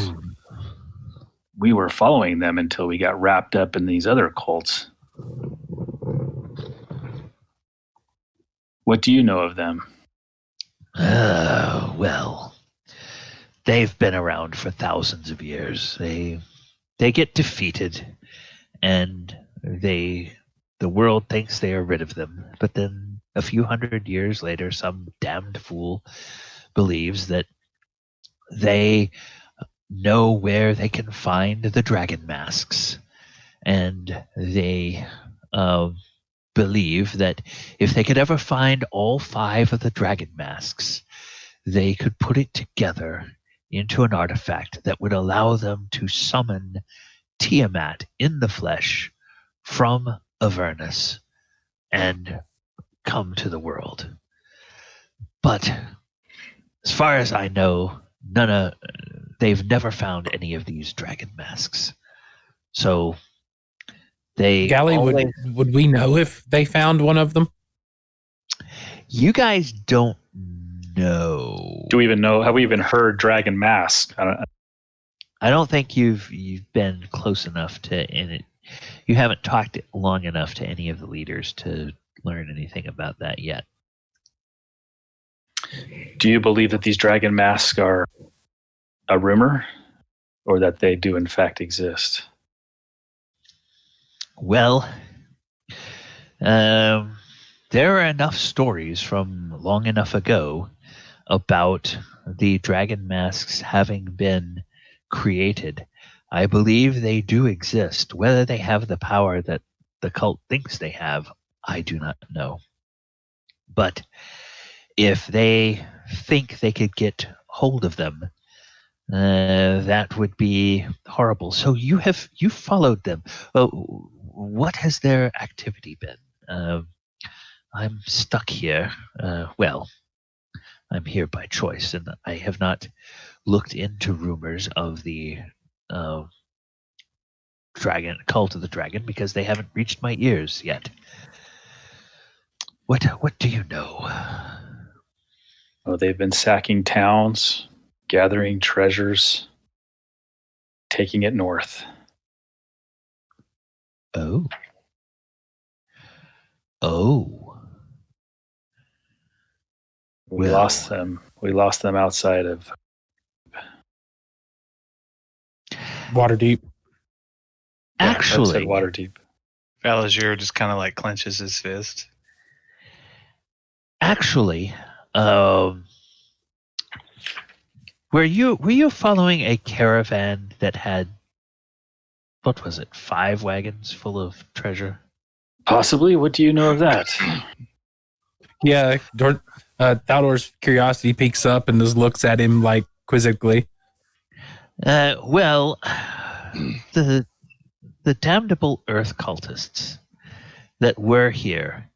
we were following them until we got wrapped up in these other cults. What do you know of them? Well, they've been around for thousands of years. They get defeated, and the world thinks they are rid of them. But then a few hundred years later, some damned fool believes that they know where they can find the dragon masks, and they believe that if they could ever find all 5 of the dragon masks, they could put it together into an artifact that would allow them to summon Tiamat in the flesh from Avernus and come to the world. But as far as I know, they've never found any of these dragon masks. So Gally, would we know if they found one of them? You guys don't know. Do we even know? Have we even heard dragon mask? I don't think you've been close enough to it. You haven't talked long enough to any of the leaders to learn anything about that yet. Do you believe that these dragon masks are a rumor? or that they do in fact exist. Well, there are enough stories from long enough ago about the dragon masks having been created. I believe they do exist. Whether they have the power that the cult thinks they have, I do not know. But if they think they could get hold of them, that would be horrible. So you followed them. What has their activity been? I'm stuck here. Well, I'm here by choice, and I have not looked into rumors of the dragon cult of the dragon because they haven't reached my ears yet. What do you know? Oh, they've been sacking towns, gathering treasures, taking it north. Oh. We Well. lost them. We lost them outside of. Waterdeep. Actually, Waterdeep. Valazir just kind of like clenches his fist. Actually, were you following a caravan that had, what was it, 5 wagons full of treasure? Possibly. What do you know of that? Yeah, Thaldor's curiosity peaks up and just looks at him like quizzically. Well, the damnable earth cultists that were here,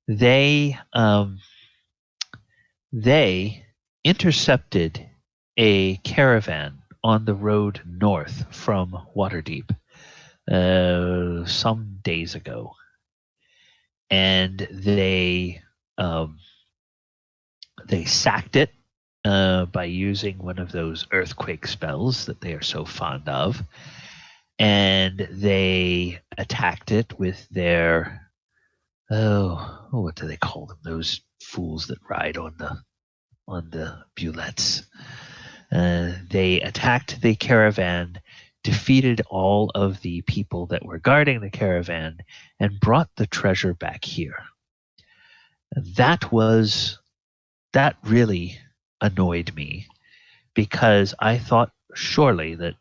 they intercepted a caravan on the road north from Waterdeep some days ago, and they sacked it by using one of those earthquake spells that they are so fond of, and they attacked it with their what do they call them? Those fools that ride on the bullets. They attacked the caravan, defeated all of the people that were guarding the caravan, and brought the treasure back here. That really annoyed me because I thought surely that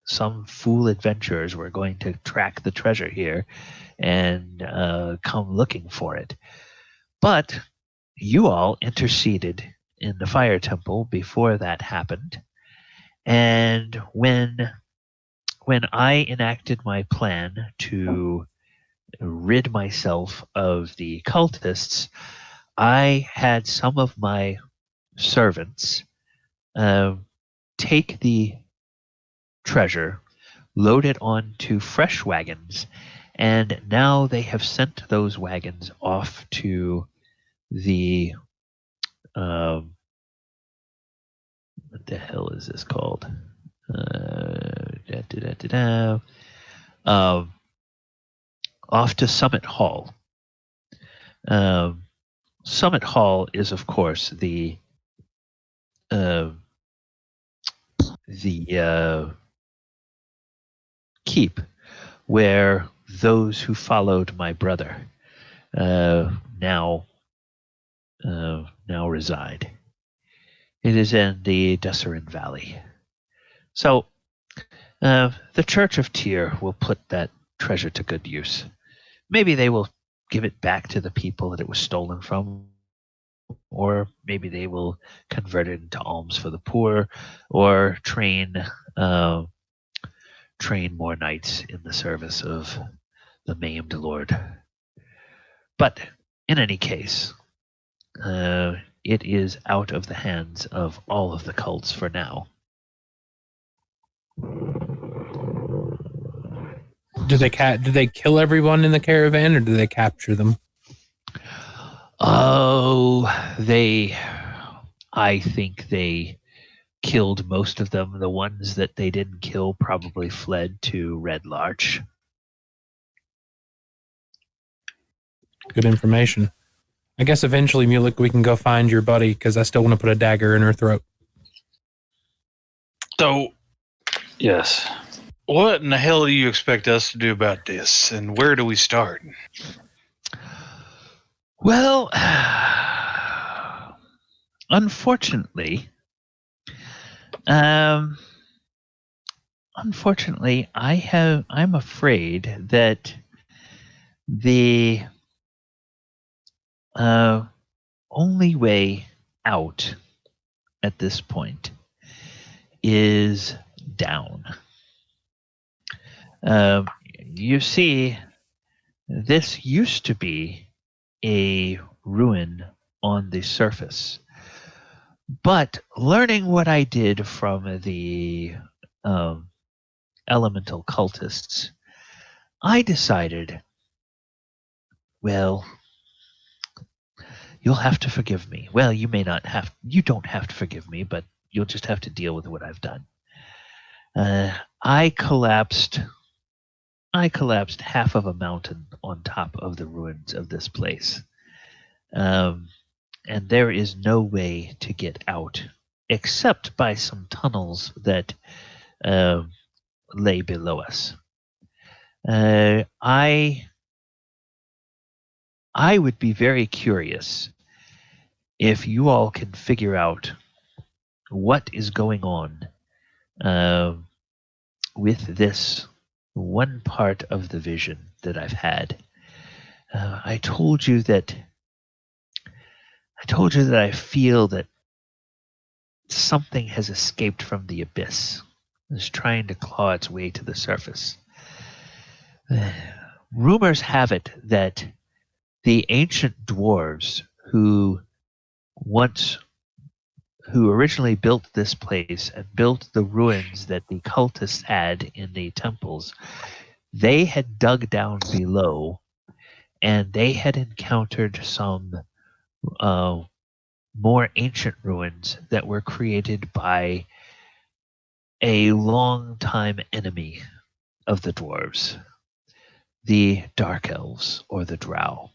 some fool adventurers were going to track the treasure here and come looking for it. But you all interceded in the fire temple before that happened. And when I enacted my plan to rid myself of the cultists, I had some of my servants take the treasure, load it onto fresh wagons, and now they have sent those wagons off to the what the hell is this called? Off to Summit Hall. Summit Hall is, of course, the keep where those who followed my brother now reside. It is in the Desserin Valley. So the Church of Tyr will put that treasure to good use. Maybe they will give it back to the people that it was stolen from, or maybe they will convert it into alms for the poor, or train more knights in the service of the maimed lord. But in any case, it is out of the hands of all of the cults for now. Did they kill everyone in the caravan, or did they capture them? Oh, I think they killed most of them. The ones that they didn't kill probably fled to Red Larch. Good information. I guess eventually, Mulek, we can go find your buddy because I still want to put a dagger in her throat. So, Yes. What in the hell do you expect us to do about this, and where do we start? Well, unfortunately, um, I'm afraid that the only way out at this point is down. You see, this used to be a ruin on the surface, but learning what I did from the um, elemental cultists, I decided, well, you'll have to forgive me. Well, you don't have to forgive me, but you'll just have to deal with what I've done. I collapsed half of a mountain on top of the ruins of this place. And there is no way to get out except by some tunnels that lay below us. I would be very curious if you all can figure out what is going on with this one part of the vision that I've had. I told you that I feel that something has escaped from the abyss. Is trying to claw its way to the surface. Rumors have it that the ancient dwarves who originally built this place and built the ruins that the cultists had in the temples, they had dug down below and they had encountered some more ancient ruins that were created by a long-time enemy of the dwarves, the Dark Elves or the Drow.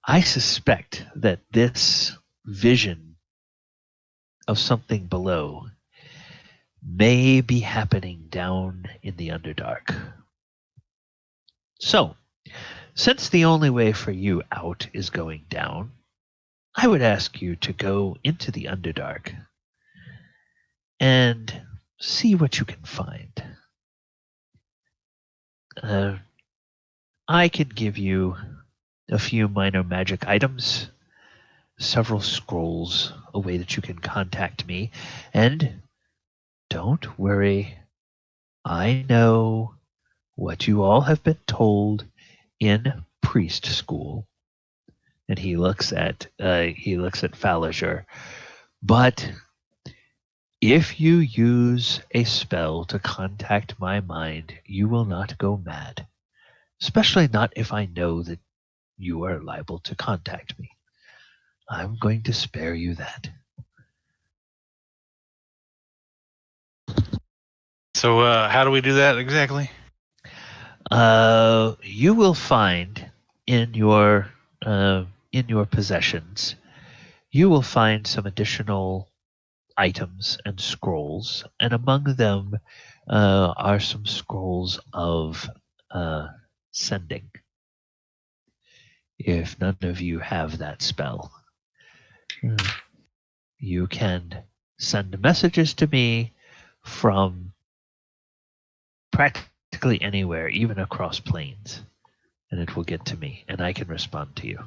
I suspect that this vision of something below may be happening down in the Underdark. So, since the only way for you out is going down, I would ask you to go into the Underdark and see what you can find. I can give you a few minor magic items, several scrolls, a way that you can contact me, and don't worry, I know what you all have been told in priest school. And he looks at Faliger. But if you use a spell to contact my mind, you will not go mad. Especially not if I know that you are liable to contact me. I'm going to spare you that. So, how do we do that exactly? You will find in your possessions, you will find some additional items and scrolls, and among them are some scrolls of sending. If none of you have that spell, you can send messages to me from practically anywhere, even across planes, and it will get to me, and I can respond to you.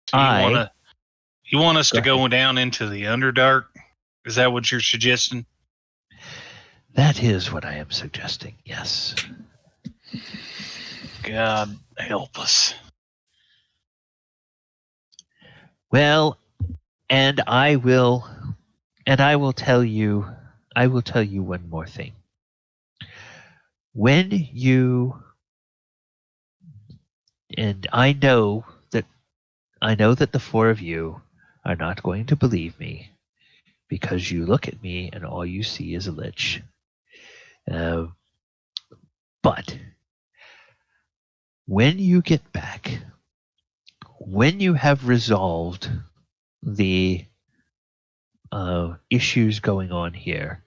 So you want us to go down into the Underdark? Is that what you're suggesting? That is what I am suggesting, yes. God help us. Well, and I will tell you one more thing. When you, and I know that the four of you are not going to believe me because you look at me and all you see is a lich. But when you get back, when you have resolved the issues going on here,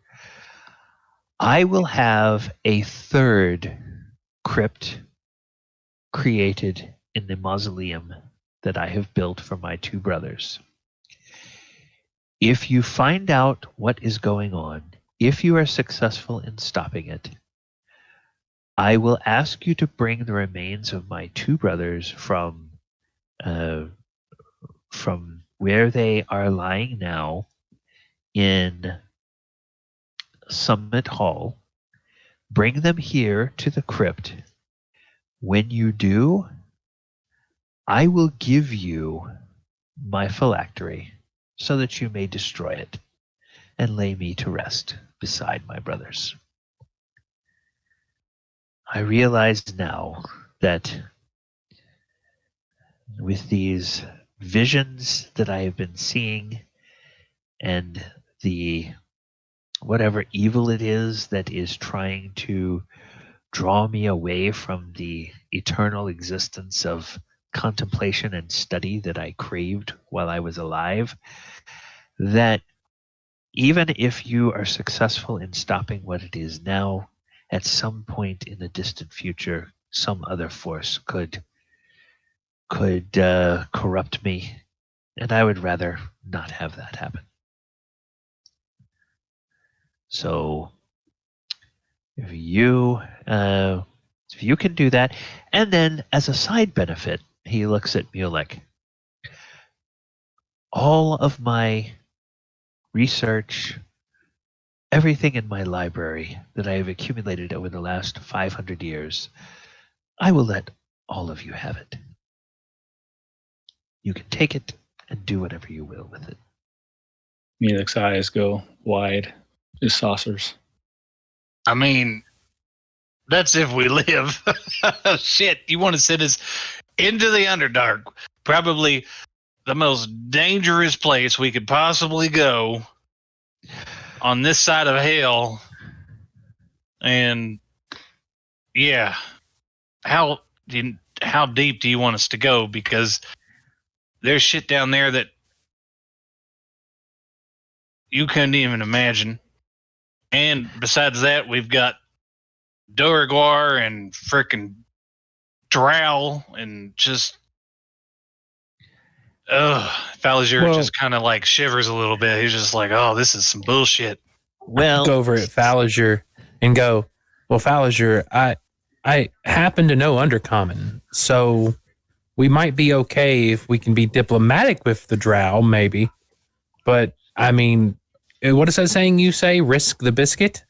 I will have a third crypt created in the mausoleum that I have built for my two brothers. If you find out what is going on, if you are successful in stopping it, I will ask you to bring the remains of my two brothers from where they are lying now in Summit Hall. Bring them here to the crypt. When you do, I will give you my phylactery so that you may destroy it and lay me to rest beside my brothers. I realize now that with these visions that I have been seeing and the whatever evil it is that is trying to draw me away from the eternal existence of contemplation and study that I craved while I was alive, that even if you are successful in stopping what it is now, at some point in the distant future, some other force could corrupt me, and I would rather not have that happen. So, if you can do that, and then as a side benefit, he looks at Mulek. All of my research, everything in my library that I have accumulated over the last 500 years, I will let all of you have it. You can take it and do whatever you will with it. Melek's eyes go wide as saucers. I mean, that's if we live. Shit, you want to send us into the Underdark? Probably the most dangerous place we could possibly go on this side of hell. And yeah, how deep do you want us to go? Because there's shit down there that you couldn't even imagine. And besides that, we've got Durguar and frickin' Drow and just Falazir just kind of like shivers a little bit. He's just like, oh, this is some bullshit. Well, Look over at Falazir and go, well, Falazir, I happen to know Undercommon, so we might be okay if we can be diplomatic with the Drow, maybe. But, I mean, what is that saying you say? Risk the biscuit?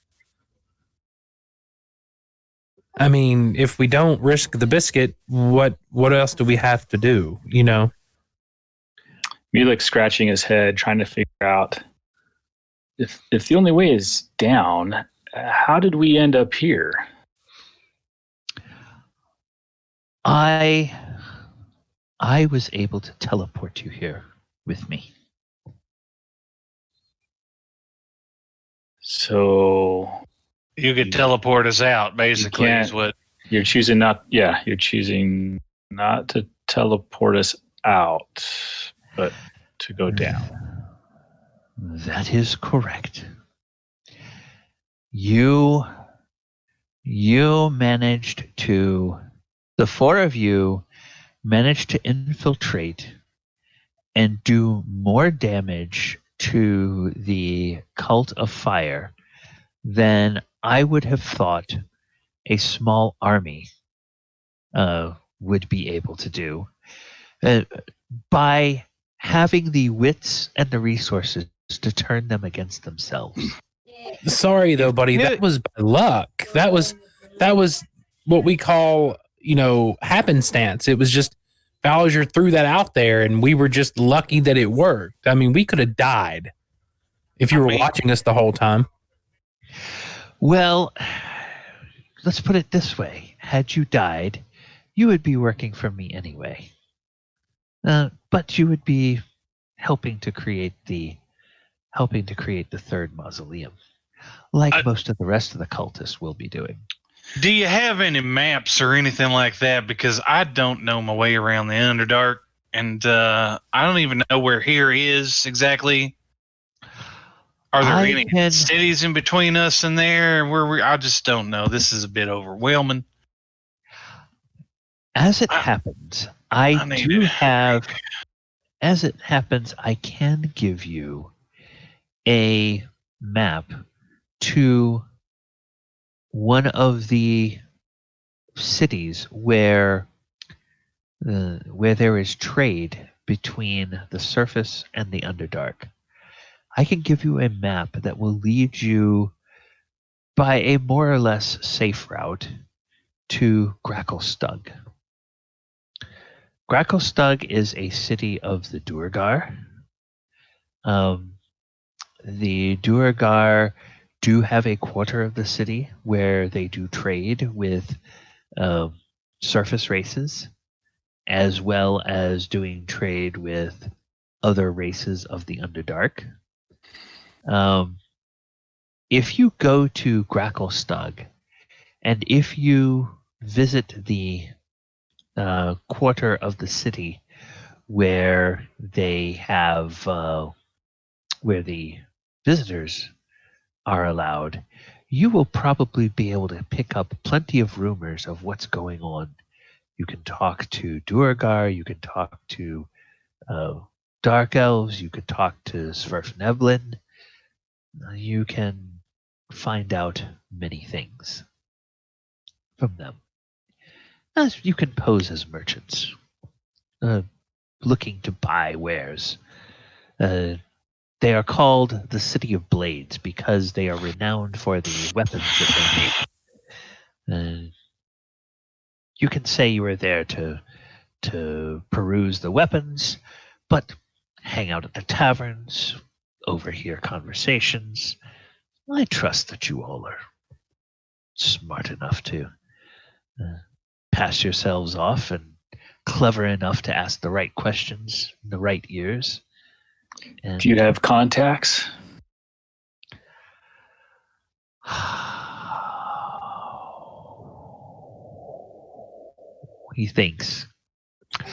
I mean, if we don't risk the biscuit, what else do we have to do, you know? Melek's scratching his head, trying to figure out if the only way is down, how did we end up here? I was able to teleport you here with me. So You could teleport us out, basically, is what you're choosing not. Yeah, you're choosing not to teleport us out, but to go down. That is correct. You managed to, the four of you managed to infiltrate and do more damage to the Cult of Fire than I would have thought a small army would be able to do by having the wits and the resources to turn them against themselves. Sorry though, buddy. That was by luck. That was what we call, happenstance. It was just Falazir threw that out there, and we were just lucky that it worked. I mean, we could have died if you were watching us the whole time. Well, let's put it this way: had you died, you would be working for me anyway. But you would be helping to create the third mausoleum, like most of the rest of the cultists will be doing. Do you have any maps or anything like that? Because I don't know my way around the Underdark, and I don't even know where here is exactly. Are there I any can- cities in between us and there? I just don't know. This is a bit overwhelming. As it I- happens, I I need do it. have. As it happens, I can give you a map to one of the cities where there is trade between the surface and the Underdark. I can give you a map that will lead you by a more or less safe route to Gracklestug. Gracklestug is a city of the Duergar. The Duergar do have a quarter of the city where they do trade with surface races, as well as doing trade with other races of the Underdark. If you go to Gracklestug, and if you visit the quarter of the city where they have where the visitors are allowed, you will probably be able to pick up plenty of rumors of what's going on. You can talk to Duergar, you can talk to Dark Elves, you can talk to Sverfneblin. You can find out many things from them. As you can pose as merchants, looking to buy wares. They are called the City of Blades because they are renowned for the weapons that they make. You can say you were there to peruse the weapons, but hang out at the taverns, overhear conversations. I trust that you all are smart enough to pass yourselves off and clever enough to ask the right questions in the right ears. And Do you have contacts? he thinks.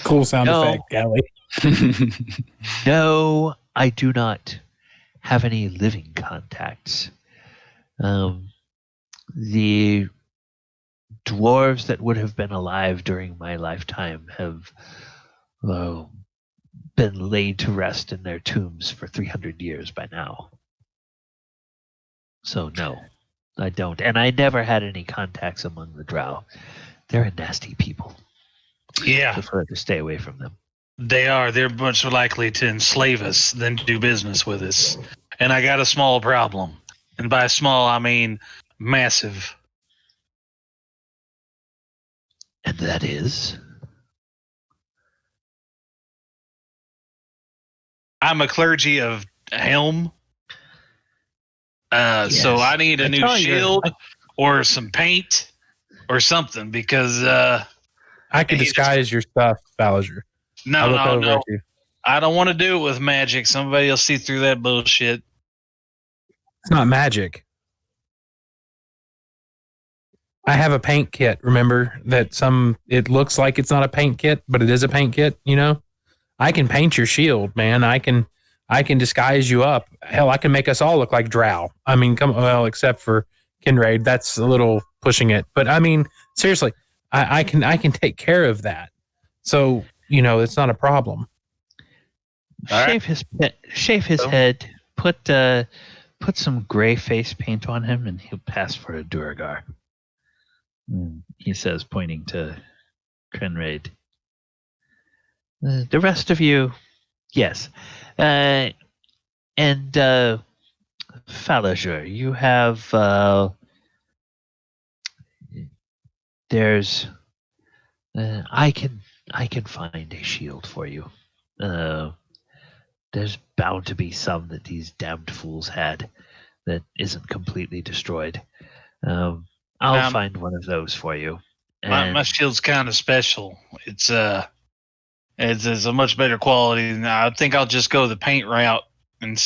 Cool sound No. effect, Gally. No, I do not have any living contacts. The dwarves that would have been alive during my lifetime have been laid to rest in their tombs for 300 years by now. So no, I don't. And I never had any contacts among the drow. They're a nasty people. Yeah, Prefer to stay away from them. they are. They're much likely to enslave us than do business with us. And I got a small problem. And by small, I mean massive. And that is? I'm a clergy of Helm. So Yes. I need a I new saw your- shield or some paint or something because I could He's- disguise your stuff, Fallinger. I no, look no, over no. at you. I don't want to do it with magic. Somebody will see through that bullshit. It's not magic. I have a paint kit. Remember that it looks like it's not a paint kit, but it is a paint kit, you know? I can paint your shield, man. I can disguise you up. Hell, I can make us all look like drow. I mean, except for Kinraid, that's a little pushing it. But I mean, seriously, I can take care of that. So, you know, it's not a problem. All right. Shave his So- head, put some gray face paint on him, and he'll pass for a Duergar. He says, pointing to Krenraid. The rest of you, yes. And Fallinger, you have there's I can find a shield for you. There's bound to be some that these damned fools had that isn't completely destroyed. I'll find one of those for you. My And shield's kind of special. It's a much better quality. And I think I'll just go the paint route and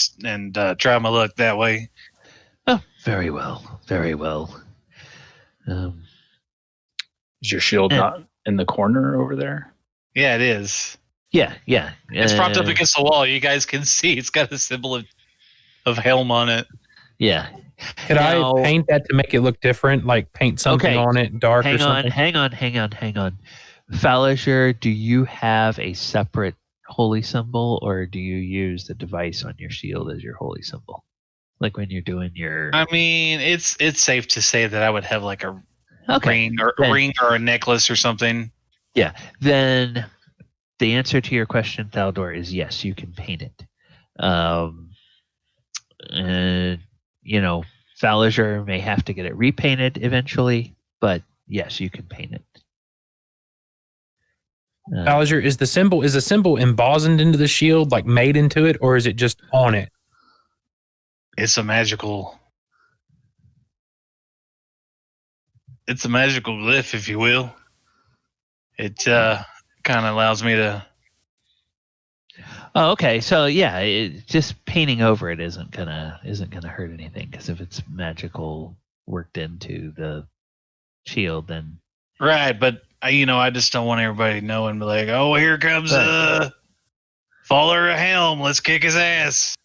try my luck that way. oh, very well, very well. Is your shield Yeah. not in the corner over there? Yeah, it is. Yeah. It's propped up against the wall. You guys can see it's got a symbol of of helm on it. Yeah. Could I paint that to make it look different? Like paint something on it, dark or something? Hang on. Falasher, do you have a separate holy symbol, or do you use the device on your shield as your holy symbol? Like when you're doing your... I mean, it's safe to say that I would have like a Okay. ring or a necklace or something. Yeah. Then the answer to your question, Thaldor, is yes, you can paint it. Falasher may have to get it repainted eventually, but yes, you can paint it. Falasher, is the symbol embossed into the shield, like made into it, or is it just on it? It's a magical glyph, if you will. It kind of allows me to... Oh, okay. So yeah, just painting over it isn't gonna hurt anything, because if it's magical worked into the shield, then Right. But I just don't want everybody to know and be like, "Oh, here comes Faller a helm. Let's kick his ass."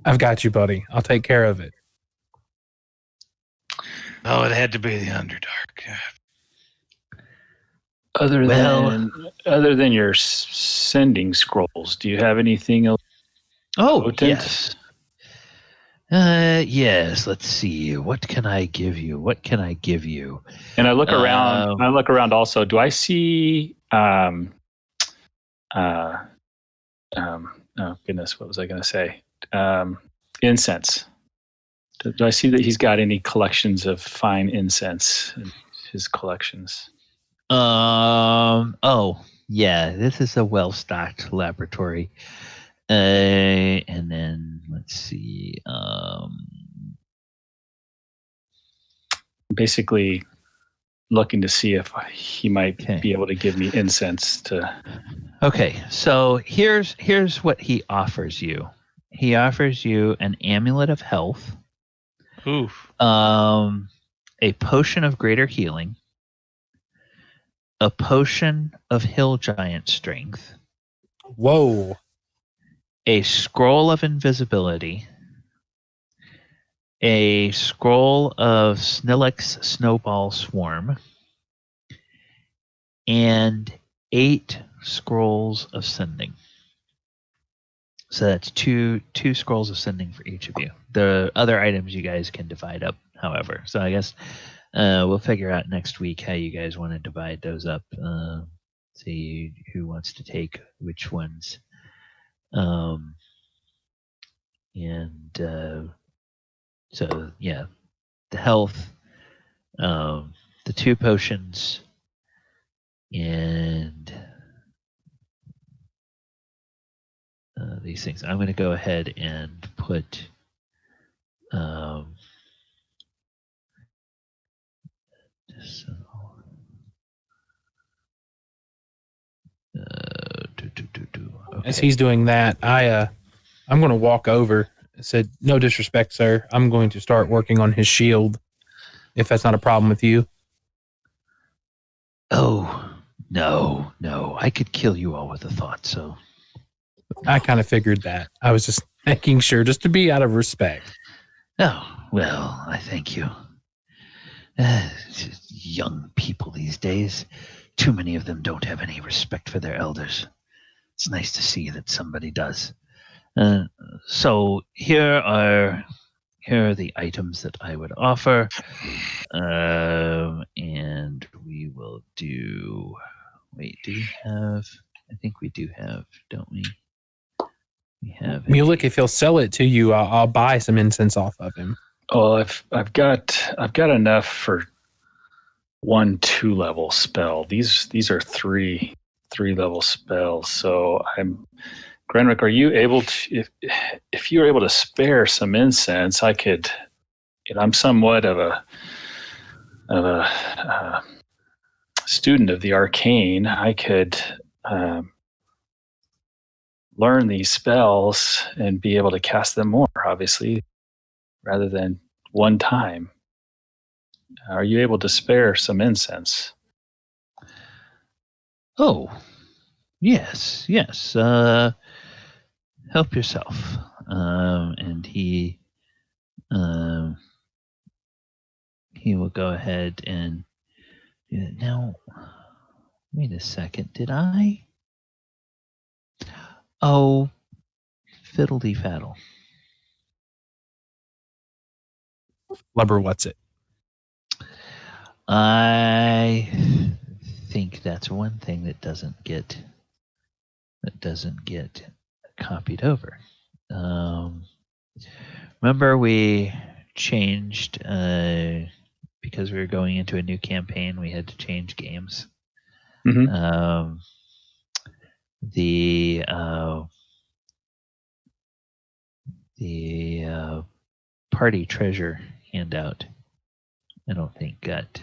I've got you, buddy. I'll take care of it. Oh, it had to be the Underdark. Other than your sending scrolls, do you have anything else? Yes. Yes. Let's see. What can I give you? And I look around. I look around also. Do I see? Oh goodness, what was I going to say? Incense. Do I see that he's got any collections of fine incense in his collections? Oh, yeah. This is a well-stocked laboratory. And then let's see. Basically, looking to see if he might be able to give me incense to. Okay, so here's what he offers you. He offers you an amulet of health. Oof. A potion of greater healing. A potion of hill giant strength. Whoa. A scroll of invisibility. A scroll of Snillix Snowball Swarm. And 8 scrolls of sending. So that's two scrolls of sending for each of you. The other items you guys can divide up, however. So I guess we'll figure out next week how you guys want to divide those up. See who wants to take which ones. So yeah, the health, the 2 potions, and these things. I'm going to go ahead and put As he's doing that, I'm going to walk over. I said, "No disrespect, sir. I'm going to start working on his shield, if that's not a problem with you." Oh, no. I could kill you all with a thought, so. I kind of figured that. I was just making sure, just to be out of respect. Oh, well, I thank you. Young people these days, too many of them don't have any respect for their elders. It's nice to see that somebody does. So here are the items that I would offer, and we will do. Wait, do we have? I think we do have, don't we? We have. Mulek, if he'll sell it to you, I'll buy some incense off of him. Oh, I've got enough for 1 2-level spell. These are 3 3-level spells. So Renwick, are you able to, if you're able to spare some incense, I could, I'm somewhat of a student of the arcane. I could learn these spells and be able to cast them more, obviously, rather than one time. Are you able to spare some incense? Oh, yes. Help yourself. And he will go ahead and do that. Now, wait a second. Did I? Oh, fiddly faddle. Blubber, what's it? I think that's one thing that doesn't get copied over. Remember we changed because we were going into a new campaign. We had to change games. Mhm. The party treasure handout, I don't think got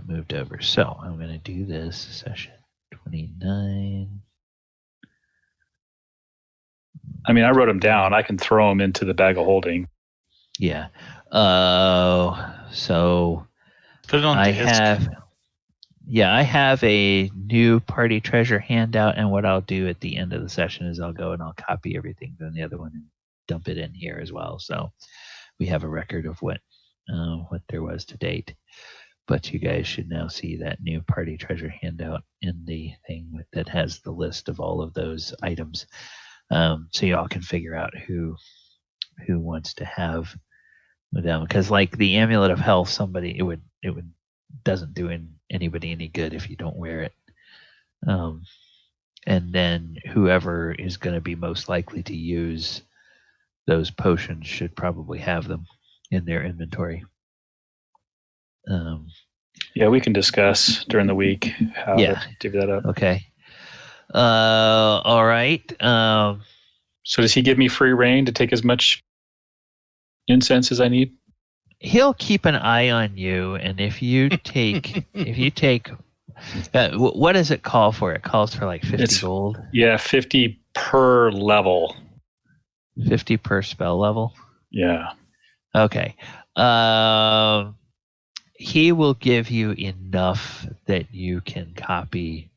moved over. So I'm going to do this session 29. I mean, I wrote them down. I can throw them into the bag of holding. Yeah. So Put it on I disc. I have a new party treasure handout, and what I'll do at the end of the session is I'll go and I'll copy everything from the other one and dump it in here as well. So we have a record of what there was to date. But you guys should now see that new party treasure handout in the thing that has the list of all of those items. So y'all can figure out who wants to have them, because like the amulet of health, it would doesn't do anybody any good if you don't wear it. And then whoever is going to be most likely to use those potions should probably have them in their inventory. Yeah, we can discuss during the week how to divvy that up. Okay. All right. So does he give me free reign to take as much incense as I need? He'll keep an eye on you, and if you take what does it call for? It calls for like 50 gold. Yeah, 50 per level. 50 per spell level. Yeah. Okay. He will give you enough that you can copy.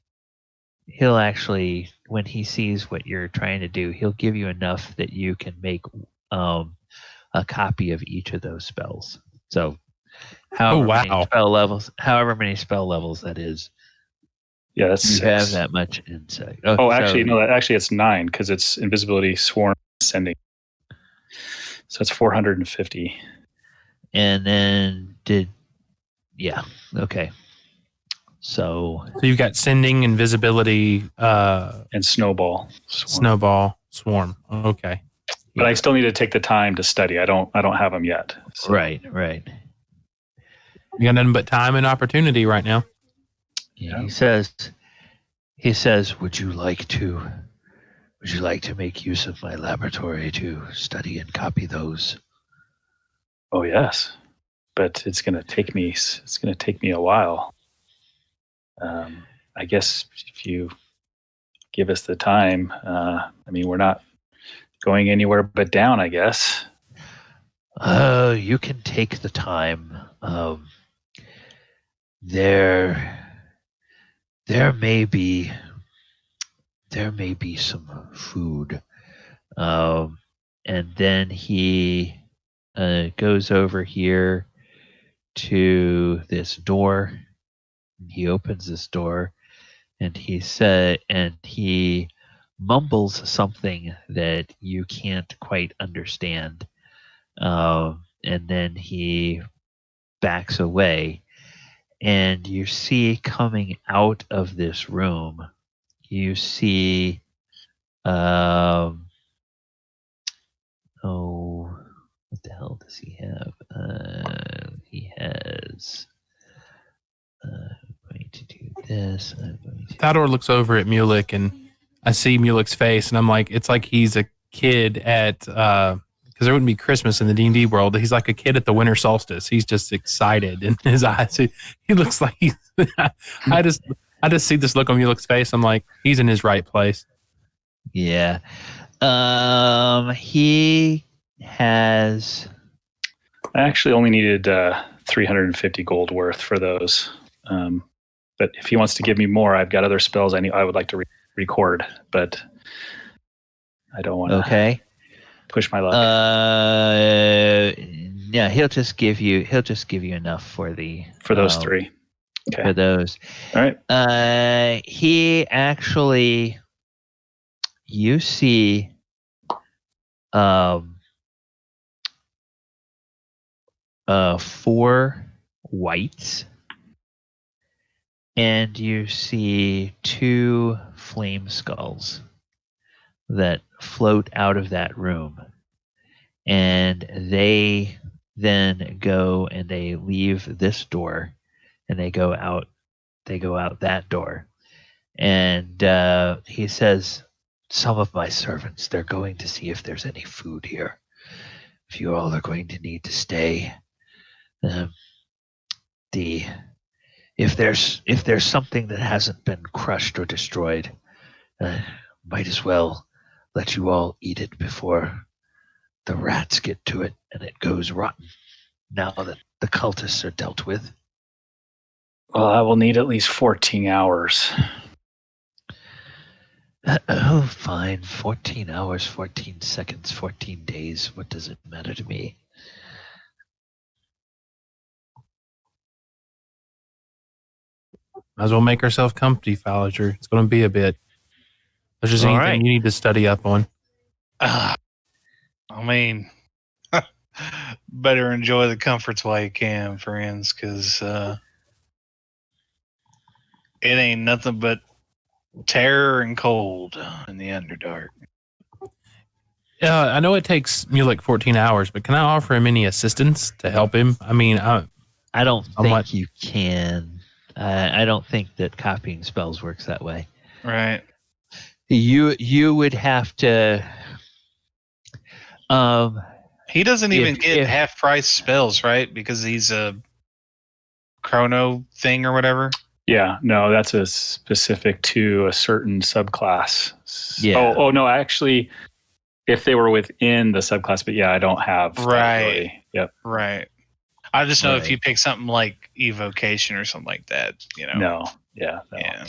He'll actually, when he sees what you're trying to do, he'll give you enough that you can make a copy of each of those spells. So, however many spell levels that is. Yeah, that's you 6. have that much insight. Actually it's 9 because it's invisibility, swarm, ascending. So it's 450. And then okay. So you've got sending, invisibility, and snowball, swarm. Okay. But I still need to take the time to study. I don't have them yet. So. Right. You got nothing but time and opportunity right now. Yeah. He says, would you like to make use of my laboratory to study and copy those? Oh yes, but it's going to take me a while. I guess if you give us the time, we're not going anywhere but down, I guess. You can take the time. There may be some food. And then he goes over here to this door. He opens this door, and he mumbles something that you can't quite understand. And then he backs away, and you see coming out of this room, you see what the hell does he have? He has I'm going to do this. Theodore looks over at Mulek, and I see Mulek's face, and I'm like, it's like he's a kid at because there wouldn't be Christmas in the D&D world. He's like a kid at the winter solstice. He's just excited in his eyes. He looks like he's. I just see this look on Mulek's face. I'm like, he's in his right place. Yeah. He has. I actually only needed 350 gold worth for those. But if he wants to give me more, I've got other spells I would like to record. But I don't want to Okay. push my luck. Yeah, he'll just give you enough for those 3. Okay. For those. All right. He actually, you see, 4 whites, and you see 2 flame skulls that float out of that room, and they then go and they leave this door, and they go out that door, and he says, some of my servants, they're going to see if there's any food here. If you all are going to need to stay, if there's something that hasn't been crushed or destroyed, might as well let you all eat it before the rats get to it and it goes rotten. Now that the cultists are dealt with. Well, I will need at least 14 hours. Oh, fine. 14 hours, 14 seconds, 14 days. What does it matter to me? Might as well make ourselves comfy, Fallinger. It's going to be a bit. There's just All anything right. you need to study up on. I mean, better enjoy the comforts while you can, friends, because it ain't nothing but terror and cold in the Underdark. I know it takes me like 14 hours, but can I offer him any assistance to help him? I mean, I don't somewhat- think you can. I don't think that copying spells works that way. Right. You would have to. He doesn't even get if- half price spells, right? Because he's a chrono thing or whatever. Yeah, no, that's a specific to a certain subclass. Yeah. Oh no, actually, if they were within the subclass, but yeah, I don't have that Right. ability. Yep. Right. I just know if Right. you pick something like evocation or something like that, you know. No. Yeah. No. Yeah.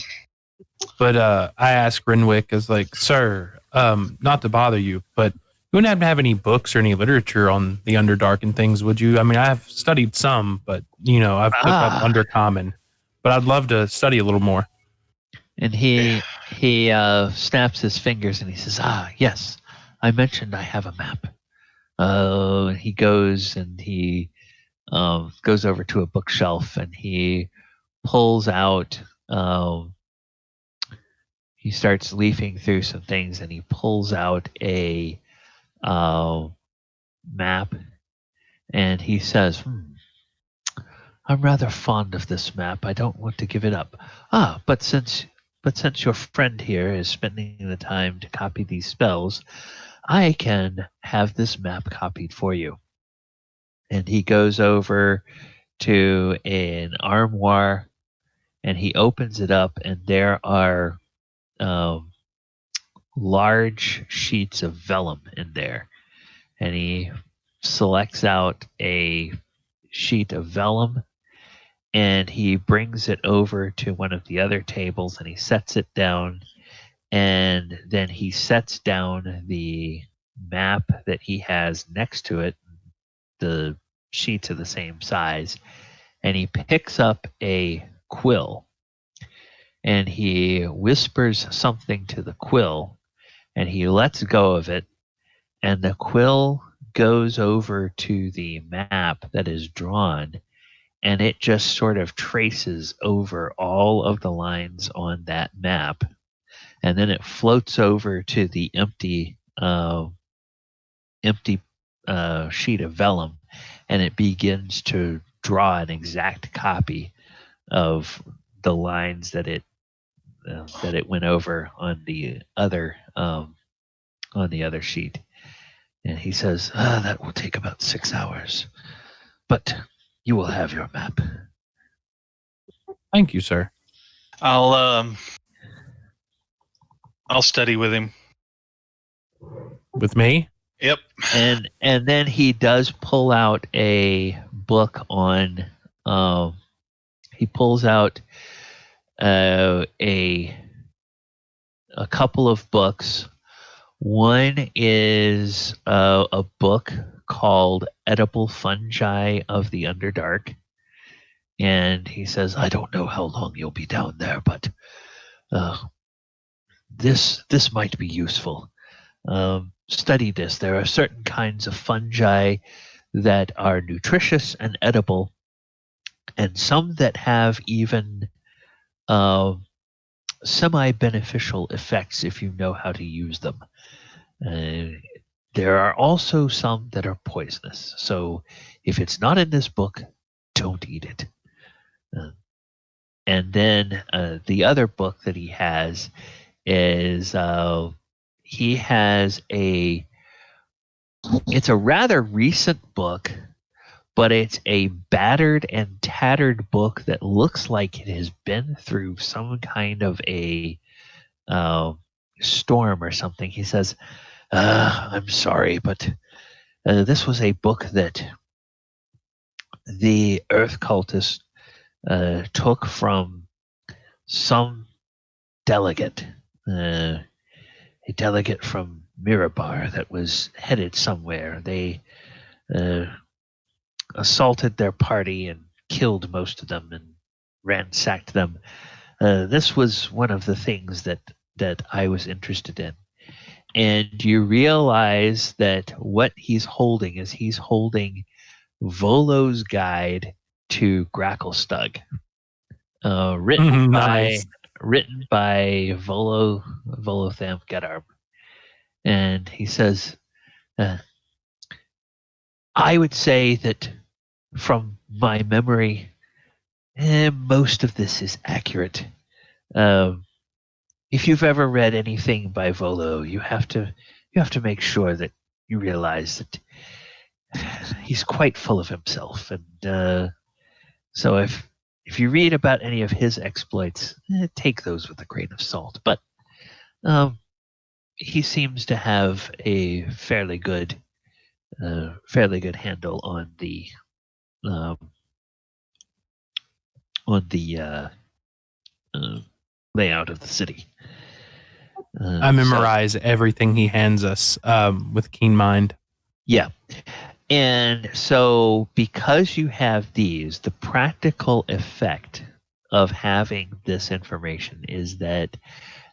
But I asked Renwick, as like, sir, not to bother you, but you wouldn't happen to have any books or any literature on the Underdark and things, would you? I mean, I've studied some, but I've took up Undercommon, but I'd love to study a little more. And he snaps his fingers and he says, yes, I mentioned I have a map. He goes and he goes over to a bookshelf and he pulls out, he starts leafing through some things and he pulls out a map and he says, I'm rather fond of this map. I don't want to give it up. But since your friend here is spending the time to copy these spells, I can have this map copied for you. And he goes over to an armoire and he opens it up, and there are large sheets of vellum in there. And he selects out a sheet of vellum and he brings it over to one of the other tables and he sets it down, and then he sets down the map that he has next to it. The sheets are the same size, and he picks up a quill and he whispers something to the quill and he lets go of it, and the quill goes over to the map that is drawn, and it just sort of traces over all of the lines on that map, and then it floats over to the empty sheet of vellum, and it begins to draw an exact copy of the lines that it went over on the other sheet. And he says, that will take about 6 hours, but you will have your map. Thank you, sir. I'll study with him. With me? Yep. And then he does pull out a book on. He pulls out a couple of books. One is a book called Edible Fungi of the Underdark. And he says, I don't know how long you'll be down there, but this might be useful. Study this. There are certain kinds of fungi that are nutritious and edible, and some that have even semi-beneficial effects if you know how to use them. There are also some that are poisonous. So if it's not in this book, don't eat it. And then the other book that he has is he has it's a rather recent book, but it's a battered and tattered book that looks like it has been through some kind of a storm or something. He says, I'm sorry, but this was a book that the Earth cultists took from some delegate, a delegate from Mirabar that was headed somewhere. They assaulted their party and killed most of them and ransacked them. This was one of the things that I was interested in. And you realize that what he's holding is he's holding Volo's Guide to Gracklestug, written Nice. by Volotham Gedarb. And he says, I would say that from my memory, most of this is accurate. If you've ever read anything by Volo, you have to make sure that you realize that he's quite full of himself, and so if you read about any of his exploits, take those with a grain of salt. But he seems to have a fairly good handle on the layout of the city. I memorize everything he hands us with keen mind. Yeah. And so because you have these, the practical effect of having this information is that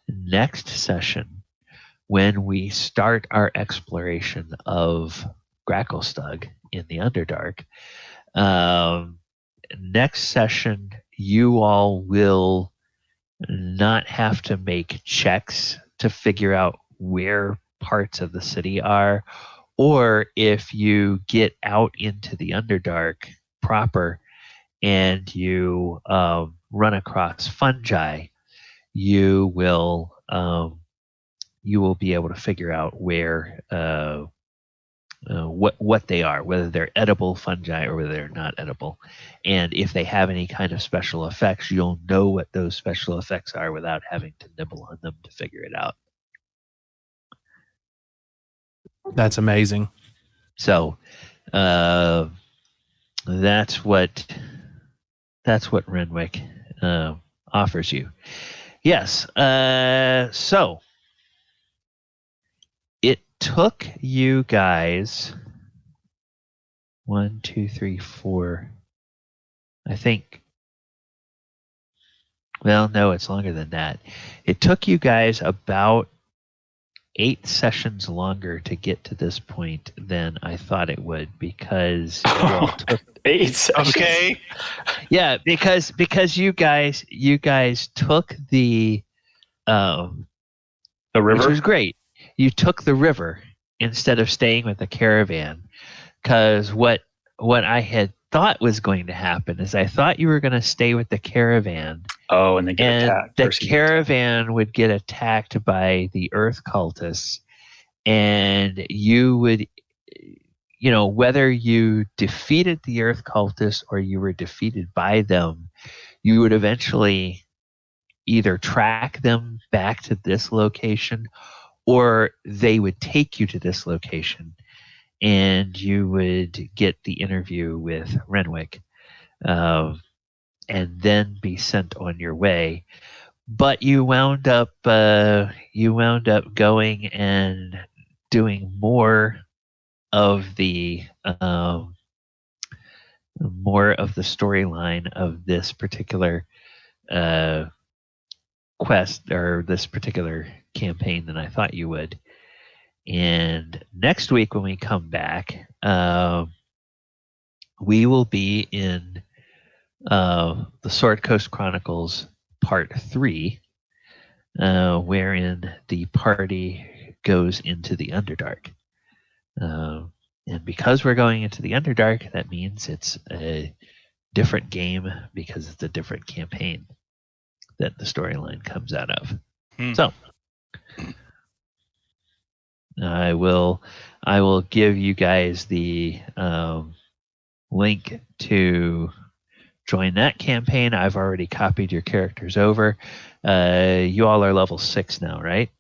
next session, when we start our exploration of Gracklestug in the Underdark, next session, you all will not have to make checks to figure out where parts of the city are, or if you get out into the Underdark proper and you run across fungi, you will be able to figure out where what they are, whether they're edible fungi or whether they're not edible. And if they have any kind of special effects, you'll know what those special effects are without having to nibble on them to figure it out. That's amazing. So that's what Renwick offers you. Yes. So it took you guys 1, 2, 3, 4. I think. Well, no, it's longer than that. It took you guys about 8 sessions longer to get to this point than I thought it would, because you all took 8 sessions. Okay. Yeah, because you guys took the river, which was great. You took the river instead of staying with the caravan, because what I had thought was going to happen is I thought you were going to stay with the caravan. Oh, and they get attacked. The caravan would get attacked by the Earth cultists, and you would, whether you defeated the Earth cultists or you were defeated by them, you would eventually either track them back to this location, or they would take you to this location, and you would get the interview with Renwick, and then be sent on your way. but you wound up going and doing more of the storyline of this particular quest or this particular campaign than I thought you would. And next week when we come back, we will be in the Sword Coast Chronicles Part 3, wherein the party goes into the Underdark. And because we're going into the Underdark, that means it's a different game because it's a different campaign that the storyline comes out of. So I will give you guys the link to join that campaign. I've already copied your characters over. You all are level 6 now, right?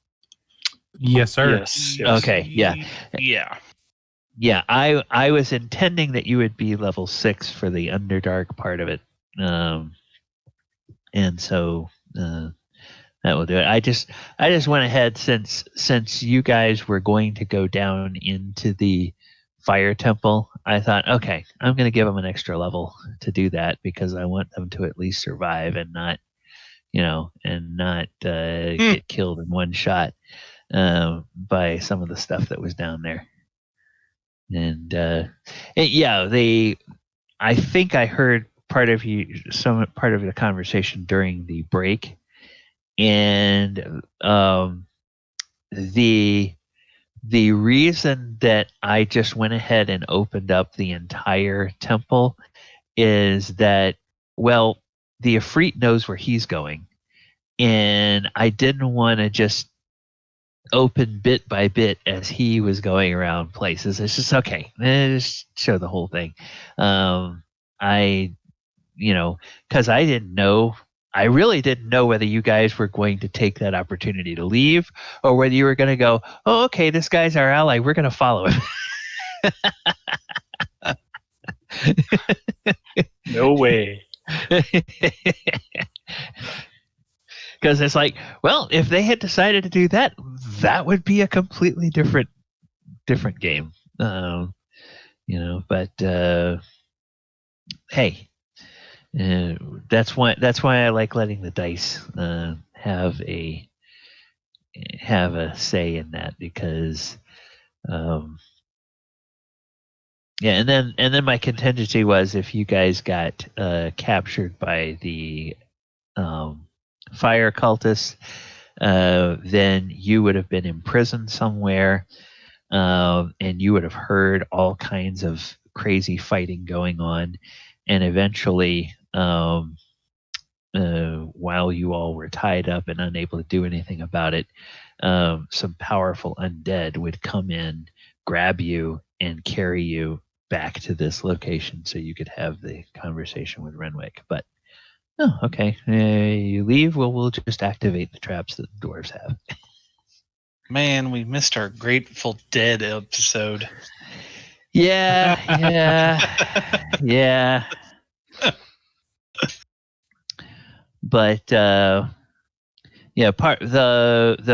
Yes, sir. Yes. Okay, yeah. Yeah. Yeah, I was intending that you would be level 6 for the Underdark part of it. And so that will do it. I just went ahead since you guys were going to go down into the fire temple. I thought, okay, I'm going to give them an extra level to do that because I want them to at least survive and not, get killed in one shot by some of the stuff that was down there. And I think I heard part of the conversation during the break. And the reason that I just went ahead and opened up the entire temple is that, well, the Ifrit knows where he's going, and I didn't want to just open bit by bit as he was going around places. It's just okay. Just show the whole thing. Because I didn't know. I really didn't know whether you guys were going to take that opportunity to leave or whether you were going to go, oh, okay, this guy's our ally. We're going to follow him. No way. Because it's like, well, if they had decided to do that, that would be a completely different game. But hey, that's why I like letting the dice have a say in that, because and then my contingency was if you guys got captured by the fire cultists, then you would have been imprisoned somewhere, and you would have heard all kinds of crazy fighting going on, and eventually while you all were tied up and unable to do anything about it, some powerful undead would come in, grab you, and carry you back to this location so you could have the conversation with Renwick. But okay, you leave. Well, we'll just activate the traps that the dwarves have. Man, we missed our Grateful Dead episode. Yeah. But the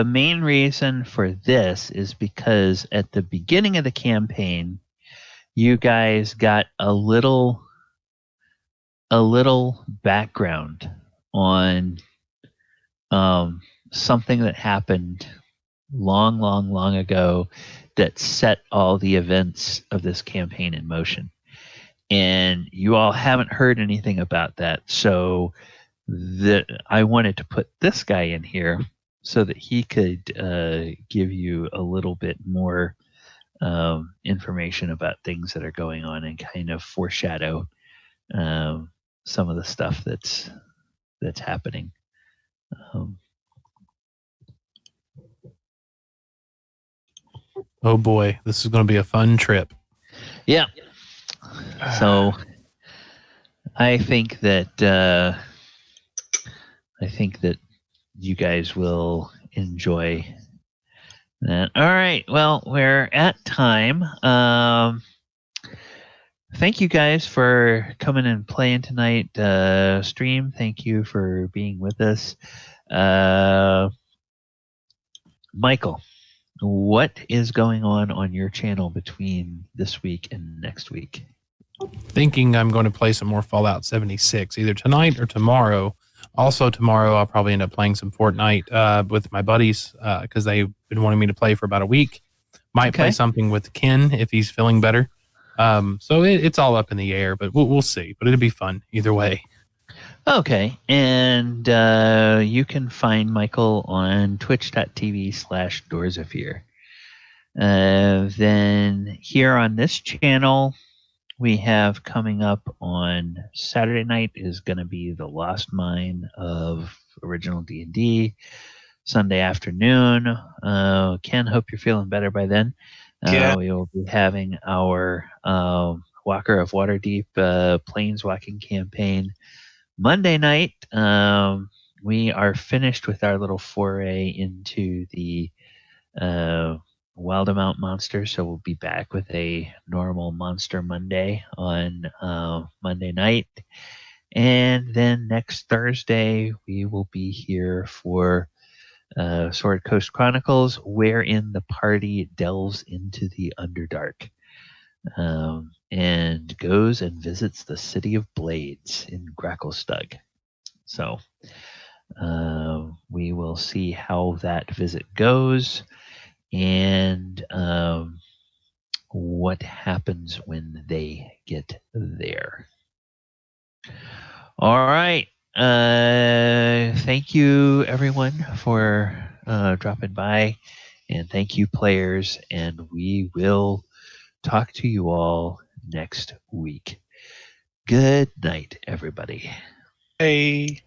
main reason for this is because at the beginning of the campaign, you guys got a little background on something that happened long ago that set all the events of this campaign in motion. And you all haven't heard anything about that. So I wanted to put this guy in here so that he could give you a little bit more information about things that are going on and kind of foreshadow some of the stuff that's happening. Oh boy, this is going to be a fun trip. Yeah. So I think that you guys will enjoy that. All right. Well, we're at time. Thank you guys for coming and playing tonight. Stream. Thank you for being with us. Michael, what is going on your channel between this week and next week? Thinking I'm going to play some more Fallout 76 either tonight or tomorrow. Also tomorrow I'll probably end up playing some Fortnite with my buddies because they've been wanting me to play for about a week. Might play something with Ken if he's feeling better. So it's all up in the air, but we'll see. But it'll be fun either way. Okay, and you can find Michael on twitch.tv/Doors of Fear. Then here on this channel, we have coming up on Saturday night is going to be the Lost Mine of original D&D. Sunday afternoon, Ken, hope you're feeling better by then. Yeah. We will be having our Walker of Waterdeep Planeswalking campaign. Monday night, we are finished with our little foray into the Wildemount monster, so we'll be back with a normal Monster Monday on Monday night. And then next Thursday, we will be here for Sword Coast Chronicles, wherein the party delves into the Underdark and goes and visits the City of Blades in Gracklestug. So we will see how that visit goes and what happens when they get there. All right. Thank you, everyone, for dropping by. And thank you, players. And we will talk to you all next week. Good night, everybody. Hey.